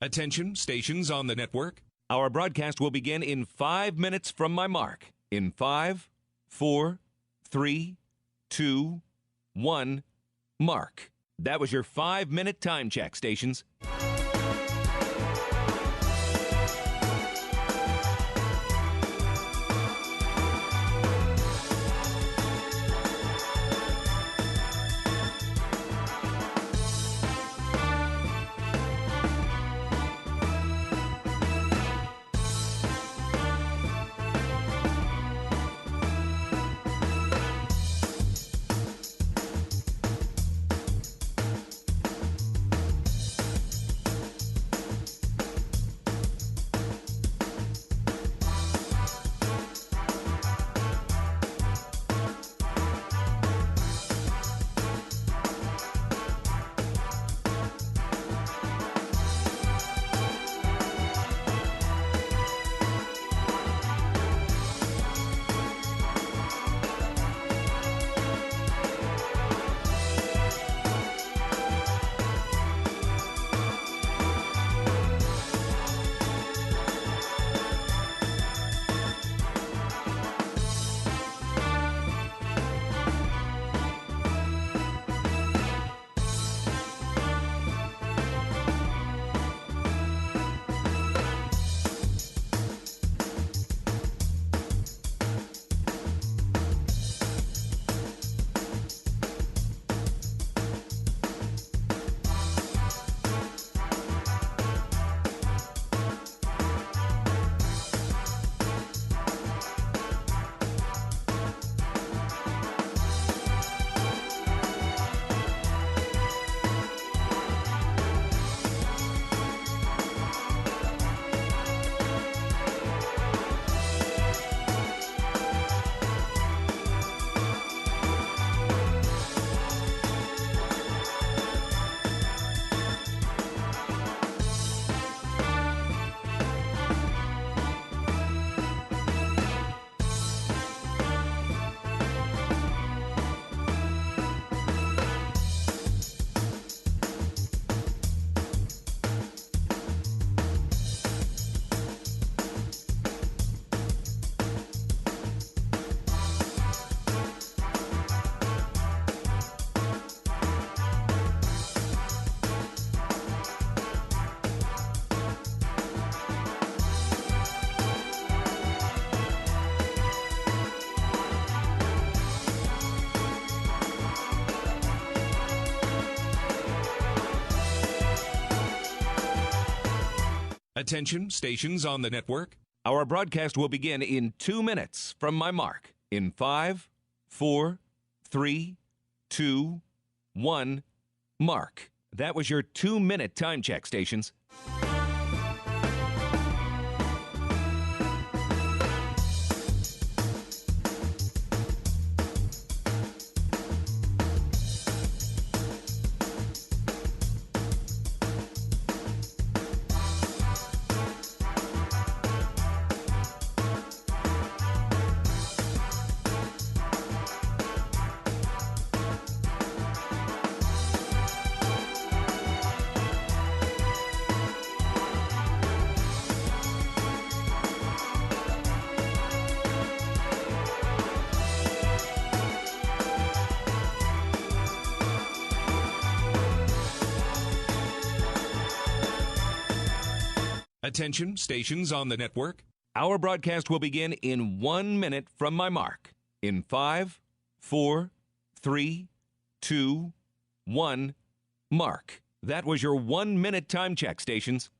Attention, stations on the network. Our broadcast will begin in 5 minutes from my mark. In 5, 4, 3, 2, 1, mark. That was your 5-minute time check, stations. Attention, stations on the network. Our broadcast will begin in 2 minutes from my mark. In 5, 4, 3, 2, 1, mark. That was your 2-minute time check, stations. Attention, stations on the network. Our broadcast will begin in 1 minute from my mark. In 5, 4, 3, 2, 1, mark. That was your 1-minute time check, stations.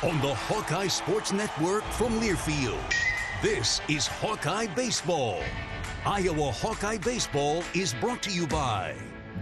on the Hawkeye Sports Network from Learfield. This is Hawkeye Baseball. Iowa Hawkeye Baseball is brought to you by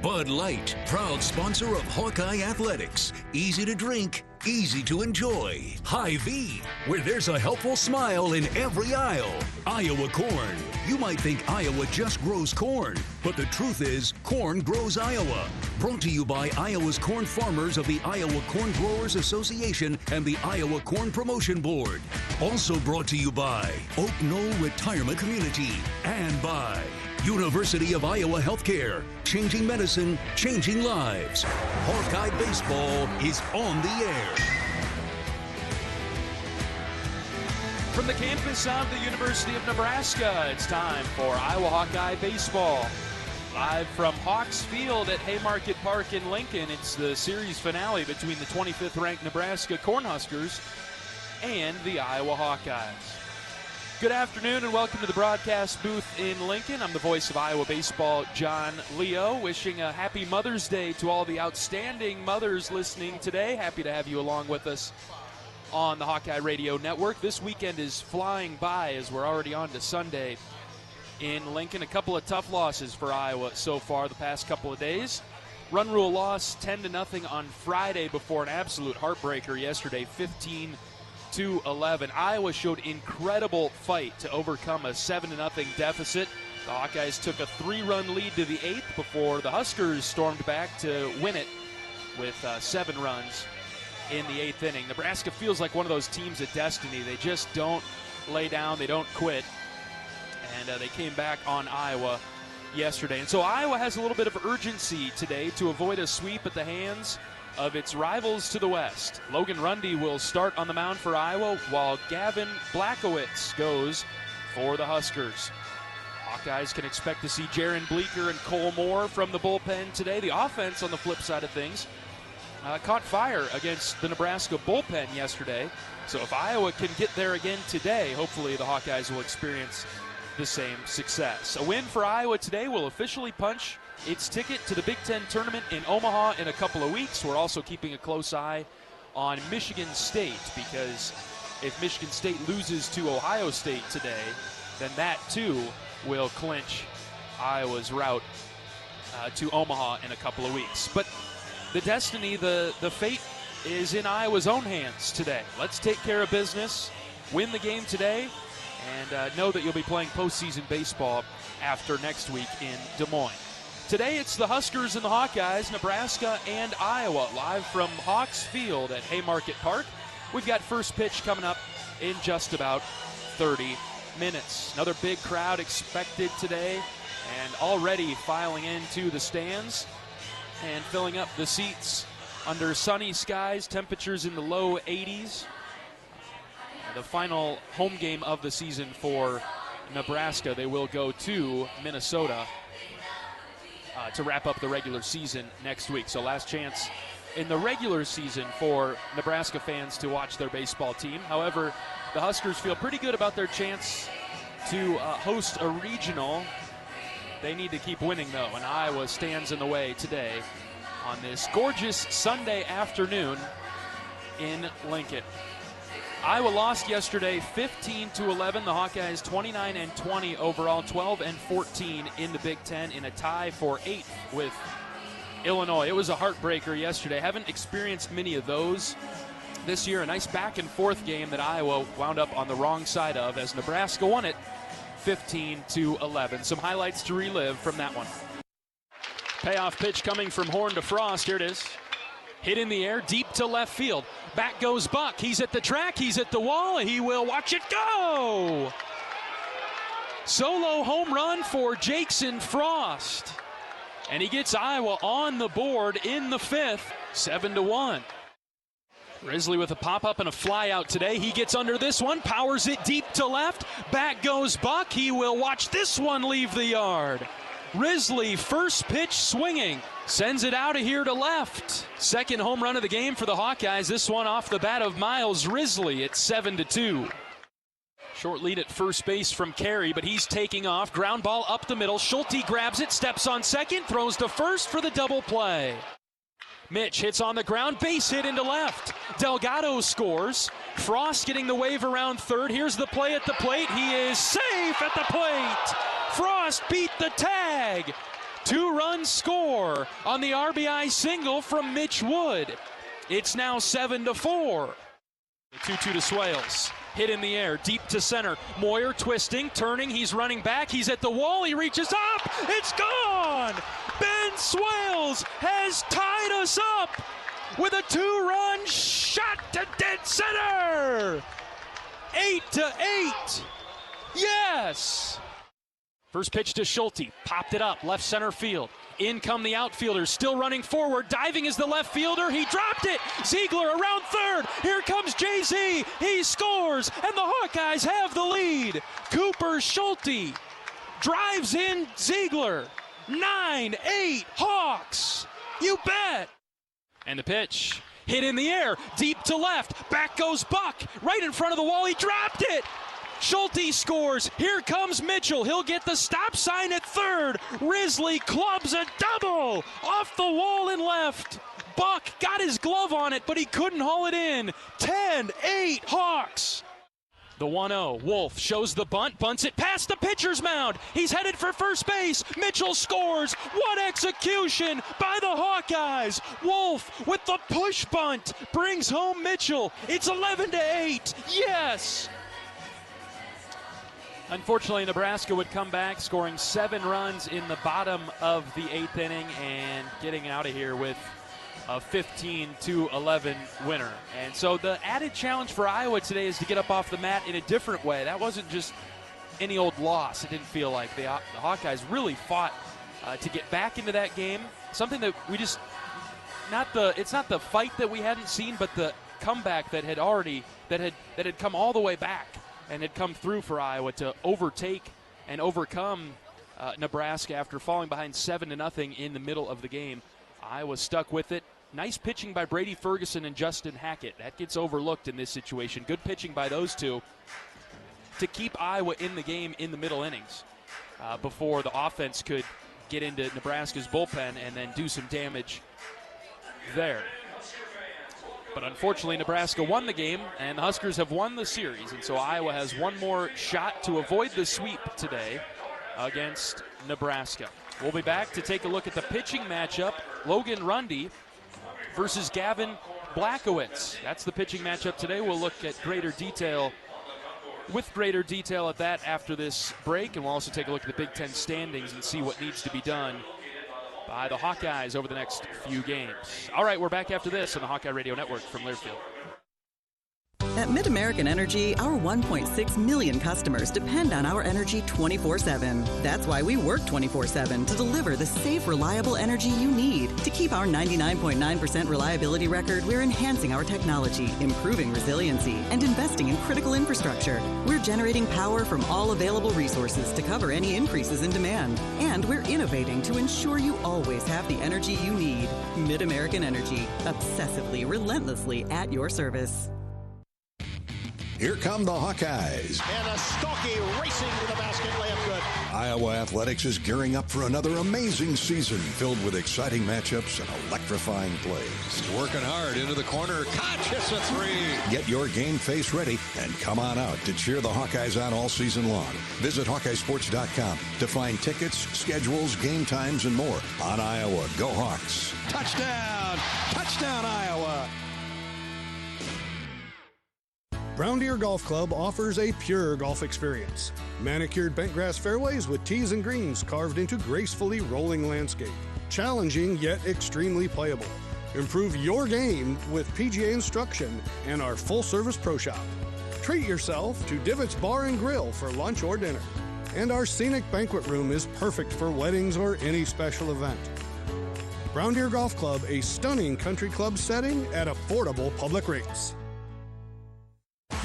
Bud Light, proud sponsor of Hawkeye Athletics. Easy to drink, easy to enjoy. Hy-Vee, where there's a helpful smile in every aisle. Iowa Corn. You might think Iowa just grows corn, but the truth is, corn grows Iowa. Brought to you by Iowa's corn farmers of the Iowa Corn Growers Association and the Iowa Corn Promotion Board. Also brought to you by Oak Knoll Retirement Community and by University of Iowa Healthcare, changing medicine, changing lives. Hawkeye Baseball is on the air. From the campus of the University of Nebraska, it's time for Iowa Hawkeye Baseball. Live from Hawks Field at Haymarket Park in Lincoln, it's the series finale between the 25th ranked Nebraska Cornhuskers and the Iowa Hawkeyes. Good afternoon and welcome to the broadcast booth in Lincoln. I'm the voice of Iowa baseball, John Leo, wishing a happy Mother's Day to all the outstanding mothers listening today. Happy to have you along with us on the Hawkeye Radio Network. This weekend is flying by as we're already on to Sunday in Lincoln. A couple of tough losses for Iowa so far the past couple of days. Run rule loss 10-0 on Friday before an absolute heartbreaker yesterday, 15-11. Iowa showed incredible fight to overcome a 7-0 deficit. The Hawkeyes took a 3-run lead to the 8th before the Huskers stormed back to win it with 7 runs in the 8th inning. Nebraska feels like one of those teams at destiny. They just don't lay down, they don't quit, and they came back on Iowa yesterday. And so Iowa has a little bit of urgency today to avoid a sweep at the hands of its rivals to the west. Logan Rundy will start on the mound for Iowa, while Gavin Blackowitz goes for the Huskers. Hawkeyes can expect to see Jaron Bleeker and Cole Moore from the bullpen today. The offense, on the flip side of things, caught fire against the Nebraska bullpen yesterday. So if Iowa can get there again today, hopefully the Hawkeyes will experience the same success. A win for Iowa today will officially punch its ticket to the Big Ten tournament in Omaha in a couple of weeks. We're also keeping a close eye on Michigan State, because if Michigan State loses to Ohio State today, then that too will clinch Iowa's route to Omaha in a couple of weeks. But the destiny, the fate is in Iowa's own hands today. Let's take care of business, win the game today, and know that you'll be playing postseason baseball after next week in Des Moines. Today it's the Huskers and the Hawkeyes, Nebraska and Iowa, live from Hawks Field at Haymarket Park. We've got first pitch coming up in just about 30 minutes. Another big crowd expected today, and already filing into the stands and filling up the seats under sunny skies, temperatures in the low 80s. The final home game of the season for Nebraska. They will go to Minnesota to wrap up the regular season next week. So last chance in the regular season for Nebraska fans to watch their baseball team. However, the Huskers feel pretty good about their chance to host a regional. They need to keep winning, though, and Iowa stands in the way today on this gorgeous Sunday afternoon in Lincoln. Iowa lost yesterday 15-11. The Hawkeyes 29-20 overall, 12-14 in the Big Ten, in a tie for 8th with Illinois. It was a heartbreaker yesterday. Haven't experienced many of those this year. A nice back and forth game that Iowa wound up on the wrong side of as Nebraska won it 15-11. Some highlights to relive from that one. Payoff pitch coming from Horn to Frost. Here it is. Hit in the air, deep to left field. Back goes Buck. He's at the track. He's at the wall. He will watch it go. Solo home run for Jackson Frost. And he gets Iowa on the board in the 5th, 7-1. Risley with a pop-up and a fly-out today. He gets under this one, powers it deep to left. Back goes Buck. He will watch this one leave the yard. Risley, first pitch swinging, sends it out of here to left. Second home run of the game for the Hawkeyes. This one off the bat of Miles Risley. It's 7-2. Short lead at first base from Carey, but he's taking off. Ground ball up the middle. Schulte grabs it, steps on second, throws to first for the double play. Mitch hits on the ground, base hit into left. Delgado scores. Frost getting the wave around third. Here's the play at the plate. He is safe at the plate. Frost beat the tag. 2-run score on the RBI single from Mitch Wood. It's now 7-4. The 2-2 to Swales. Hit in the air, deep to center. Moyer twisting, turning, he's running back, he's at the wall, he reaches up, it's gone! Ben Swales has tied us up with a 2-run shot to dead center! 8-8, yes! First pitch to Schulte, popped it up, left center field. In come the outfielders, still running forward, diving is the left fielder, he dropped it! Ziegler around third, here comes Jay-Z, he scores, and the Hawkeyes have the lead! Cooper Schulte drives in Ziegler, 9-8 Hawks, you bet! And the pitch, hit in the air, deep to left, back goes Buck, right in front of the wall, he dropped it! Schulte scores. Here comes Mitchell. He'll get the stop sign at third. Risley clubs a double off the wall and left. Buck got his glove on it, but he couldn't haul it in. 10-8 Hawks. The 1-0. Wolf shows the bunt, bunts it past the pitcher's mound. He's headed for first base. Mitchell scores. What execution by the Hawkeyes. Wolf with the push bunt brings home Mitchell. It's 11-8. Yes. Unfortunately, Nebraska would come back, scoring 7 runs in the bottom of the 8th inning and getting out of here with a 15-11 winner. And so the added challenge for Iowa today is to get up off the mat in a different way. That wasn't just any old loss. It didn't feel like the Hawkeyes really fought to get back into that game. Something that we just it's not the fight that we hadn't seen, but the comeback that had come all the way back and had come through for Iowa to overtake and overcome Nebraska after falling behind 7-0 in the middle of the game. Iowa stuck with it. Nice pitching by Brady Ferguson and Justin Hackett. That gets overlooked in this situation. Good pitching by those two to keep Iowa in the game in the middle innings before the offense could get into Nebraska's bullpen and then do some damage there. But unfortunately, Nebraska won the game, and the Huskers have won the series. And so Iowa has one more shot to avoid the sweep today against Nebraska. We'll be back to take a look at the pitching matchup. Logan Rundy versus Gavin Blackowitz. That's the pitching matchup today. We'll look at greater detail at that after this break. And we'll also take a look at the Big Ten standings and see what needs to be done by the Hawkeyes over the next few games. All right, we're back after this on the Hawkeye Radio Network from Learfield. At Mid-American Energy, our 1.6 million customers depend on our energy 24/7. That's why we work 24/7 to deliver the safe, reliable energy you need. To keep our 99.9% reliability record, we're enhancing our technology, improving resiliency, and investing in critical infrastructure. We're generating power from all available resources to cover any increases in demand. And we're innovating to ensure you always have the energy you need. Mid-American Energy, obsessively, relentlessly at your service. Here come the Hawkeyes. And a Stokey racing to the basket, layup good. Iowa Athletics is gearing up for another amazing season filled with exciting matchups and electrifying plays. Working hard into the corner. Koch hits a 3. Get your game face ready and come on out to cheer the Hawkeyes on all season long. Visit HawkeyeSports.com to find tickets, schedules, game times, and more on Iowa. Go Hawks. Touchdown! Touchdown, Iowa! Brown Deer Golf Club offers a pure golf experience. Manicured bentgrass fairways with tees and greens carved into gracefully rolling landscape. Challenging yet extremely playable. Improve your game with PGA instruction and our full-service pro shop. Treat yourself to Divots Bar and Grill for lunch or dinner. And our scenic banquet room is perfect for weddings or any special event. Brown Deer Golf Club, a stunning country club setting at affordable public rates.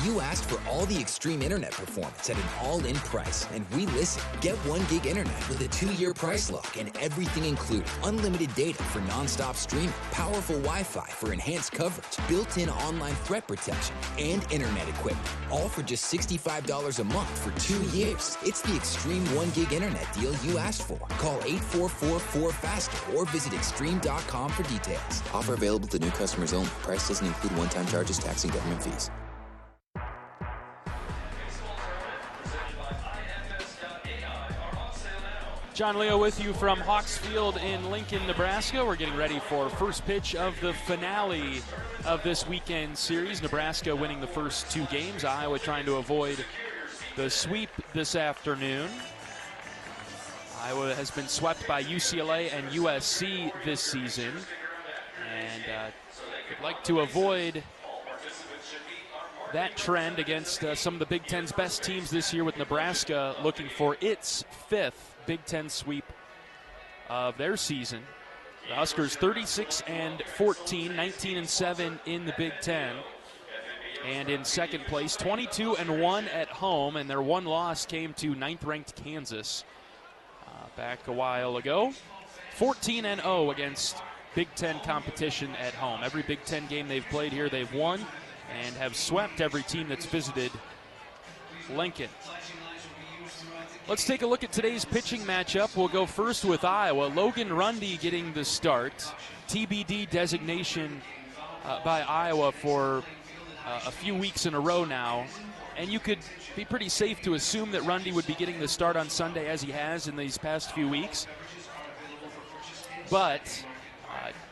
You asked for all the extreme internet performance at an all-in price, and we listen. Get 1 gig internet with a 2-year price lock and everything included. Unlimited data for non-stop streaming, powerful Wi-Fi for enhanced coverage, built-in online threat protection, and internet equipment. All for just $65 a month for 2 years. It's the extreme 1 gig internet deal you asked for. Call 844-4FASTER or visit extreme.com for details. Offer available to new customers only. Price doesn't include one-time charges, tax, and government fees. John Leo with you from Hawkes Field in Lincoln, Nebraska. We're getting ready for first pitch of the finale of this weekend series. Nebraska winning the first 2 games. Iowa trying to avoid the sweep this afternoon. Iowa has been swept by UCLA and USC this season. And would like to avoid that trend against some of the Big Ten's best teams this year, with Nebraska looking for its 5th Big Ten sweep of their season. The Huskers 36-14, 19-7 in the Big Ten. And in second place, 22-1 at home, and their one loss came to 9th-ranked Kansas back a while ago. 14-0 against Big Ten competition at home. Every Big Ten game they've played here, they've won and have swept every team that's visited Lincoln. Let's take a look at today's pitching matchup. We'll go first with Iowa. Logan Rundy getting the start. TBD designation by Iowa for a few weeks in a row now. And you could be pretty safe to assume that Rundy would be getting the start on Sunday, as he has in these past few weeks. But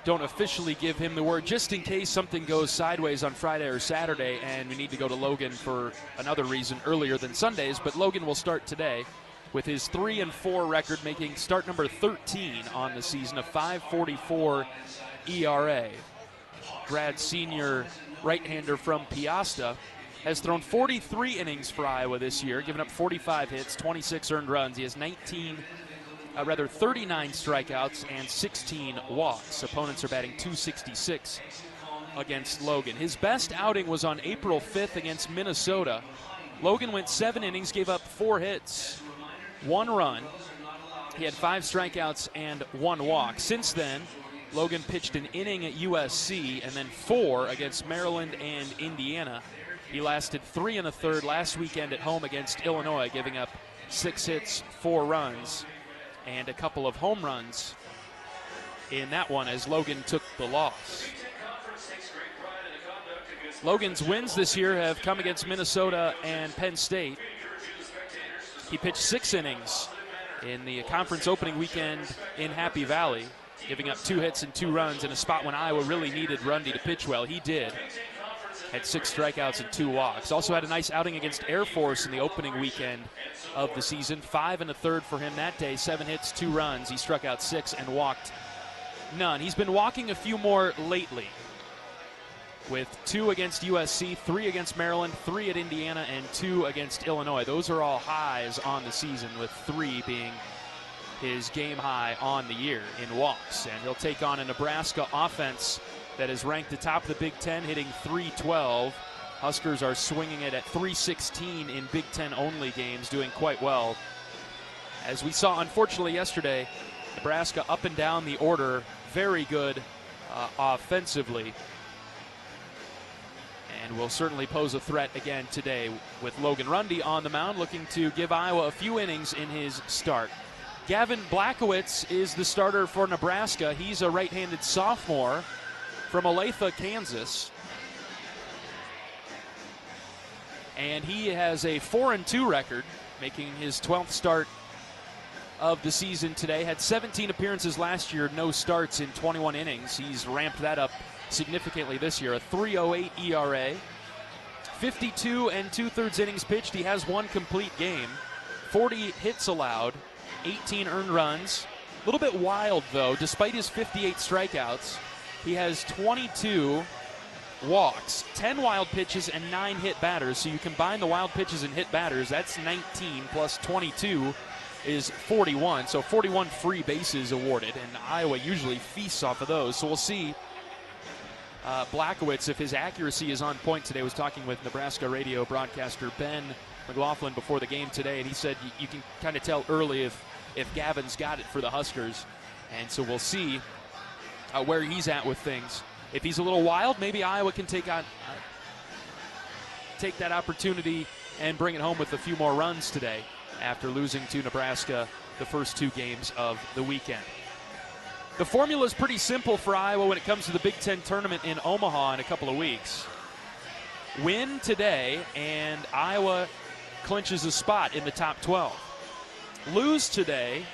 don't officially give him the word, just in case something goes sideways on Friday or Saturday and we need to go to Logan for another reason earlier than Sundays. But Logan will start today with his 3-4 record, making start number 13 on the season, a 5.44 ERA. Grad senior right-hander from Piasta has thrown 43 innings for Iowa this year, given up 45 hits, 26 earned runs. He has 39 strikeouts and 16 walks. Opponents are batting .266 against Logan. His best outing was on April 5th against Minnesota. Logan went 7 innings, gave up 4 hits, 1 run. He had 5 strikeouts and 1 walk. Since then, Logan pitched an inning at USC and then 4 against Maryland and Indiana. He lasted 3 1/3 last weekend at home against Illinois, giving up 6 hits, 4 runs, and a couple of home runs in that one as Logan took the loss. Logan's wins this year have come against Minnesota and Penn State. He pitched 6 innings in the conference opening weekend in Happy Valley, giving up 2 hits and 2 runs in a spot when Iowa really needed Rundy to pitch well. He did. Had 6 strikeouts and 2 walks. Also had a nice outing against Air Force in the opening weekend of the season. 5 1/3 for him that day. 7 hits, 2 runs. He struck out 6 and walked none. He's been walking a few more lately, with 2 against USC, 3 against Maryland, 3 at Indiana, and 2 against Illinois. Those are all highs on the season, with 3 being his game high on the year in walks. And he'll take on a Nebraska offense that is ranked atop the Big Ten, hitting .312. Huskers are swinging it at .316 in Big Ten only games, doing quite well. As we saw, unfortunately, yesterday, Nebraska up and down the order, very good offensively. And will certainly pose a threat again today, with Logan Rundy on the mound, looking to give Iowa a few innings in his start. Gavin Blachowicz is the starter for Nebraska. He's a right-handed sophomore from Olathe, Kansas. And he has a 4-2 record, making his 12th start of the season today. Had 17 appearances last year, no starts in 21 innings. He's ramped that up significantly this year. A 3.08 ERA, 52 2/3 innings pitched. He has 1 complete game, 40 hits allowed, 18 earned runs. A little bit wild, though. Despite his 58 strikeouts, he has 22 walks, 10 wild pitches, and 9 hit batters. So you combine the wild pitches and hit batters, that's 19 plus 22 is 41. So 41 free bases awarded, and Iowa usually feasts off of those. So we'll see Blackowitz, if his accuracy is on point today. I was talking with Nebraska radio broadcaster Ben McLaughlin before the game today, and he said you can kind of tell early if Gavin's got it for the Huskers. And so we'll see where he's at with things. If he's a little wild, maybe Iowa can take that opportunity and bring it home with a few more runs today after losing to Nebraska the first 2 games of the weekend. The formula is pretty simple for Iowa when it comes to the Big Ten tournament in Omaha in a couple of weeks. Win today, and Iowa clinches a spot in the top 12. Lose today,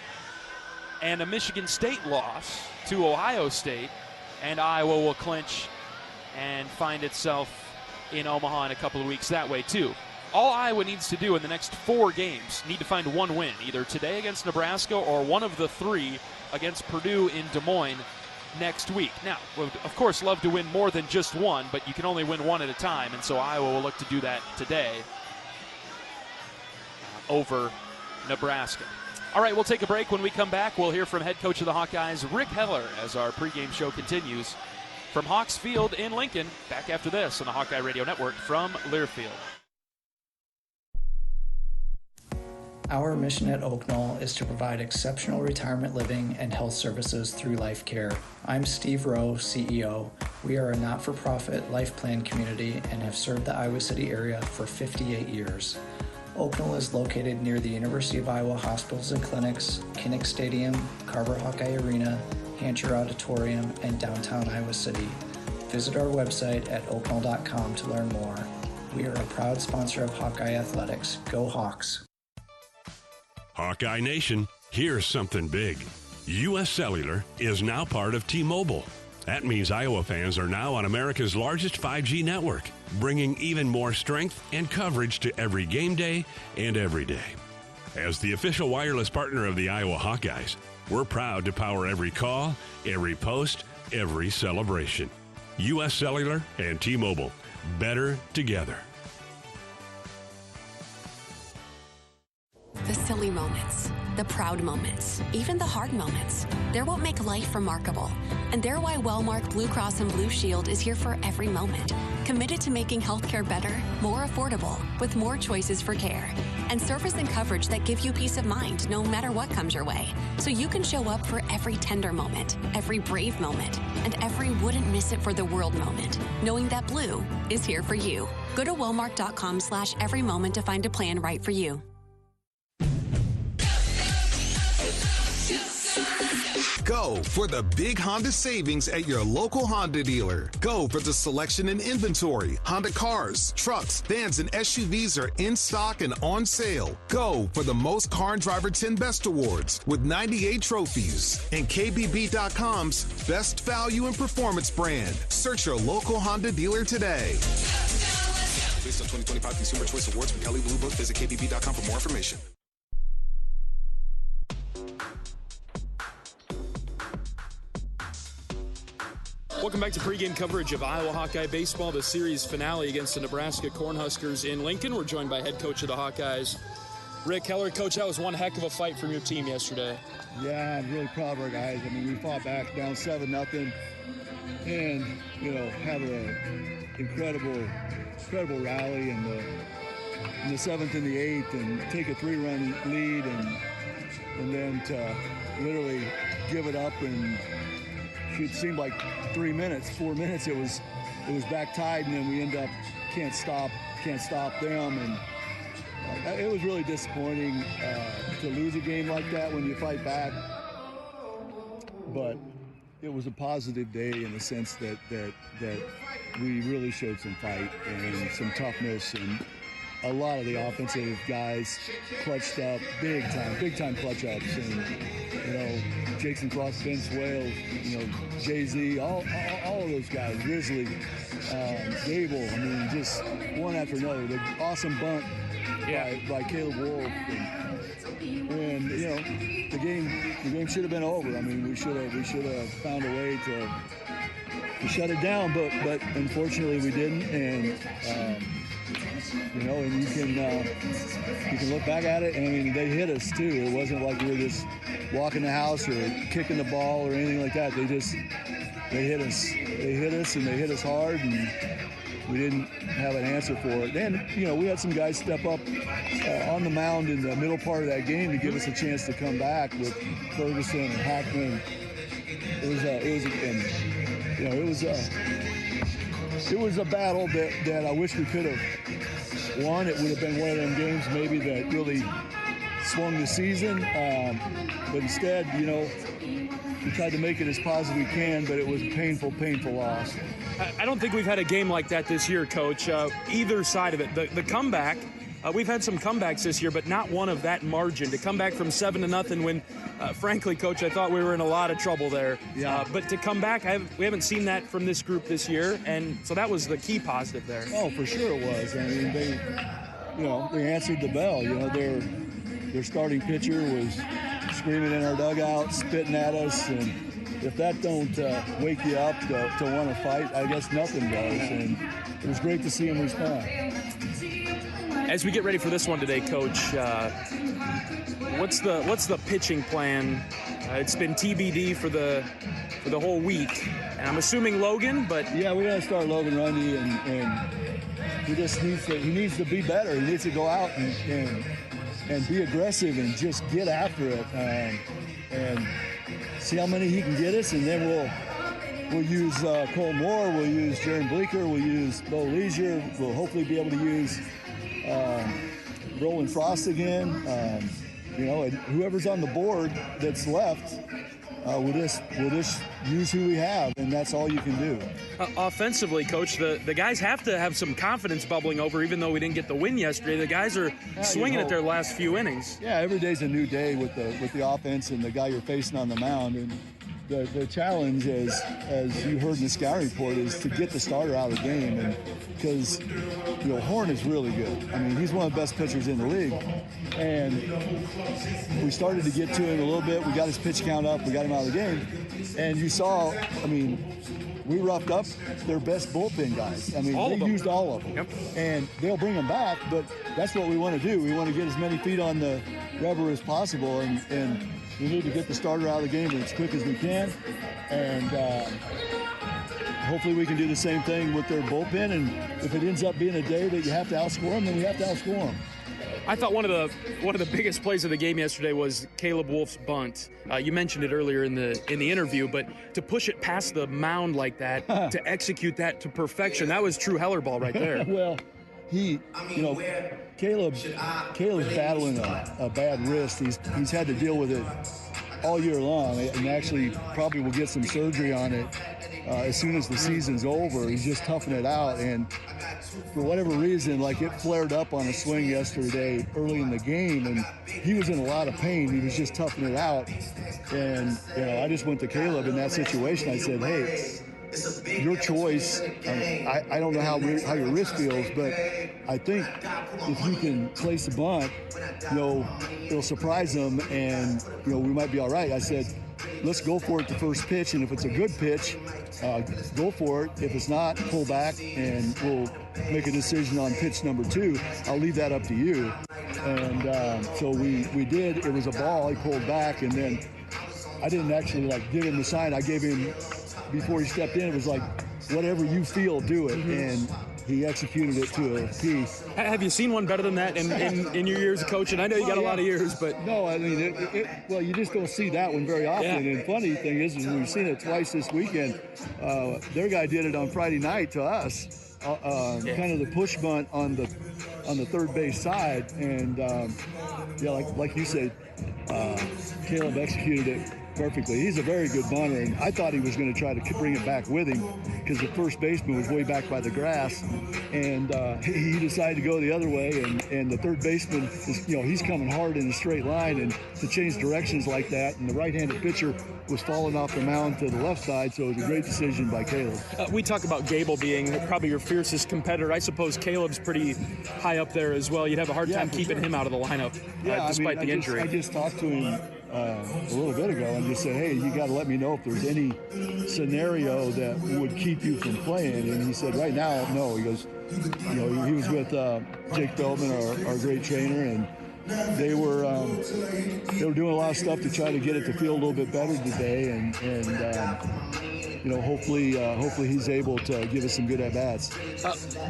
and a Michigan State loss to Ohio State, and Iowa will clinch and find itself in Omaha in a couple of weeks that way too. All Iowa needs to do in the next 4 games, need to find one win, either today against Nebraska or one of the 3 against Purdue in Des Moines next week. Now, we'd of course love to win more than just one, but you can only win one at a time, and so Iowa will look to do that today over Nebraska. All right, we'll take a break. When we come back, we'll hear from head coach of the Hawkeyes, Rick Heller, as our pregame show continues from Hawks Field in Lincoln. Back after this on the Hawkeye Radio Network from Learfield. Our mission at Oak Knoll is to provide exceptional retirement living and health services through life care. I'm Steve Rowe, CEO. We are a not-for-profit life plan community and have served the Iowa City area for 58 years. Oak Knoll is located near the University of Iowa hospitals and clinics, Kinnick Stadium, Carver Hawkeye Arena, Hancher Auditorium, and downtown Iowa City. Visit our website at oakknoll.com to learn more. We are a proud sponsor of Hawkeye Athletics. Go Hawks! Hawkeye Nation, here's something big. U.S. Cellular is now part of T-Mobile. That means Iowa fans are now on America's largest 5G network, bringing even more strength and coverage to every game day and every day. As the official wireless partner of the Iowa Hawkeyes, we're proud to power every call, every post, every celebration. U.S. Cellular and T-Mobile, better together. The silly moments, the proud moments, even the hard moments. They're what make life remarkable. And they're why Wellmark Blue Cross and Blue Shield is here for every moment. Committed to making healthcare better, more affordable, with more choices for care. And service and coverage that give you peace of mind no matter what comes your way. So you can show up for every tender moment, every brave moment, and every wouldn't miss it for the world moment, knowing that Blue is here for you. Go to wellmark.com/every moment to find a plan right for you. Go for the big Honda savings at your local Honda dealer. Go for the selection and inventory. Honda cars, trucks, vans, and SUVs are in stock and on sale. Go for the most Car and Driver 10 Best Awards with 98 trophies. And KBB.com's Best Value and Performance brand. Search your local Honda dealer today. Based on 2025 Consumer Choice Awards from Kelley Blue Book, visit KBB.com for more information. Welcome back to pregame coverage of Iowa Hawkeye baseball, the series finale against the Nebraska Cornhuskers in Lincoln. We're joined by head coach of the Hawkeyes, Rick Heller. Coach, that was one heck of a fight from your team yesterday. Yeah, I'm really proud of our guys. I mean, we fought back down 7-0 and, have an incredible rally in the 7th and the 8th and take a 3-run lead and then to literally give it up and it seemed like 4 minutes, it was back tied, and then we end up can't stop them, and it was really disappointing to lose a game like that when you fight back. But it was a positive day in the sense that we really showed some fight and some toughness, and a lot of the offensive guys clutched up big time clutch ups, and Jason Cross, Vince Wales, Jay-Z, all of those guys, Risley, Gable, I mean, just one after another. The awesome bunt by Caleb Wolf, and the game should have been over. I mean, we should have found a way to shut it down, but unfortunately we didn't, and and you can look back at it, and I mean, they hit us too. It wasn't like we were just walking the house or kicking the ball or anything like that. They just they hit us and they hit us hard, and we didn't have an answer for it. Then, we had some guys step up on the mound in the middle part of that game to give us a chance to come back with Ferguson and Hackman. It was a battle that I wish we could have won. It would have been one of them games maybe that really swung the season. But instead, we tried to make it as positive we can, but it was a painful, painful loss. I don't think we've had a game like that this year, Coach. Either side of it. The comeback, we've had some comebacks this year, but not one of that margin. To come back from 7-0 when, frankly, Coach, I thought we were in a lot of trouble there. Yeah. But to come back, we haven't seen that from this group this year, and so that was the key positive there. Oh, for sure it was. I mean, they answered the bell. Their starting pitcher was screaming in our dugout, spitting at us, and if that don't wake you up to want to fight, I guess nothing does. And it was great to see him respond. As we get ready for this one today, Coach, what's the pitching plan? It's been TBD for the whole week, and I'm assuming Logan, but yeah, we got to start Logan Rundy, and he needs to be better. He needs to go out and be aggressive and just get after it, and see how many he can get us, and then we'll use Cole Moore, we'll use Jaron Bleeker, we'll use Bo Leisure, we'll hopefully be able to use Roland Frost again, and whoever's on the board that's left, we'll just use who we have, and that's all you can do. Offensively, Coach, the guys have to have some confidence bubbling over, even though we didn't get the win yesterday. The guys are swinging at their last few innings. Yeah, every day's a new day with the offense and the guy you're facing on the mound. And the challenge, as you heard in the scouting report, is to get the starter out of the game. And because Horn is really good. I mean, he's one of the best pitchers in the league. And we started to get to him a little bit. We got his pitch count up. We got him out of the game. And you saw, we roughed up their best bullpen guys. They used all of them. Yep. And they'll bring them back, but that's what we want to do. We want to get as many feet on the rubber as possible, and we need to get the starter out of the game as quick as we can. And hopefully we can do the same thing with their bullpen. And if it ends up being a day that you have to outscore them, then we have to outscore them. I thought one of the biggest plays of the game yesterday was Caleb Wolf's bunt. You mentioned it earlier in the interview, but to push it past the mound like that, to execute that to perfection, that was true Heller ball right there. Well, Caleb's battling a bad wrist. He's had to deal with it all year long, and actually probably will get some surgery on it as soon as the season's over. He's just toughing it out, and for whatever reason, it flared up on a swing yesterday early in the game, and he was in a lot of pain. He was just toughing it out, and I just went to Caleb in that situation. I said, hey, your choice. I don't know how your wrist feels, but I think if you can place a bunt, it'll surprise them, and we might be all right. I said, let's go for it the first pitch, and if it's a good pitch, go for it. If it's not, pull back, and we'll make a decision on pitch number 2. I'll leave that up to you. And so we did. It was a ball. He pulled back, and then I didn't actually give him the sign. I gave him, before he stepped in, it was whatever you feel, do it. And he executed it to a T. Have you seen one better than that in your years of coaching? I know you got a lot of years, but... No, well, you just don't see that one very often. Yeah. And funny thing is we've seen it twice this weekend. Their guy did it on Friday night to us, kind of the push bunt on the third base side. And, like you said, Caleb executed it perfectly. He's a very good bunter, and I thought he was going to try to bring it back with him because the first baseman was way back by the grass, and he decided to go the other way, and the third baseman is, he's coming hard in a straight line, and to change directions like that, and the right-handed pitcher was falling off the mound to the left side, so it was a great decision by Caleb. We talk about Gable being probably your fiercest competitor. I suppose Caleb's pretty high up there as well. You'd have a hard time keeping him out of the lineup despite the injury. I just talked to him a little bit ago and just said, hey, you got to let me know if there's any scenario that would keep you from playing. And he said, right now, no. He goes, he was with Jake Feldman, our great trainer, and they were doing a lot of stuff to try to get it to feel a little bit better today. And hopefully he's able to give us some good at-bats.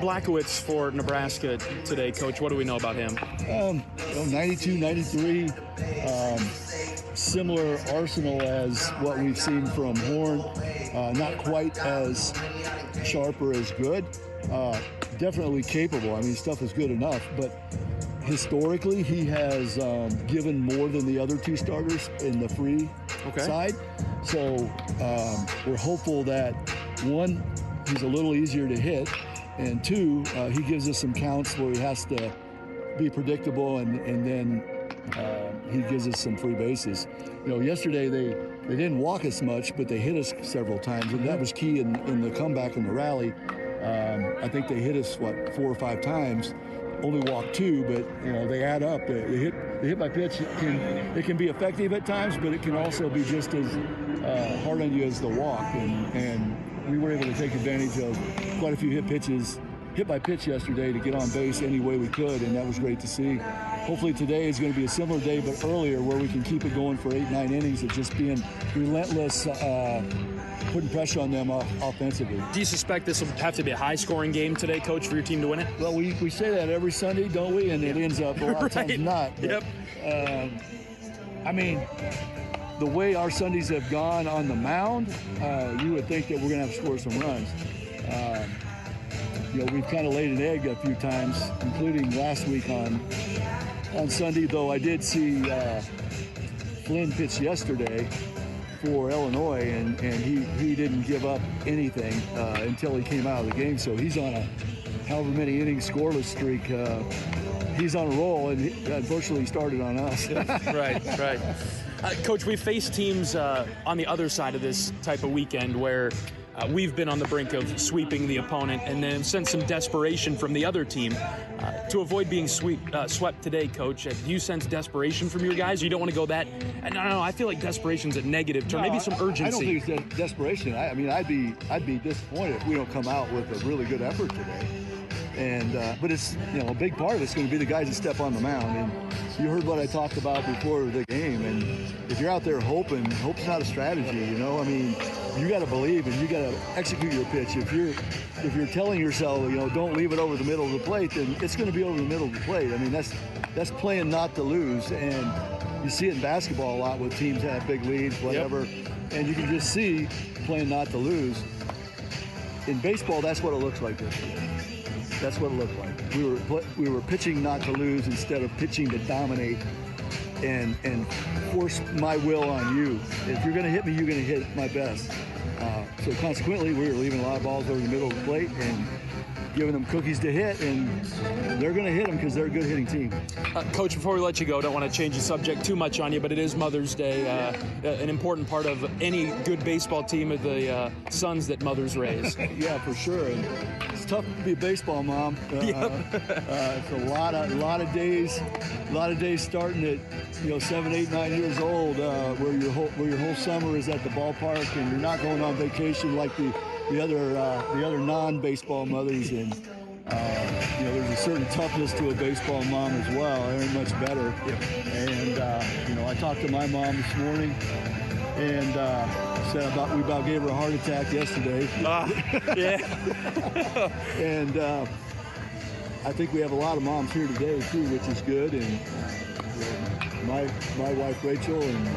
Blackowitz for Nebraska today, Coach. What do we know about him? 92, 93. Similar arsenal as what we've seen from Horn. Not quite as sharp or as good. Definitely capable. I mean, stuff is good enough, but historically he has given more than the other two starters in the free side. So we're hopeful that, one, he's a little easier to hit, and two, he gives us some counts where he has to be predictable, and then he gives us some free bases. Yesterday they didn't walk us much, but they hit us several times, and that was key in the comeback in the rally. I think they hit us, 4 or 5 times, only walked 2, but they add up. The hit by pitch, it can be effective at times, but it can also be just as hard on you as the walk, and we were able to take advantage of quite a few hit by pitch yesterday to get on base any way we could, and that was great to see. Hopefully today is going to be a similar day, but earlier, where we can keep it going for 8, 9 innings of just being relentless, putting pressure on them offensively. Do you suspect this will have to be a high-scoring game today, Coach, for your team to win it? Well, we say that every Sunday, don't we? And it ends up a lot of times not. But, I mean, the way our Sundays have gone on the mound, you would think that we're going to have to score some runs. We've kind of laid an egg a few times, including last week on Sunday, though I did see Flynn pitch yesterday for Illinois, and he didn't give up anything until he came out of the game. So he's on a however many innings scoreless streak. He's on a roll, and unfortunately he started on us. Right. Coach, we faced teams on the other side of this type of weekend where we've been on the brink of sweeping the opponent and then sense some desperation from the other team. To avoid being swept today, Coach, do you sense desperation from your guys? You don't want to go that? No, I feel like desperation's a negative term. Maybe some urgency. I don't think it's desperation. I mean, I'd be disappointed if we don't come out with a really good effort today. And but it's a big part of it's going to be the guys that step on the mound. And you heard what I talked about before the game. And if you're out there hoping, hope's not a strategy. I mean, you got to believe and you got to execute your pitch. If you're telling yourself, don't leave it over the middle of the plate, then it's going to be over the middle of the plate. I mean, that's playing not to lose. And you see it in basketball a lot with teams that have big leads, whatever. Yep. And you can just see playing not to lose. In baseball, that's what it looks like this year. That's what it looked like. We were pitching not to lose instead of pitching to dominate and force my will on you. If you're going to hit me, you're going to hit my best. So consequently, we were leaving a lot of balls over the middle of the plate and giving them cookies to hit, and they're going to hit them because they're a good hitting team. Coach, before we let you go, I don't want to change the subject too much on you, but it is Mother's Day. An important part of any good baseball team are the sons that mothers raise. Yeah, for sure. And it's tough to be a baseball mom. It's a lot of days starting at 7, 8, 9 years old, where your whole summer is at the ballpark and you're not going on vacation like the other non-baseball mothers, and there's a certain toughness to a baseball mom as well. They ain't much better. Yep. And I talked to my mom this morning, and said we about gave her a heart attack yesterday. Yeah. And I think we have a lot of moms here today too, which is good. And my wife Rachel, and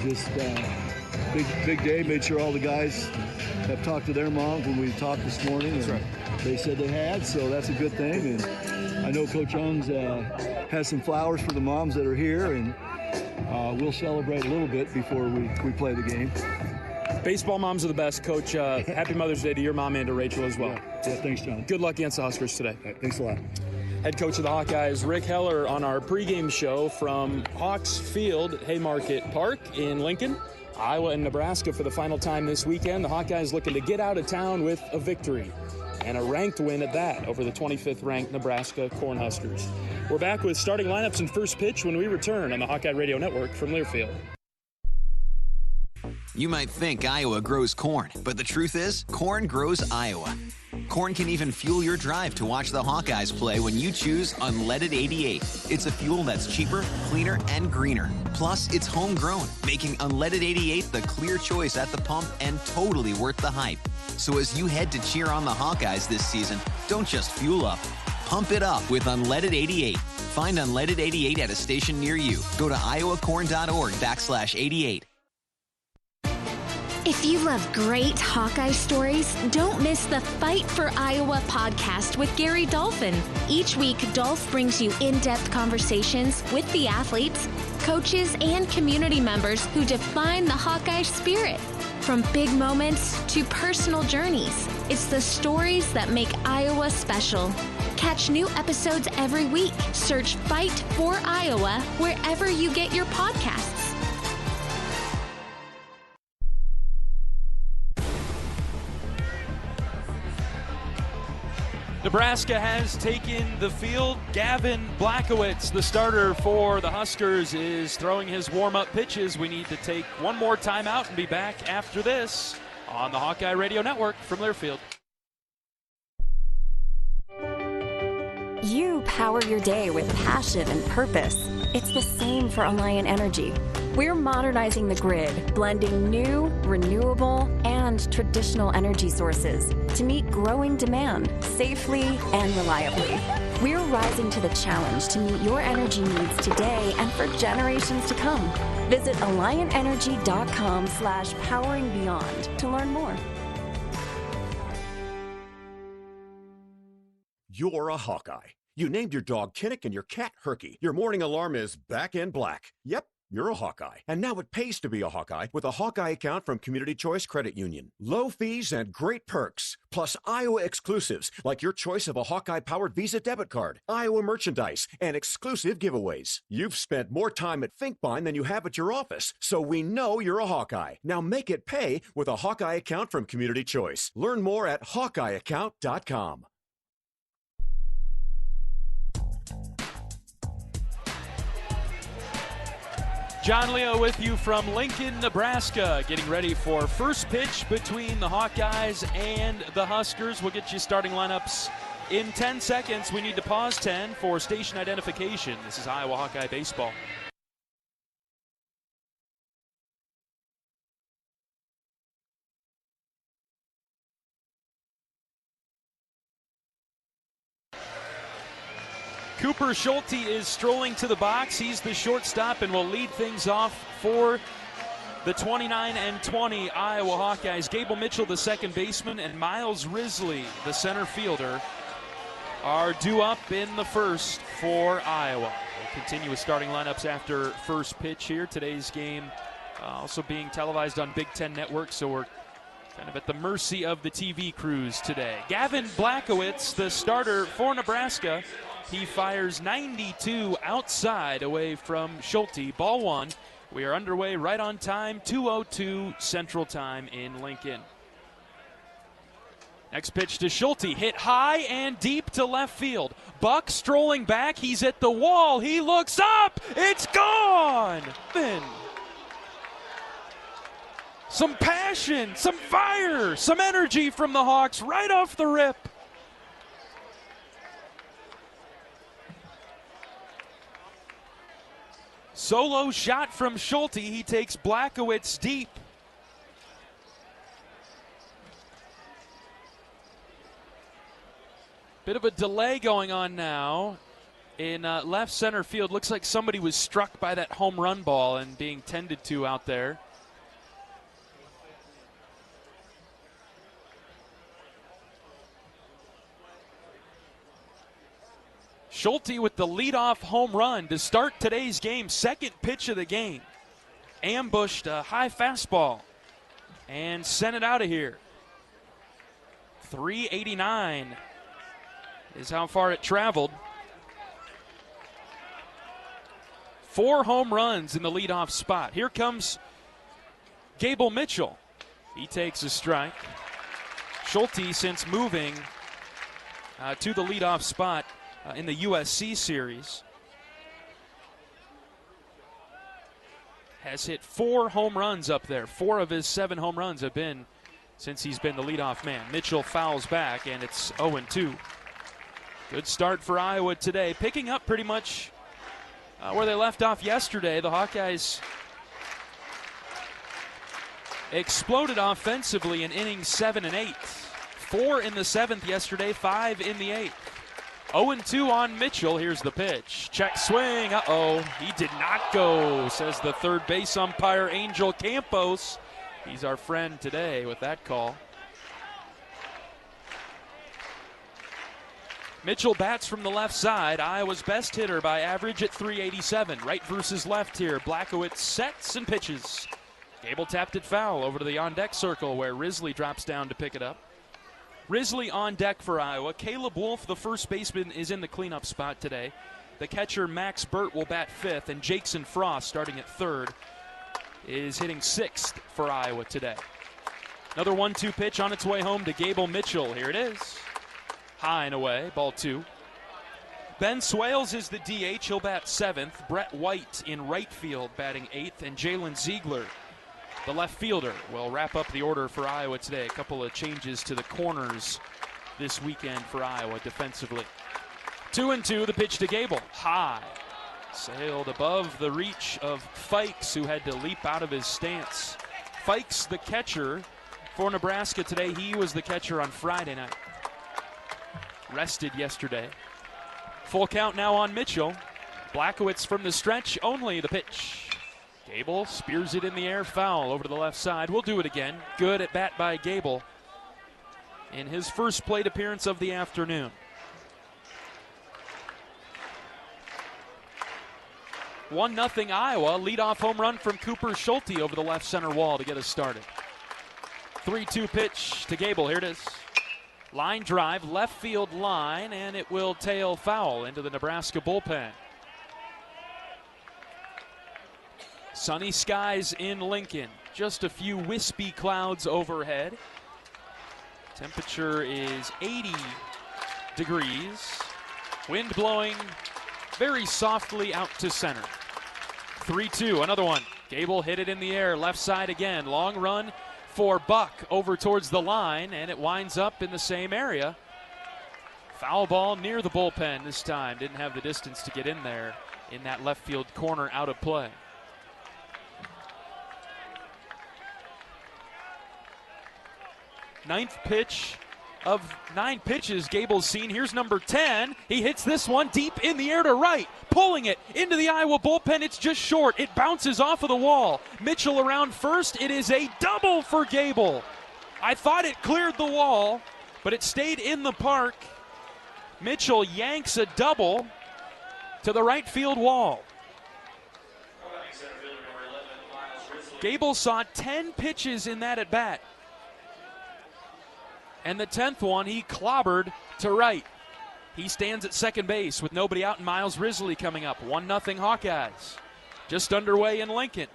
just. Big day. Made sure all the guys have talked to their moms when we talked this morning. That's right. They said they had, so that's a good thing. And I know Coach Young's has some flowers for the moms that are here, and we'll celebrate a little bit before we play the game. Baseball moms are the best, Coach. Happy Mother's Day to your mom and to Rachel as well. Yeah, thanks, John. Good luck against the Huskers today. Right, thanks a lot. Head coach of the Hawkeyes, Rick Heller, on our pregame show from Hawks Field at Haymarket Park in Lincoln. Iowa and Nebraska for the final time this weekend. The Hawkeyes looking to get out of town with a victory, and a ranked win at that, over the 25th ranked Nebraska Cornhuskers. We're back with starting lineups and first pitch when we return on the Hawkeye Radio Network from Learfield. You might think Iowa grows corn, but the truth is, corn grows Iowa. Corn can even fuel your drive to watch the Hawkeyes play when you choose Unleaded 88. It's a fuel that's cheaper, cleaner, and greener. Plus, it's homegrown, making Unleaded 88 the clear choice at the pump and totally worth the hype. So as you head to cheer on the Hawkeyes this season, don't just fuel up. Pump it up with Unleaded 88. Find Unleaded 88 at a station near you. Go to iowacorn.org/88. If you love great Hawkeye stories, don't miss the Fight for Iowa podcast with Gary Dolphin. Each week, Dolph brings you in-depth conversations with the athletes, coaches, and community members who define the Hawkeye spirit. From big moments to personal journeys, it's the stories that make Iowa special. Catch new episodes every week. Search Fight for Iowa wherever you get your podcasts. Nebraska has taken the field. Gavin Blackowitz, the starter for the Huskers, is throwing his warm-up pitches. We need to take one more timeout and be back after this on the Hawkeye Radio Network from Learfield. You power your day with passion and purpose. It's the same for Alliant Energy. We're modernizing the grid, blending new, renewable, and traditional energy sources to meet growing demand safely and reliably. We're rising to the challenge to meet your energy needs today and for generations to come. Visit AlliantEnergy.com/poweringbeyond to learn more. You're a Hawkeye. You named your dog Kinnick and your cat Herky. Your morning alarm is back in black. Yep, you're a Hawkeye. And now it pays to be a Hawkeye with a Hawkeye account from Community Choice Credit Union. Low fees and great perks, plus Iowa exclusives like your choice of a Hawkeye-powered Visa debit card, Iowa merchandise, and exclusive giveaways. You've spent more time at Finkbine than you have at your office, so we know you're a Hawkeye. Now make it pay with a Hawkeye account from Community Choice. Learn more at HawkeyeAccount.com. John Leo with you from Lincoln, Nebraska, getting ready for first pitch between the Hawkeyes and the Huskers. We'll get you starting lineups in 10 seconds. We need to pause 10 for station identification. This is Iowa Hawkeye Baseball. Cooper Schulte is strolling to the box. He's the shortstop and will lead things off for the 29-20 Iowa Hawkeyes. Gable Mitchell, the second baseman, and Miles Risley, the center fielder, are due up in the first for Iowa. We'll continue with starting lineups after first pitch here. Today's game also being televised on Big Ten Network, so we're kind of at the mercy of the TV crews today. Gavin Blackowitz, the starter for Nebraska. He fires 92 outside away from Schulte. Ball one. We are underway right on time, 2:02 Central Time in Lincoln. Next pitch to Schulte, hit high and deep to left field. Buck strolling back, he's at the wall, he looks up, it's gone! Some passion, some fire, some energy from the Hawks right off the rip. Solo shot from Schulte. He takes Blackowitz deep. Bit of a delay going on now in left center field. Looks like somebody was struck by that home run ball and being tended to out there. Schulte with the leadoff home run to start today's game. Second pitch of the game. Ambushed a high fastball and sent it out of here. 389 is how far it traveled. 4 home runs in the leadoff spot. Here comes Gable Mitchell. He takes a strike. Schulte, since moving to the leadoff spot in the USC series, has hit 4 home runs up there. 4 of his 7 home runs have been since he's been the leadoff man. Mitchell fouls back, and it's 0-2. Good start for Iowa today, picking up pretty much where they left off yesterday. The Hawkeyes exploded offensively in innings 7 and 8. 4 in the 7th yesterday, 5 in the 8th. 0-2 on Mitchell. Here's the pitch. Check swing. Uh-oh. He did not go, says the third base umpire, Angel Campos. He's our friend today with that call. Mitchell bats from the left side. Iowa's best hitter by average at .387. Right versus left here. Blackowitz sets and pitches. Gable tapped it foul over to the on-deck circle where Risley drops down to pick it up. Risley on deck for Iowa. Caleb Wolf, the first baseman, is in the cleanup spot today. The catcher, Max Burt, will bat 5th, and Jackson Frost, starting at 3rd, is hitting 6th for Iowa today. Another 1-2 pitch on its way home to Gable Mitchell. Here it is. High and away, ball 2. Ben Swales is the DH. He'll bat 7th. Brett White in right field batting 8th, and Jalen Ziegler, the left fielder, will wrap up the order for Iowa today. A couple of changes to the corners this weekend for Iowa defensively. 2-2, the pitch to Gable. High. Sailed above the reach of Fikes, who had to leap out of his stance. Fikes, the catcher for Nebraska today. He was the catcher on Friday night. Rested yesterday. Full count now on Mitchell. Blackowitz from the stretch, only the pitch. Gable spears it in the air, foul over to the left side. We'll do it again. Good at bat by Gable in his first plate appearance of the afternoon. 1-0 Iowa. Leadoff home run from Cooper Schulte over the left center wall to get us started. 3-2 pitch to Gable. Here it is. Line drive, left field line, and it will tail foul into the Nebraska bullpen. Sunny skies in Lincoln. Just a few wispy clouds overhead. Temperature is 80 degrees. Wind blowing very softly out to center. 3-2, another one. Gable hit it in the air, left side again. Long run for Buck over towards the line, and it winds up in the same area. Foul ball near the bullpen this time. Didn't have the distance to get in there in that left field corner, out of play. Ninth pitch of 9 pitches Gable's seen. Here's number 10. He hits this one deep in the air to right, pulling it into the Iowa bullpen. It's just short. It bounces off of the wall. Mitchell around first. It is a double for Gable. I thought it cleared the wall, but it stayed in the park. Mitchell yanks a double to the right field wall. Gable saw 10 pitches in that at bat. And the 10th one, he clobbered to right. He stands at second base with nobody out, and Miles Risley coming up. 1-0 Hawkeyes. Just underway in Lincoln.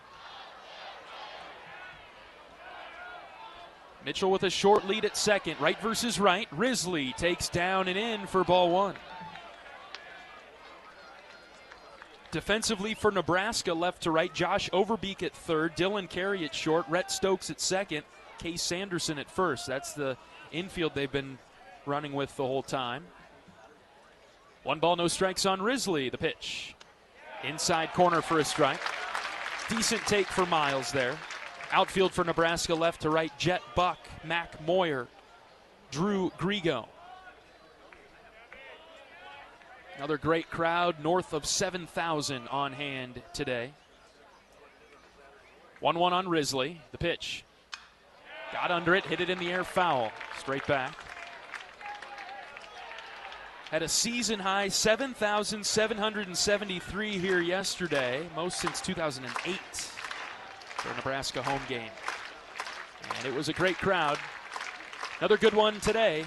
Mitchell with a short lead at second. Right versus right. Risley takes down and in for ball 1. Defensively for Nebraska, left to right. Josh Overbeek at third. Dylan Carey at short. Rhett Stokes at second. Case Sanderson at first. That's the infield they've been running with the whole time. 1 ball, no strikes on Risley. The pitch. Inside corner for a strike. Decent take for Miles there. Outfield for Nebraska, left to right. Jet Buck, Mac Moyer, Drew Grigo. Another great crowd, north of 7,000 on hand today. 1-1 on Risley. The pitch. Got under it, hit it in the air, foul. Straight back. Had a season high 7,773 here yesterday, most since 2008 for a Nebraska home game. And it was a great crowd. Another good one today.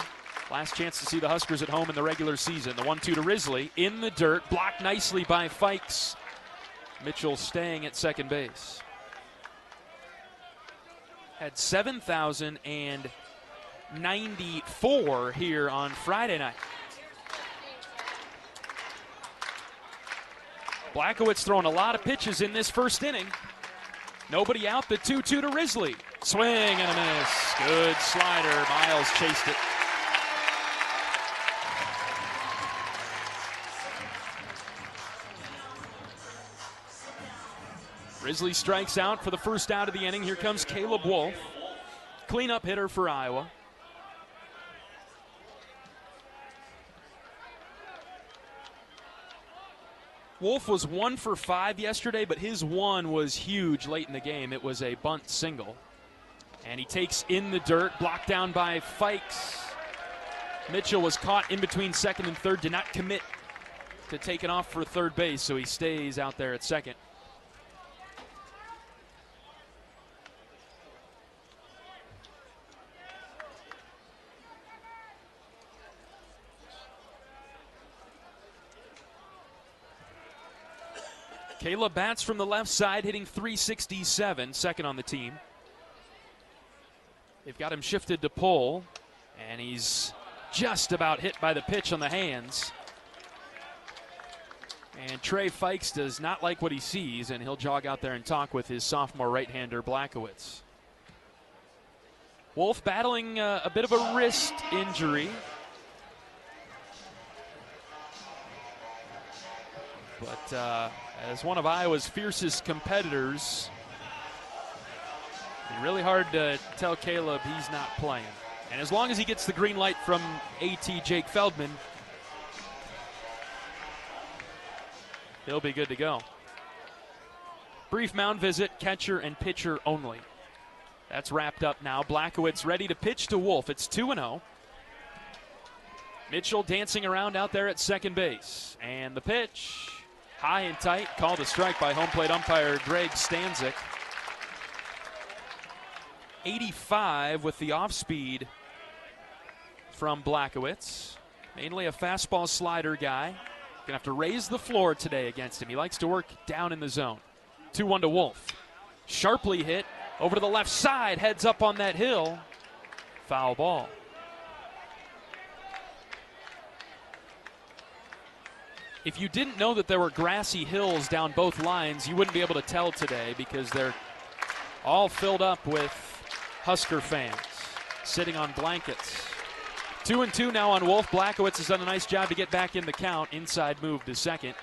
Last chance to see the Huskers at home in the regular season. The 1-2 to Risley in the dirt, blocked nicely by Fikes. Mitchell staying at second base. Had 7,094 here on Friday night. Blackowitz throwing a lot of pitches in this first inning. Nobody out, the 2-2 to Risley. Swing and a miss. Good slider. Miles chased it. Risley strikes out for the first out of the inning. Here comes Caleb Wolf. Cleanup hitter for Iowa. Wolf was 1 for 5 yesterday, but his one was huge late in the game. It was a bunt single. And he takes in the dirt, blocked down by Fikes. Mitchell was caught in between second and third, did not commit to taking off for third base, so he stays out there at second. Caleb bats from the left side, hitting .367, second on the team. They've got him shifted to pull, and he's just about hit by the pitch on the hands. And Trey Fikes does not like what he sees, and he'll jog out there and talk with his sophomore right-hander, Blackowitz. Wolf battling a bit of a wrist injury. But as one of Iowa's fiercest competitors, it'd be really hard to tell Caleb he's not playing. And as long as he gets the green light from AT Jake Feldman, he'll be good to go. Brief mound visit, catcher and pitcher only. That's wrapped up now. Blackowitz ready to pitch to Wolf. It's 2-0. Mitchell dancing around out there at second base. And the pitch, high and tight, called a strike by home plate umpire Greg Stanzik. 85 with the off-speed from Blackowitz. Mainly a fastball slider guy. Gonna have to raise the floor today against him. He likes to work down in the zone. 2-1 to Wolf. Sharply hit over to the left side, heads up on that hill. Foul ball. If you didn't know that there were grassy hills down both lines, you wouldn't be able to tell today because they're all filled up with Husker fans sitting on blankets. 2-2 now on Wolf. Blackowitz has done a nice job to get back in the count. Inside move to second,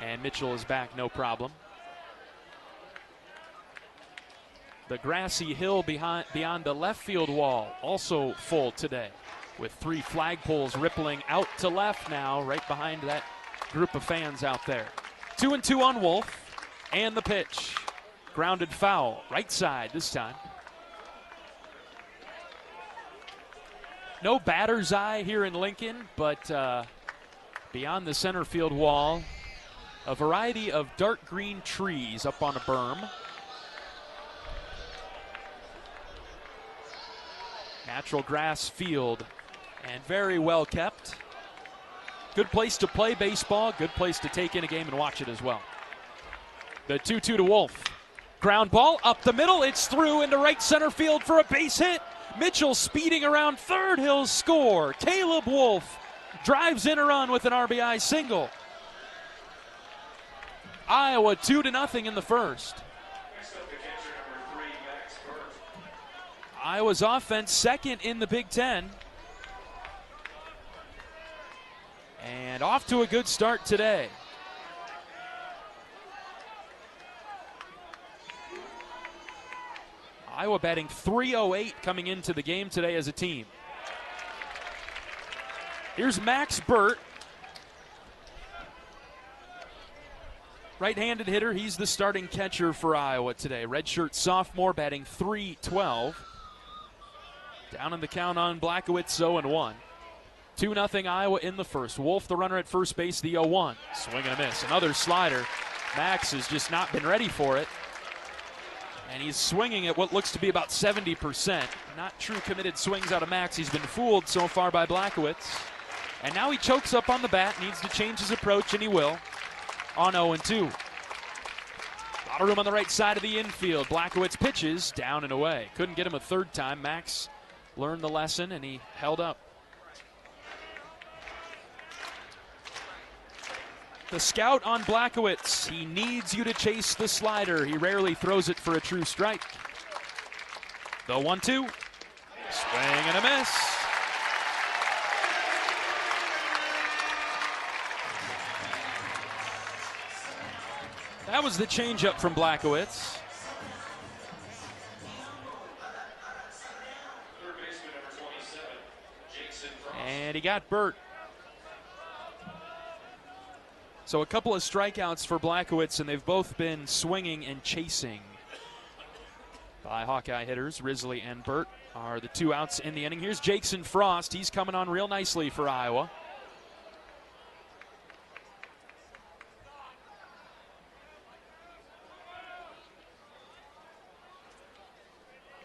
and Mitchell is back, no problem. The grassy hill beyond the left field wall also full today, with 3 flagpoles rippling out to left now, right behind that group of fans out there. 2-2 on Wolf, and the pitch. Grounded foul, right side this time. No batter's eye here in Lincoln, but beyond the center field wall, a variety of dark green trees up on a berm. Natural grass field, and very well kept. Good place to play baseball, good place to take in a game and watch it as well. The 2-2 to Wolf. Ground ball up the middle, it's through into right center field for a base hit. Mitchell speeding around third, he'll score. Caleb Wolf drives in a run with an RBI single. Iowa 2-0 in the first. Iowa's offense second in the Big Ten. And off to a good start today. Iowa batting .308 coming into the game today as a team. Here's Max Burt. Right-handed hitter, he's the starting catcher for Iowa today. Redshirt sophomore batting .312. Down in the count on Blackowitz, 0-1. 2-0 Iowa in the first. Wolf, the runner at first base, the 0-1. Swing and a miss. Another slider. Max has just not been ready for it. And he's swinging at what looks to be about 70%. Not true committed swings out of Max. He's been fooled so far by Blackowitz. And now he chokes up on the bat, needs to change his approach, and he will, on 0-2. A lot of room on the right side of the infield. Blackowitz pitches down and away. Couldn't get him a third time. Max learned the lesson, and he held up. The scout on Blackowitz. He needs you to chase the slider. He rarely throws it for a true strike. The 1-2. Swing and a miss. That was the changeup from Blackowitz. And he got Burt. So a couple of strikeouts for Blackowitz, and they've both been swinging and chasing by Hawkeye hitters. Risley and Burt are the two outs in the inning. Here's Jackson Frost. He's coming on real nicely for Iowa.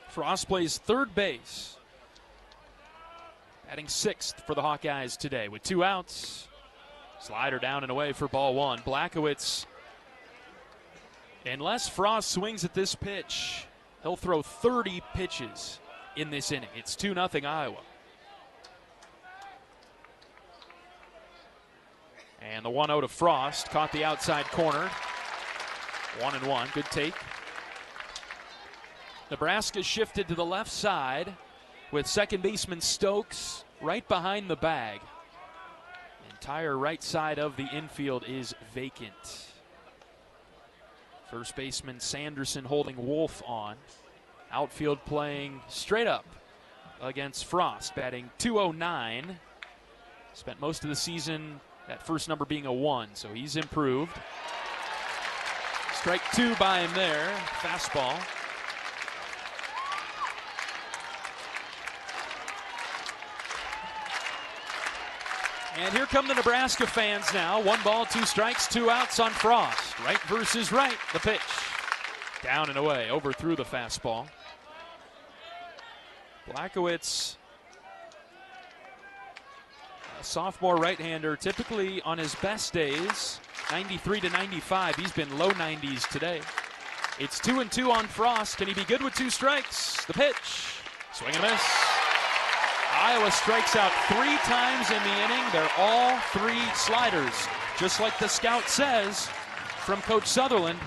Frost plays third base. Batting sixth for the Hawkeyes today with two outs. Slider down and away for ball one. Blackowitz, unless Frost swings at this pitch, he'll throw 30 pitches in this inning. It's 2-0 Iowa. And the 1-0 to Frost. Caught the outside corner. 1-1. Good take. Nebraska shifted to the left side with second baseman Stokes right behind the bag. Entire right side of the infield is vacant. First baseman Sanderson holding Wolf on. Outfield playing straight up against Frost, batting .209. Spent most of the season, that first number being a 1, so he's improved. Strike two by him there, fastball. And here come the Nebraska fans now. 1 ball, 2 strikes, 2 outs on Frost. Right versus right, the pitch. Down and away, overthrew the fastball. Blackowitz, a sophomore right-hander, typically on his best days, 93 to 95. He's been low 90s today. It's 2-2 on Frost. Can he be good with 2 strikes? The pitch. Swing and miss. Iowa strikes out 3 times in the inning. They're all 3 sliders. Just like the scout says from Coach Sutherland,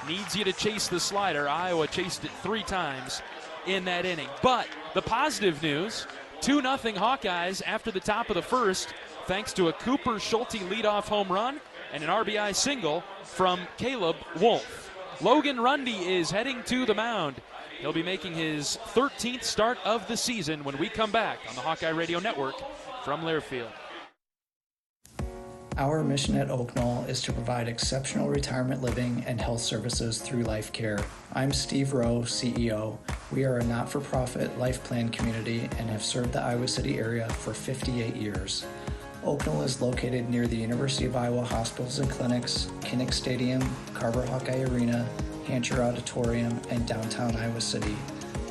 needs you to chase the slider. Iowa chased it 3 times in that inning. But the positive news, 2-0 Hawkeyes after the top of the first, thanks to a Cooper Schulte leadoff home run and an RBI single from Caleb Wolf. Logan Rundy is heading to the mound. He'll be making his 13th start of the season when we come back on the Hawkeye Radio Network from Learfield. Our mission at Oak Knoll is to provide exceptional retirement living and health services through life care. I'm Steve Rowe, CEO. We are a not-for-profit life plan community and have served the Iowa City area for 58 years. Oak Knoll is located near the University of Iowa hospitals and clinics, Kinnick Stadium, Carver Hawkeye Arena, Hancher Auditorium, and downtown Iowa City.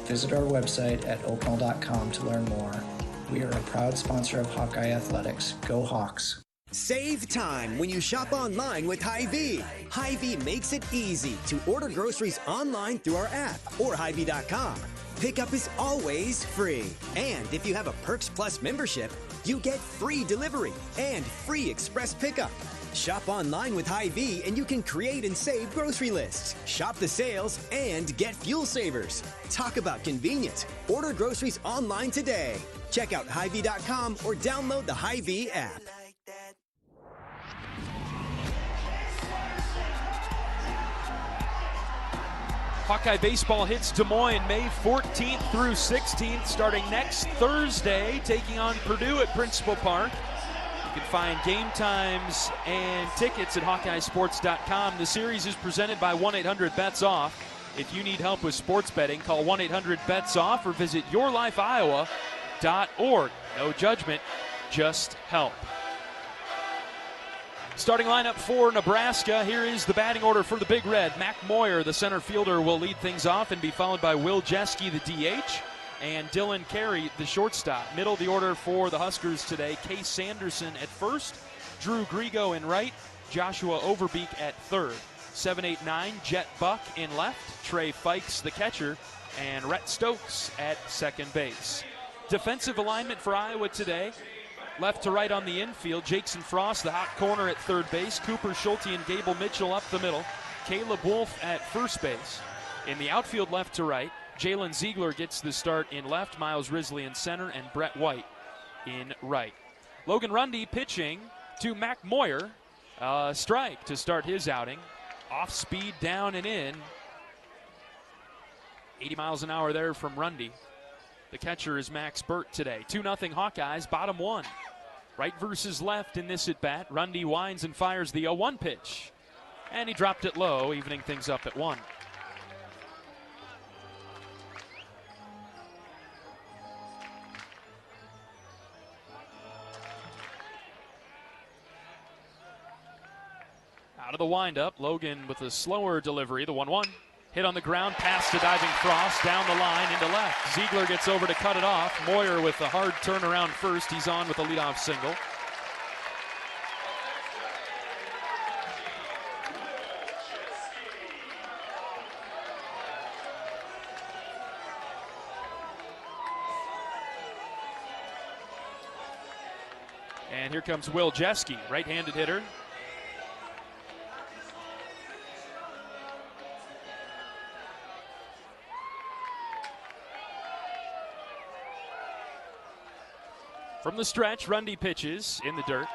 Visit our website at oakknoll.com to learn more. We are a proud sponsor of Hawkeye Athletics. Go Hawks! Save time when you shop online with Hy-Vee. Hy-Vee makes it easy to order groceries online through our app or Hy-Vee.com. Pickup is always free. And if you have a Perks Plus membership, you get free delivery and free express pickup. Shop online with Hy-Vee and you can create and save grocery lists, shop the sales, and get fuel savers. Talk about convenience. Order groceries online today. Check out Hy-Vee.com or download the Hy-Vee app. Hawkeye baseball hits Des Moines May 14th through 16th, starting next Thursday, taking on Purdue at Principal Park. You can find game times and tickets at HawkeyeSports.com. The series is presented by 1-800-BETS-OFF. If you need help with sports betting, call 1-800-BETS-OFF or visit YourLifeIowa.org. No judgment, just help. Starting lineup for Nebraska, here is the batting order for the Big Red. Mac Moyer, the center fielder, will lead things off and be followed by Will Jeske, the DH, and Dylan Carey, the shortstop. Middle of the order for the Huskers today, Case Sanderson at first, Drew Grigo in right, Joshua Overbeek at third. 7-8-9, Jet Buck in left, Trey Fikes, the catcher, and Rhett Stokes at second base. Defensive alignment for Iowa today. left to right on the infield. Jackson Frost, the hot corner at third base. Cooper Schulte and Gable Mitchell up the middle. Caleb Wolf at first base. In the outfield, left to right, Jalen Ziegler gets the start in left, Miles Risley in center, and Brett White in right. Logan Rundy pitching to Mac Moyer. Strike to start his outing. Off speed, down and in. 80 miles an hour there from Rundy. The catcher is Max Burt today. 2-0 Hawkeyes, bottom one. Right versus left in this at-bat. Rundy winds and fires the 0-1 pitch. And he dropped it low, evening things up at 1. Out of the windup, Logan with a slower delivery, the 1-1. Hit on the ground, pass to diving Frost, down the line into left. Ziegler gets over to cut it off. Moyer with a hard turnaround first. He's on with a leadoff single. And here comes Will Jeske, right-handed hitter. From the stretch, Rundy pitches in the dirt.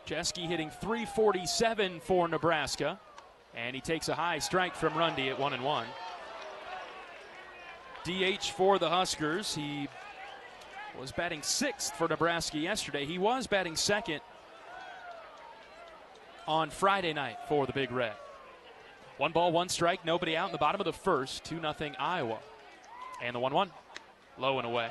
Jeske hitting .347 for Nebraska. And he takes a high strike from Rundy at 1-1. DH for the Huskers. He was batting 6th for Nebraska yesterday. He was batting 2nd on Friday night for the Big Red. 1 ball, 1 strike, nobody out in the bottom of the first. 2-0 Iowa. And the 1-1, low and away.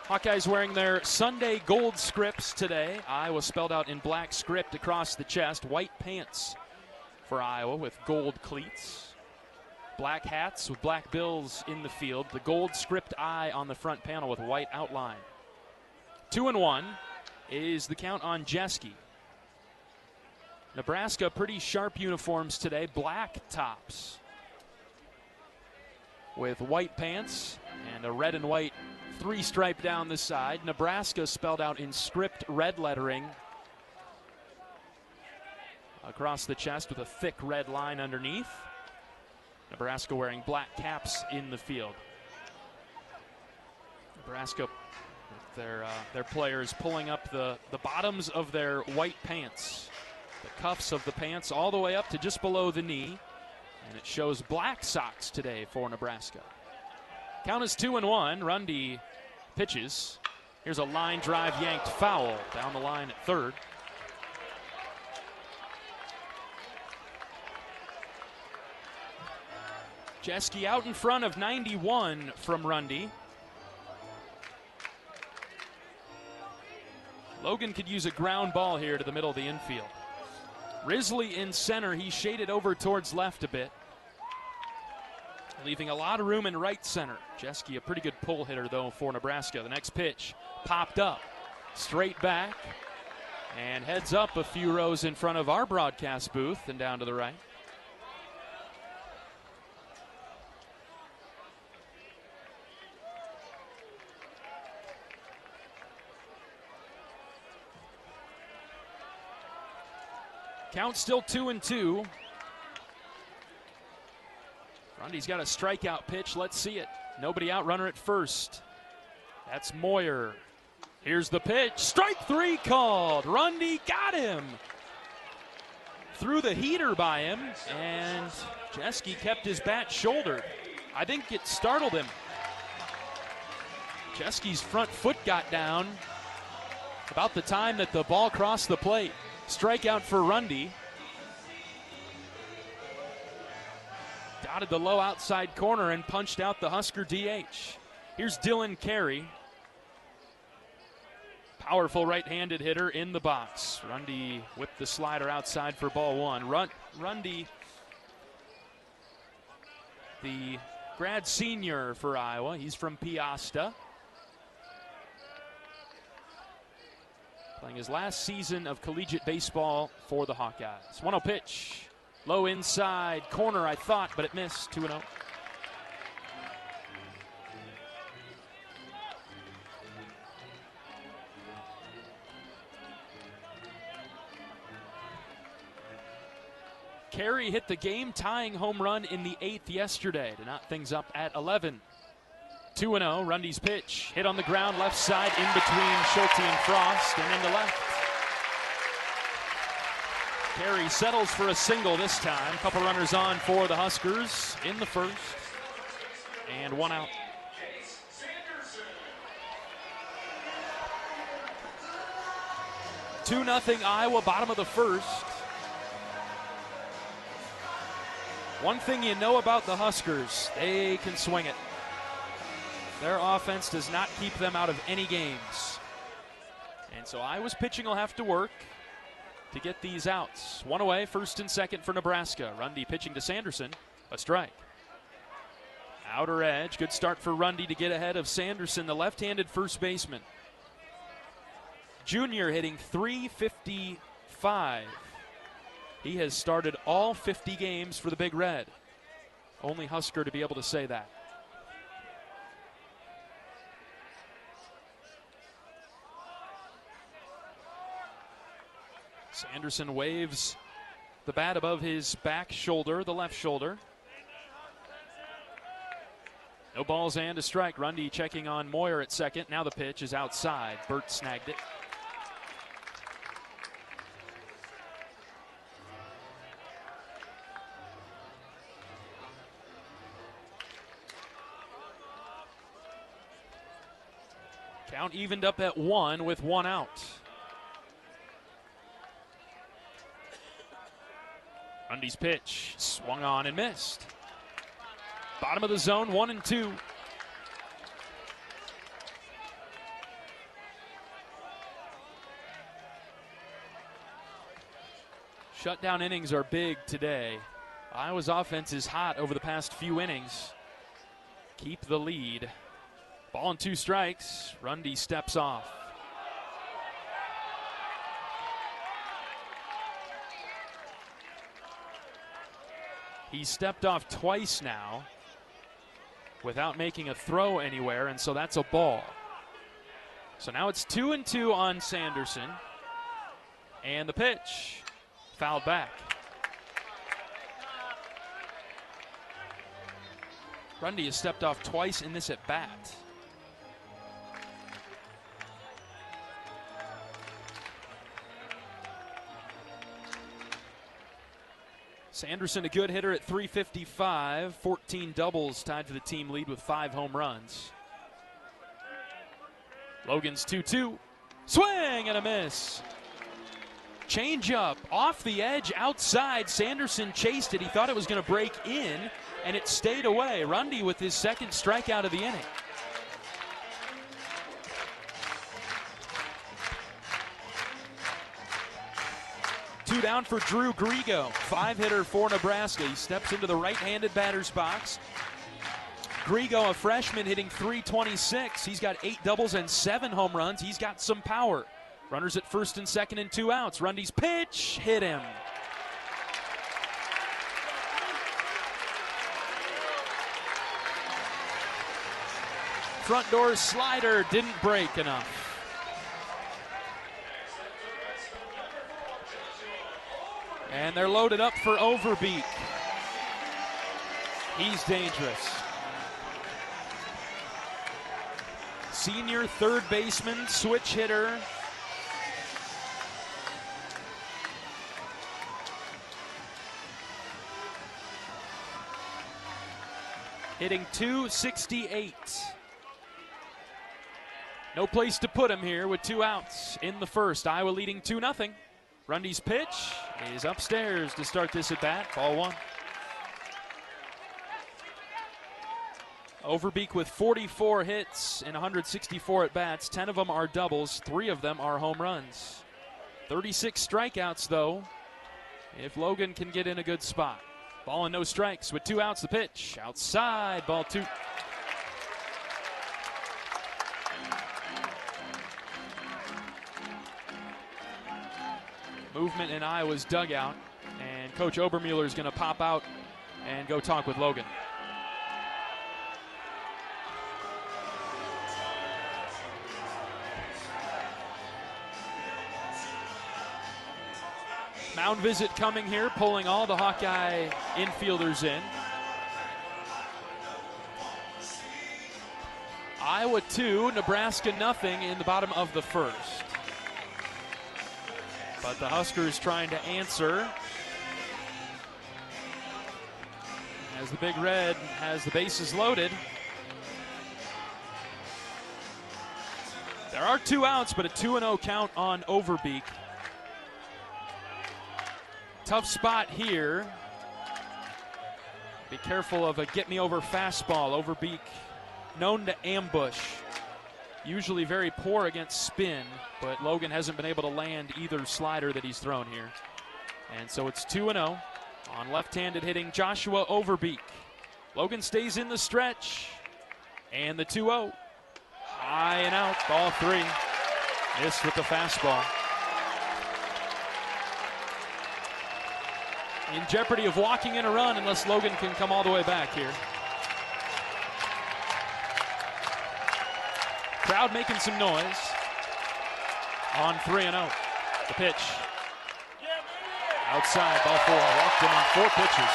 Hawkeyes wearing their Sunday gold scripts today. Iowa spelled out in black script across the chest. White pants for Iowa with gold cleats. Black hats with black bills in the field. The gold script I on the front panel with white outline. 2-1 is the count on Jeske. Nebraska, pretty sharp uniforms today. Black tops with white pants and a red and white 3-stripe down the side. Nebraska spelled out in script red lettering across the chest with a thick red line underneath. Nebraska wearing black caps in the field. Nebraska with their players pulling up the bottoms of their white pants. The cuffs of the pants all the way up to just below the knee. And it shows black socks today for Nebraska. Count is 2-1. Rundy pitches. Here's a line drive yanked foul down the line at third. Jeske out in front of 91 from Rundy. Logan could use a ground ball here to the middle of the infield. Risley in center. He shaded over towards left a bit, leaving a lot of room in right center. Jeske, a pretty good pull hitter, though, for Nebraska. The next pitch popped up, straight back, and heads up a few rows in front of our broadcast booth and down to the right. Count still 2-2. Rundy's got a strikeout pitch. Let's see it. Nobody out, runner at first. That's Moyer. Here's the pitch. Strike 3 called. Rundy got him. Threw the heater by him, and Jeske kept his bat shouldered. I think it startled him. Jeske's front foot got down about the time that the ball crossed the plate. Strikeout for Rundy. Dotted the low outside corner and punched out the Husker DH. Here's Dylan Carey. Powerful right-handed hitter in the box. Rundy whipped the slider outside for ball 1. Rundy, the grad senior for Iowa. He's from Piasta. Playing his last season of collegiate baseball for the Hawkeyes. 1-0 pitch. Low inside corner, I thought, but it missed. 2-0. Carey hit the game-tying home run in the 8th yesterday to knot things up at 11. 2-0, Rundy's pitch. Hit on the ground, left side, in between Schulte and Frost, and into left. Carey settles for a single this time. Couple runners on for the Huskers in the first. And 1 out. Two 2-0 Iowa, bottom of the first. One thing you know about the Huskers, they can swing it. Their offense does not keep them out of any games. And so Iowa's pitching will have to work to get these outs. One away, first and second for Nebraska. Rundy pitching to Sanderson, a strike. Outer edge, good start for Rundy to get ahead of Sanderson, the left-handed first baseman. Junior hitting .355. He has started all 50 games for the Big Red. Only Husker to be able to say that. Sanderson waves the bat above his back shoulder, the left shoulder. No balls and a strike. Rundy checking on Moyer at second. Now the pitch is outside. Burt snagged it. Count evened up at 1 with 1 out. Rundy's pitch swung on and missed. Bottom of the zone, 1-2. Shutdown innings are big today. Iowa's offense is hot over the past few innings. Keep the lead. Ball and 2 strikes. Rundy steps off. He's stepped off twice now without making a throw anywhere, and so that's a ball. So now it's 2-2 on Sanderson. And the pitch fouled back. Rundy has stepped off twice in this at bat. Sanderson, a good hitter at .355, 14 doubles, tied for the team lead with 5 home runs. Logan's 2-2. Swing and a miss. Change up off the edge outside. Sanderson chased it. He thought it was going to break in, and it stayed away. Rundy with his second strikeout of the inning. Two down for Drew Grigo, 5-hitter for Nebraska. He steps into the right-handed batter's box. Grigo, a freshman, hitting .326. He's got 8 doubles and 7 home runs. He's got some power. Runners at first and second and 2 outs. Rundy's pitch hit him. Front door slider didn't break enough. And they're loaded up for Overbeek. He's dangerous. Senior third baseman, switch hitter. Hitting .268. No place to put him here with 2 outs in the first. Iowa leading 2-0. Rundy's pitch is upstairs to start this at bat. Ball 1. Overbeek with 44 hits and 164 at bats. 10 of them are doubles. 3 of them are home runs. 36 strikeouts, though, if Logan can get in a good spot. Ball and no strikes with 2 outs. The pitch outside, ball 2. Movement in Iowa's dugout, and Coach Obermueller is going to pop out and go talk with Logan. Mound visit coming here, pulling all the Hawkeye infielders in. Iowa 2, Nebraska nothing in the bottom of the first. But the Huskers trying to answer as the Big Red has the bases loaded. There are 2 outs, but a 2-0 count on Overbeek. Tough spot here. Be careful of a get-me-over fastball. Overbeek known to ambush. Usually very poor against spin, but Logan hasn't been able to land either slider that he's thrown here. And so it's 2-0 on left-handed hitting Joshua Overbeek. Logan stays in the stretch, and the 2-0. High and out, ball 3. Missed with the fastball. In jeopardy of walking in a run unless Logan can come all the way back here. Crowd making some noise on 3-0. The pitch. Outside, ball 4. Walked him on 4 pitches.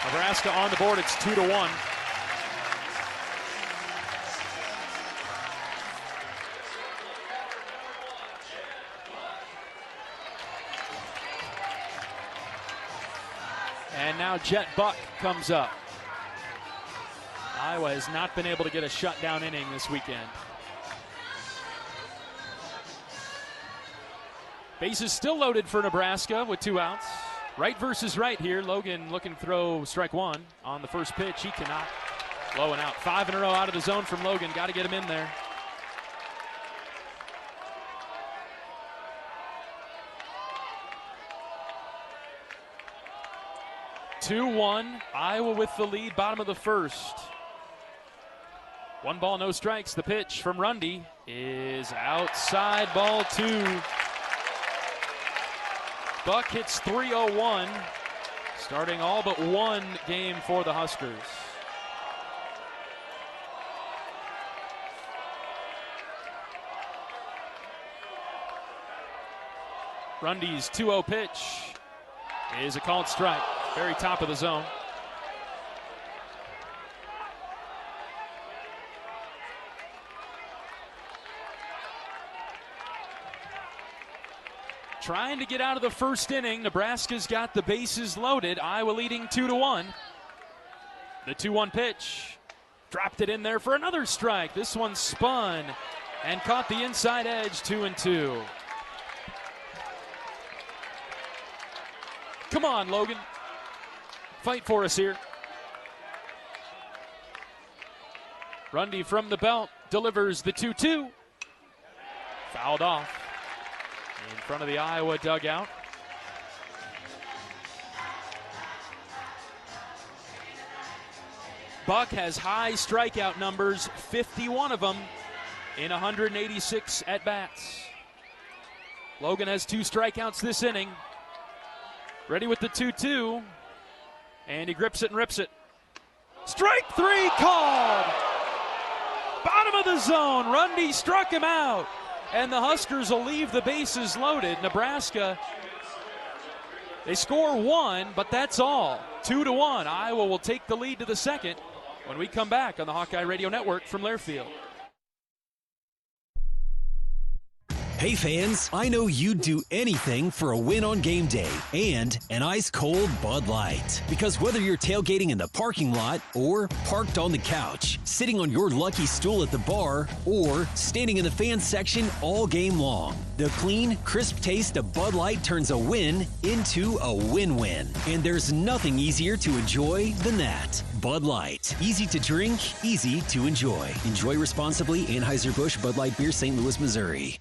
Nebraska on the board. It's 2-1. And now Jet Buck comes up. Iowa has not been able to get a shutdown inning this weekend. Bases still loaded for Nebraska with 2 outs. Right versus right here. Logan looking to throw strike 1 on the first pitch. He cannot. Low and out. 5 in a row out of the zone from Logan. Got to get him in there. (2-1). Iowa with the lead, bottom of the first. 1 ball, no strikes. The pitch from Rundy is outside, ball 2. Buck hits .301, starting all but 1 game for the Huskers. Rundy's 2-0 pitch is a called strike. Very top of the zone. Trying to get out of the first inning. Nebraska's got the bases loaded. Iowa leading 2-1. The 2-1 pitch. Dropped it in there for another strike. This one spun and caught the inside edge. 2-2. Come on, Logan. Fight for us here. Rundy from the belt delivers the 2-2. Fouled off in front of the Iowa dugout. Buck has high strikeout numbers, 51 of them in 186 at-bats. Logan has 2 strikeouts this inning. Ready with the 2-2. And he grips it and rips it. Strike 3 called. Bottom of the zone. Rundy struck him out. And the Huskers will leave the bases loaded. Nebraska, they score 1, but that's all. 2-1. Iowa will take the lead to the second when we come back on the Hawkeye Radio Network from Learfield. Hey fans, I know you'd do anything for a win on game day and an ice-cold Bud Light. Because whether you're tailgating in the parking lot or parked on the couch, sitting on your lucky stool at the bar, or standing in the fan section all game long, the clean, crisp taste of Bud Light turns a win into a win-win. And there's nothing easier to enjoy than that. Bud Light. Easy to drink, easy to enjoy. Enjoy responsibly. Anheuser-Busch Bud Light Beer, St. Louis, Missouri.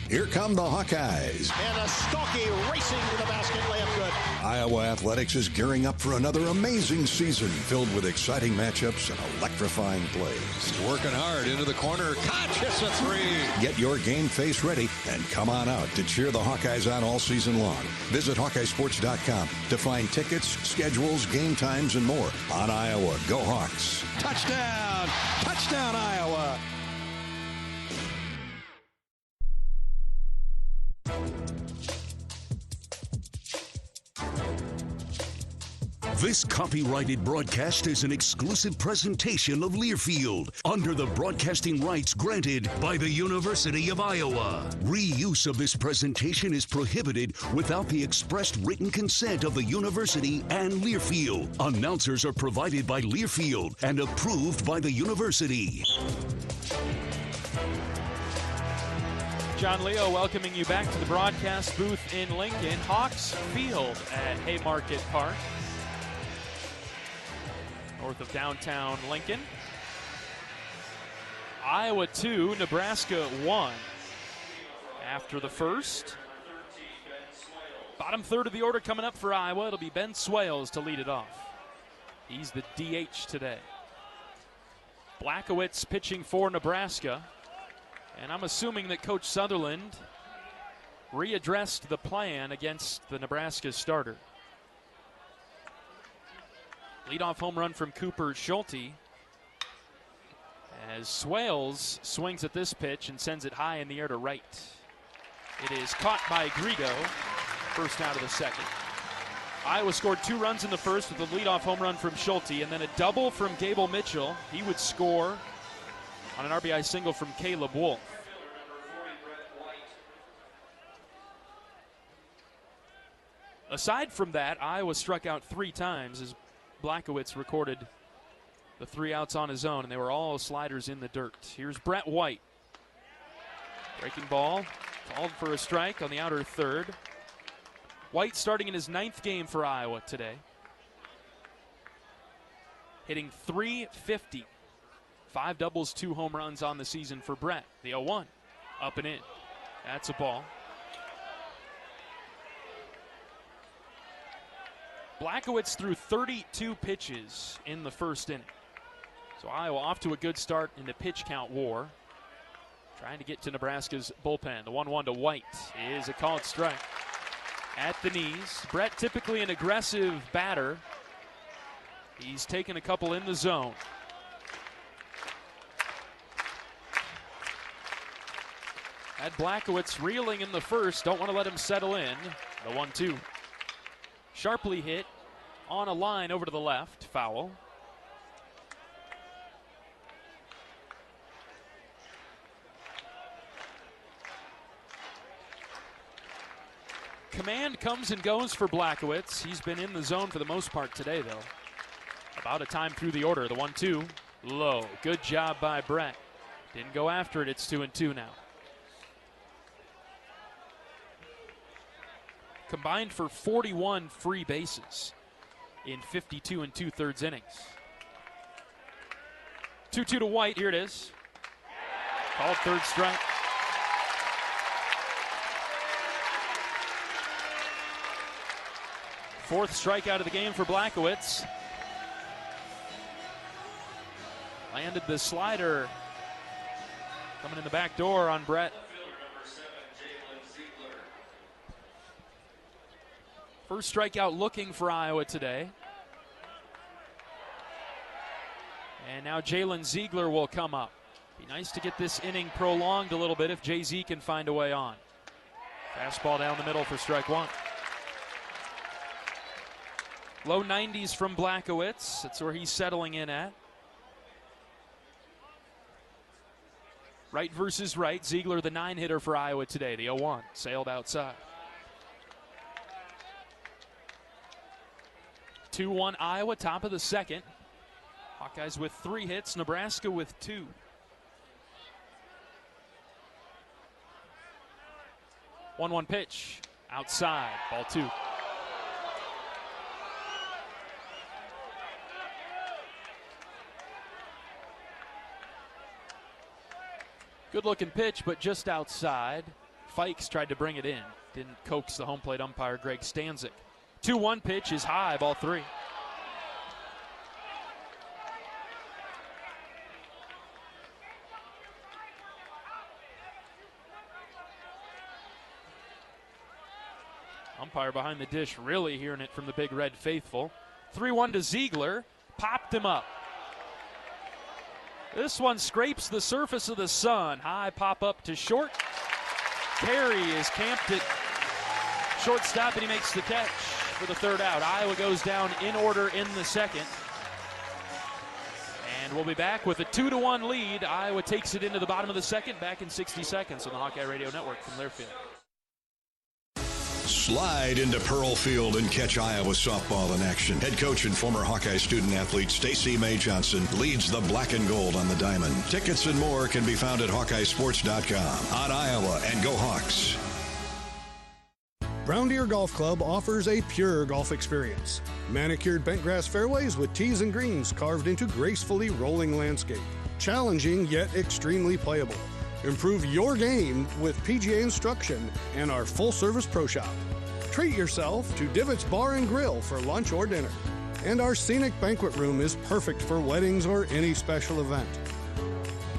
Here come the Hawkeyes. And a Stockie racing to the basket, layup good. Iowa Athletics is gearing up for another amazing season filled with exciting matchups and electrifying plays. Working hard into the corner. Koch hits a three. Get your game face ready and come on out to cheer the Hawkeyes on all season long. Visit HawkeyeSports.com to find tickets, schedules, game times, and more on Iowa. Go Hawks. Touchdown! Touchdown, Iowa! This copyrighted broadcast is an exclusive presentation of Learfield under the broadcasting rights granted by the University of Iowa. Reuse of this presentation is prohibited without the expressed written consent of the university and Learfield. Announcers are provided by Learfield and approved by the university. John Leo welcoming you back to the broadcast booth in Lincoln. Hawks Field at Haymarket Park, north of downtown Lincoln. Iowa 2, Nebraska 1. After the first, bottom third of the order coming up for Iowa. It'll be Ben Swales to lead it off. He's the DH today. Blackowitz pitching for Nebraska. And I'm assuming that Coach Sutherland readdressed the plan against the Nebraska starter. Leadoff home run from Cooper Schulte as Swales swings at this pitch and sends it high in the air to right. It is caught by Grigo, first out of the second. Iowa scored 2 runs in the first with a leadoff home run from Schulte, and then a double from Gable Mitchell. He would score on an RBI single from Caleb Wolf. Aside from that, Iowa struck out 3 times as Blackowitz recorded the 3 outs on his own, and they were all sliders in the dirt. Here's Brett White. Breaking ball, called for a strike on the outer third. White starting in his 9th game for Iowa today. Hitting .350. 5 doubles, 2 home runs on the season for Brett. The 0-1, up and in. That's a ball. Blackowitz threw 32 pitches in the first inning. So Iowa off to a good start in the pitch count war. Trying to get to Nebraska's bullpen. The 1-1 to White is a called strike. At the knees. Brett typically an aggressive batter. He's taken a couple in the zone. Had Blackowitz reeling in the first. Don't want to let him settle in. The 1-2. Sharply hit on a line over to the left. Foul. Command comes and goes for Blackowitz. He's been in the zone for the most part today, though. About a time through the order. The 1-2. Low. Good job by Brett. Didn't go after it. It's 2-2 now. Combined for 41 free bases in 52 2/3 innings. 2-2 to White. Here it is. Called third strike. Fourth strikeout of the game for Blackowitz. Landed the slider coming in the back door on Brett. First strikeout looking for Iowa today. And now Jalen Ziegler will come up. Be nice to get this inning prolonged a little bit if Jay-Z can find a way on. Fastball down the middle for strike 1. Low 90s from Blackowitz. That's where he's settling in at. Right versus right. Ziegler, the 9-hitter for Iowa today. The 0-1 sailed outside. 2-1 Iowa, top of the second. Hawkeyes with 3 hits, Nebraska with 2. One pitch, outside, ball 2. Good looking pitch, but just outside. Fikes tried to bring it in. Didn't coax the home plate umpire, Greg Stanzik. 2-1 pitch is high, ball 3. Umpire behind the dish really hearing it from the Big Red faithful. 3-1 to Ziegler. Popped him up. This one scrapes the surface of the sun. High pop up to short. Carey is camped at shortstop, and he makes the catch for the third out. Iowa goes down in order in the second. And we'll be back with a 2-1 lead. Iowa takes it into the bottom of the second, back in 60 seconds on the Hawkeye Radio Network from Learfield. Slide into Pearl Field and catch Iowa softball in action. Head coach and former Hawkeye student-athlete Stacey May Johnson leads the black and gold on the diamond. Tickets and more can be found at HawkeyeSports.com. On Iowa, and go Hawks. Brown Deer Golf Club offers a pure golf experience. Manicured bentgrass fairways with tees and greens carved into gracefully rolling landscape. Challenging yet extremely playable. Improve your game with PGA instruction and our full-service pro shop. Treat yourself to Divots Bar and Grill for lunch or dinner. And our scenic banquet room is perfect for weddings or any special event.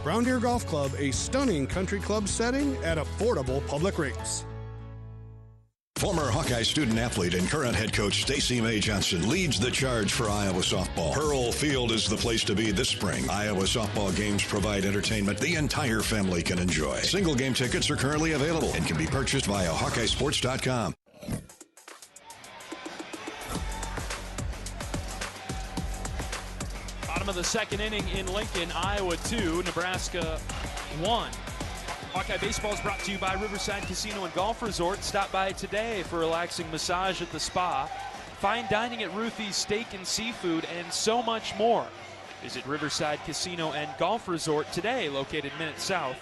Brown Deer Golf Club, a stunning country club setting at affordable public rates. Former Hawkeye student-athlete and current head coach Stacey May Johnson leads the charge for Iowa softball. Pearl Field is the place to be this spring. Iowa softball games provide entertainment the entire family can enjoy. Single game tickets are currently available and can be purchased via HawkeyeSports.com. Bottom of the second inning in Lincoln, Iowa 2, Nebraska 1. Hawkeye Baseball is brought to you by Riverside Casino and Golf Resort. Stop by today for a relaxing massage at the spa, fine dining at Ruthie's Steak and Seafood, and so much more. Visit Riverside Casino and Golf Resort today, located minutes south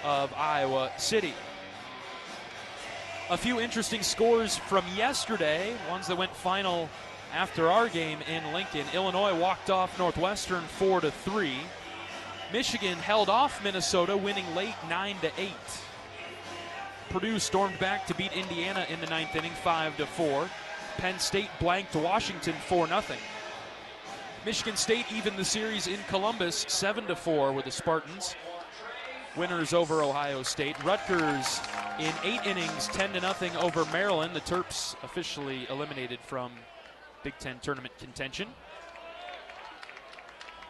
of Iowa City. A few interesting scores from yesterday, ones that went final after our game in Lincoln. Illinois walked off Northwestern 4-3. Michigan held off Minnesota, winning late 9-8. Purdue stormed back to beat Indiana in the ninth inning, 5-4. Penn State blanked Washington 4-0. Michigan State evened the series in Columbus, 7-4 with the Spartans. Winners over Ohio State. Rutgers in 8 innings, 10-0 over Maryland. The Terps officially eliminated from Big Ten tournament contention.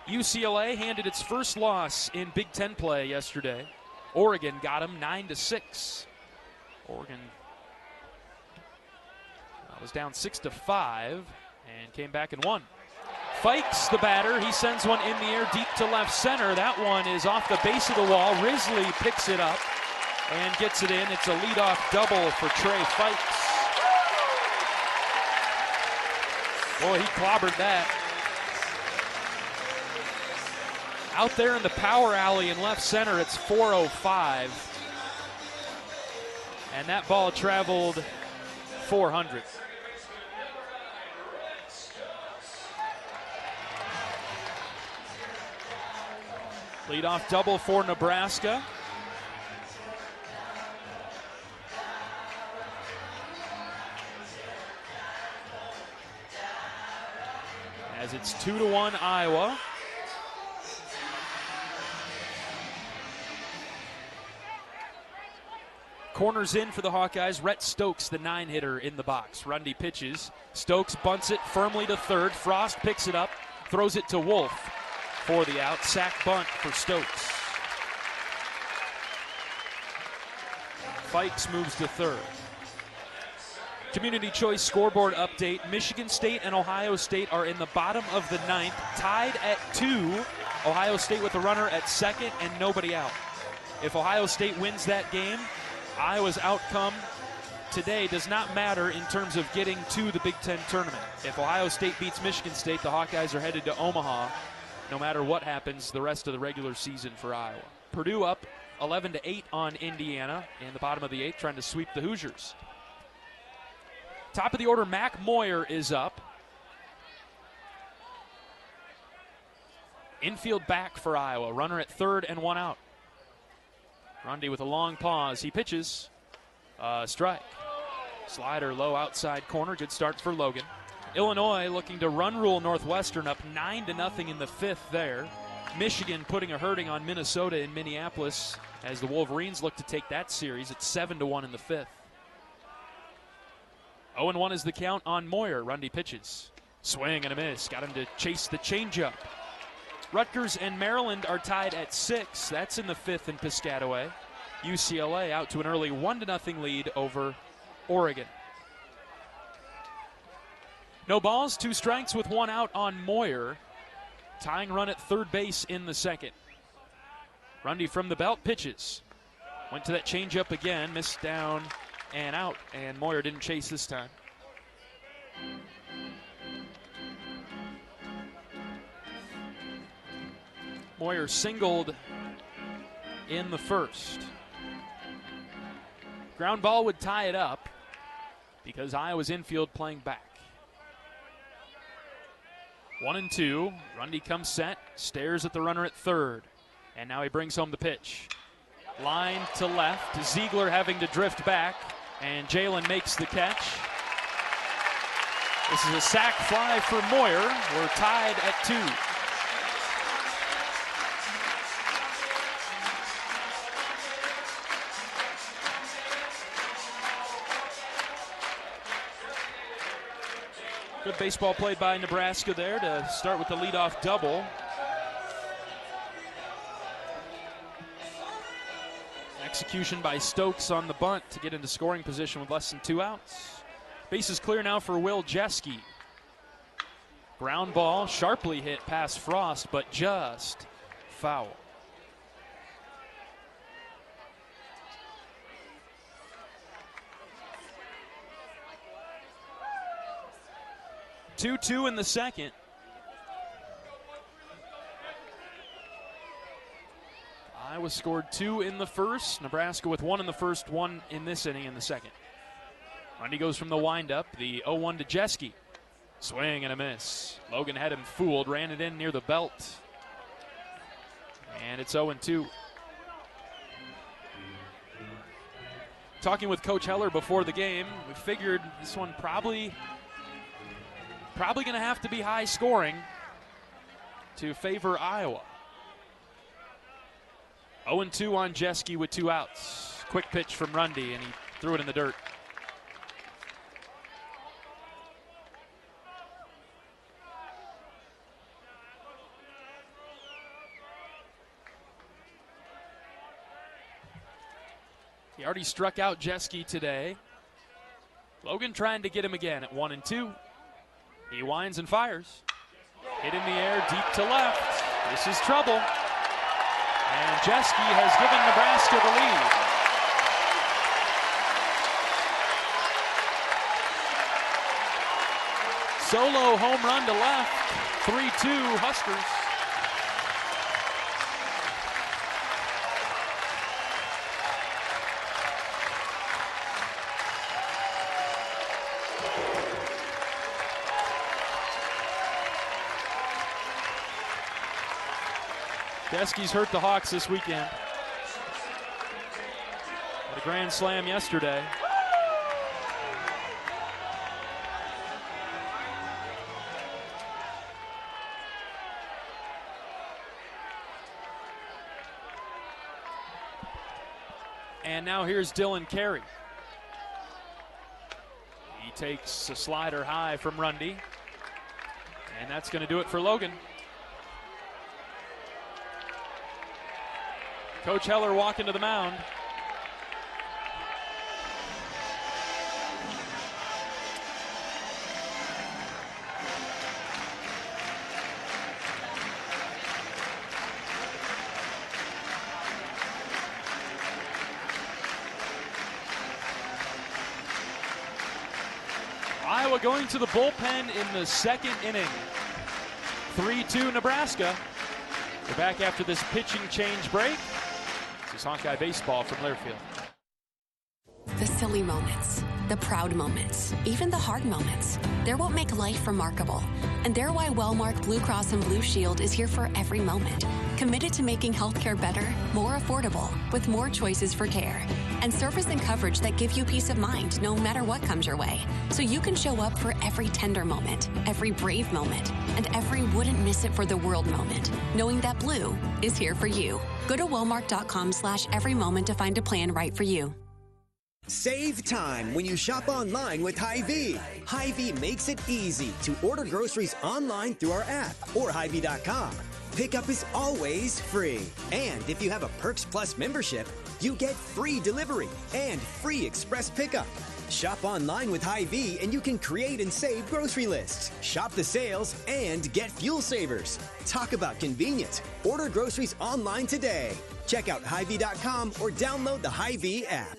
UCLA handed its first loss in Big Ten play yesterday. Oregon got them 9-6. Oregon was down 6-5 and came back and won. Fikes, the batter, he sends one in the air deep to left center. That one is off the base of the wall. Risley picks it up and gets it in. It's a leadoff double for Trey Fikes. Boy, he clobbered that. Out there in the power alley in left center, it's 405. And that ball traveled 400. Leadoff double for Nebraska. As it's 2-1 Iowa. Corners in for the Hawkeyes. Rhett Stokes, the 9-hitter, in the box. Rundy pitches. Stokes bunts it firmly to third. Frost picks it up, throws it to Wolf for the out. Sack bunt for Stokes. Fikes moves to third. Community Choice scoreboard update. Michigan State and Ohio State are in the bottom of the ninth, tied at 2. Ohio State with the runner at second and nobody out. If Ohio State wins that game, Iowa's outcome today does not matter in terms of getting to the Big Ten tournament. If Ohio State beats Michigan State, the Hawkeyes are headed to Omaha, no matter what happens the rest of the regular season for Iowa. Purdue up 11-8 on Indiana in the bottom of the 8th, trying to sweep the Hoosiers. Top of the order, Mac Moyer is up. Infield back for Iowa. Runner at third and one out. Grundy with a long pause. He pitches. Strike. Slider low outside corner. Good start for Logan. Illinois looking to run rule Northwestern, up 9-0 in the fifth there. Michigan putting a hurting on Minnesota in Minneapolis as the Wolverines look to take that series. It's 7-1 in the fifth. 0-1 is the count on Moyer. Rundy pitches. Swing and a miss. Got him to chase the changeup. Rutgers and Maryland are tied at 6. That's in the fifth in Piscataway. UCLA out to an early 1-0 lead over Oregon. No balls, 2 strikes with 1 out on Moyer. Tying run at third base in the second. Rundy from the belt pitches. Went to that changeup again, missed down and out, and Moyer didn't chase this time. Moyer singled in the first. Ground ball would tie it up because Iowa's infield playing back. 1-2. Rundy comes set, stares at the runner at third, and now he brings home the pitch. Line to left, Ziegler having to drift back, and Jalen makes the catch. This is a sac fly for Moyer. We're tied at 2. Good baseball played by Nebraska there to start with the leadoff double. Execution by Stokes on the bunt to get into scoring position with less than 2 outs. Base is clear now for Will Jeske. Ground ball, sharply hit past Frost, but just foul. Two in the second. Iowa scored 2 in the first. Nebraska with 1 in the first, 1 in this inning in the second. Rundy goes from the windup. The 0-1 to Jeske. Swing and a miss. Logan had him fooled, ran it in near the belt. And it's 0-2. Talking with Coach Heller before the game, we figured this one probably going to have to be high scoring to favor Iowa. 0-2 on Jeske with 2 outs. Quick pitch from Rundy, and he threw it in the dirt. He already struck out Jeske today. Logan trying to get him again at 1-2. He winds and fires. Hit in the air, deep to left. This is trouble. And Jeske has given Nebraska the lead. Solo home run to left. 3-2 Huskers. Jeske's hurt the Hawks this weekend. Had a grand slam yesterday. And now here's Dylan Carey. He takes a slider high from Rundy. And that's going to do it for Logan. Coach Heller walking to the mound. Iowa going to the bullpen in the second inning. 3-2 Nebraska. We're back after this pitching change break. This is Hawkeye Baseball from Learfield. The silly moments, the proud moments, even the hard moments. They're what make life remarkable. And they're why Wellmark Blue Cross and Blue Shield is here for every moment. Committed to making healthcare better, more affordable, with more choices for care. and service and coverage that give you peace of mind no matter what comes your way. So you can show up for every tender moment, every brave moment, and every wouldn't miss it for the world moment, knowing that Blue is here for you. Go to Walmart.com/everymoment to find a plan right for you. Save time when you shop online with Hy-Vee. Hy-Vee makes it easy to order groceries online through our app or Hy-Vee.com. Pickup is always free. And if you have a Perks Plus membership, you get free delivery and free express pickup. Shop online with Hy-Vee and you can create and save grocery lists, shop the sales, and get fuel savers. Talk about convenient. Order groceries online today. Check out Hy-Vee.com or download the Hy-Vee app.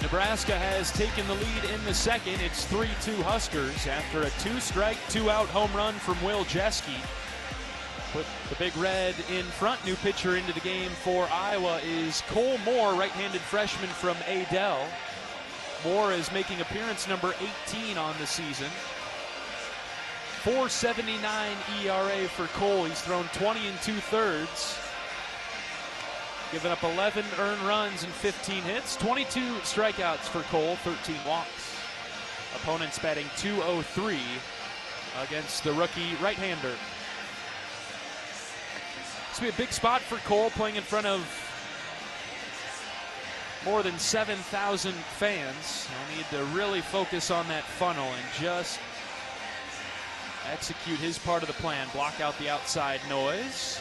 Nebraska has taken the lead in the second. It's 3-2 Huskers after a 2-strike, 2-out home run from Will Jeske. Put the Big Red in front. New pitcher into the game for Iowa is Cole Moore, right-handed freshman from Adel. Moore is making appearance number 18 on the season. 4.79 ERA for Cole. He's thrown 20 2/3. Given up 11 earned runs and 15 hits. 22 strikeouts for Cole, 13 walks. Opponents batting .203 against the rookie right-hander. This will be a big spot for Cole, playing in front of more than 7,000 fans. He'll need to really focus on that funnel and just execute his part of the plan. Block out the outside noise.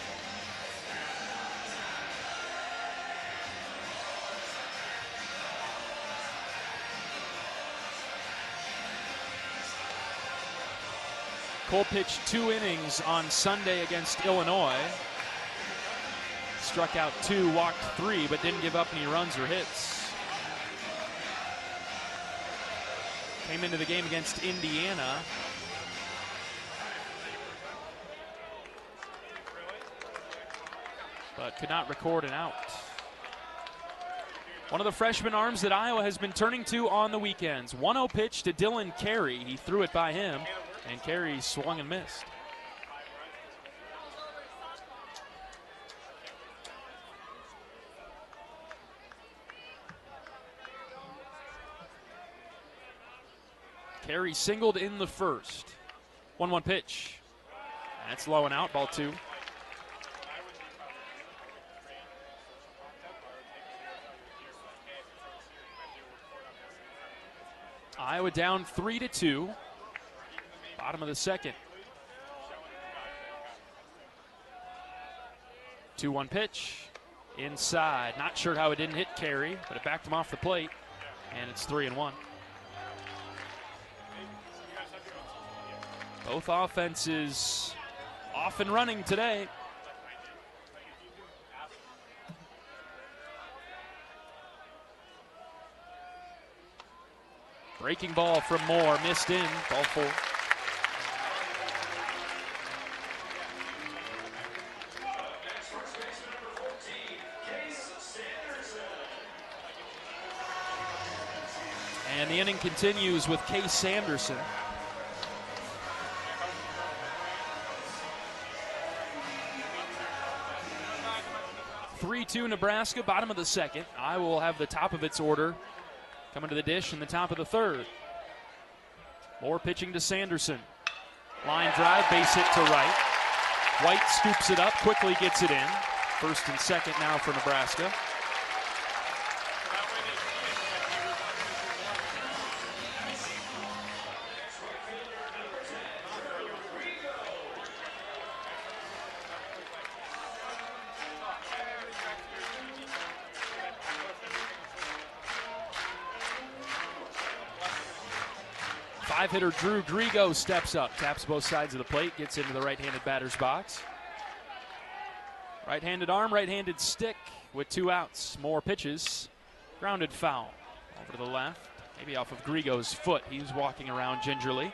Cole pitched 2 innings on Sunday against Illinois. Struck out 2, walked 3, but didn't give up any runs or hits. Came into the game against Indiana. But could not record an out. One of the freshman arms that Iowa has been turning to on the weekends. 1-0 pitch to Dylan Carey. He threw it by him, and Carey swung and missed. Carey singled in the first. 1-1 pitch. That's low and out, ball 2. Iowa down 3-2. Bottom of the second. 2-1 pitch. Inside. Not sure how it didn't hit Carey, but it backed him off the plate. And it's 3-1. Both offenses off and running today. Breaking ball from Moore, missed in, ball 4. And the inning continues with Case Sanderson. (3-2) Nebraska, bottom of the second. Iowa will have the top of its order coming to the dish in the top of the third. Moore pitching to Sanderson. Line drive, base hit to right. White scoops it up, quickly gets it in. First and second now for Nebraska. Hitter Drew Grigo steps up, taps both sides of the plate, gets into the right-handed batter's box. Right-handed arm, right-handed stick with 2 outs. More pitches. Grounded foul over to the left, maybe off of Grigo's foot. He's walking around gingerly.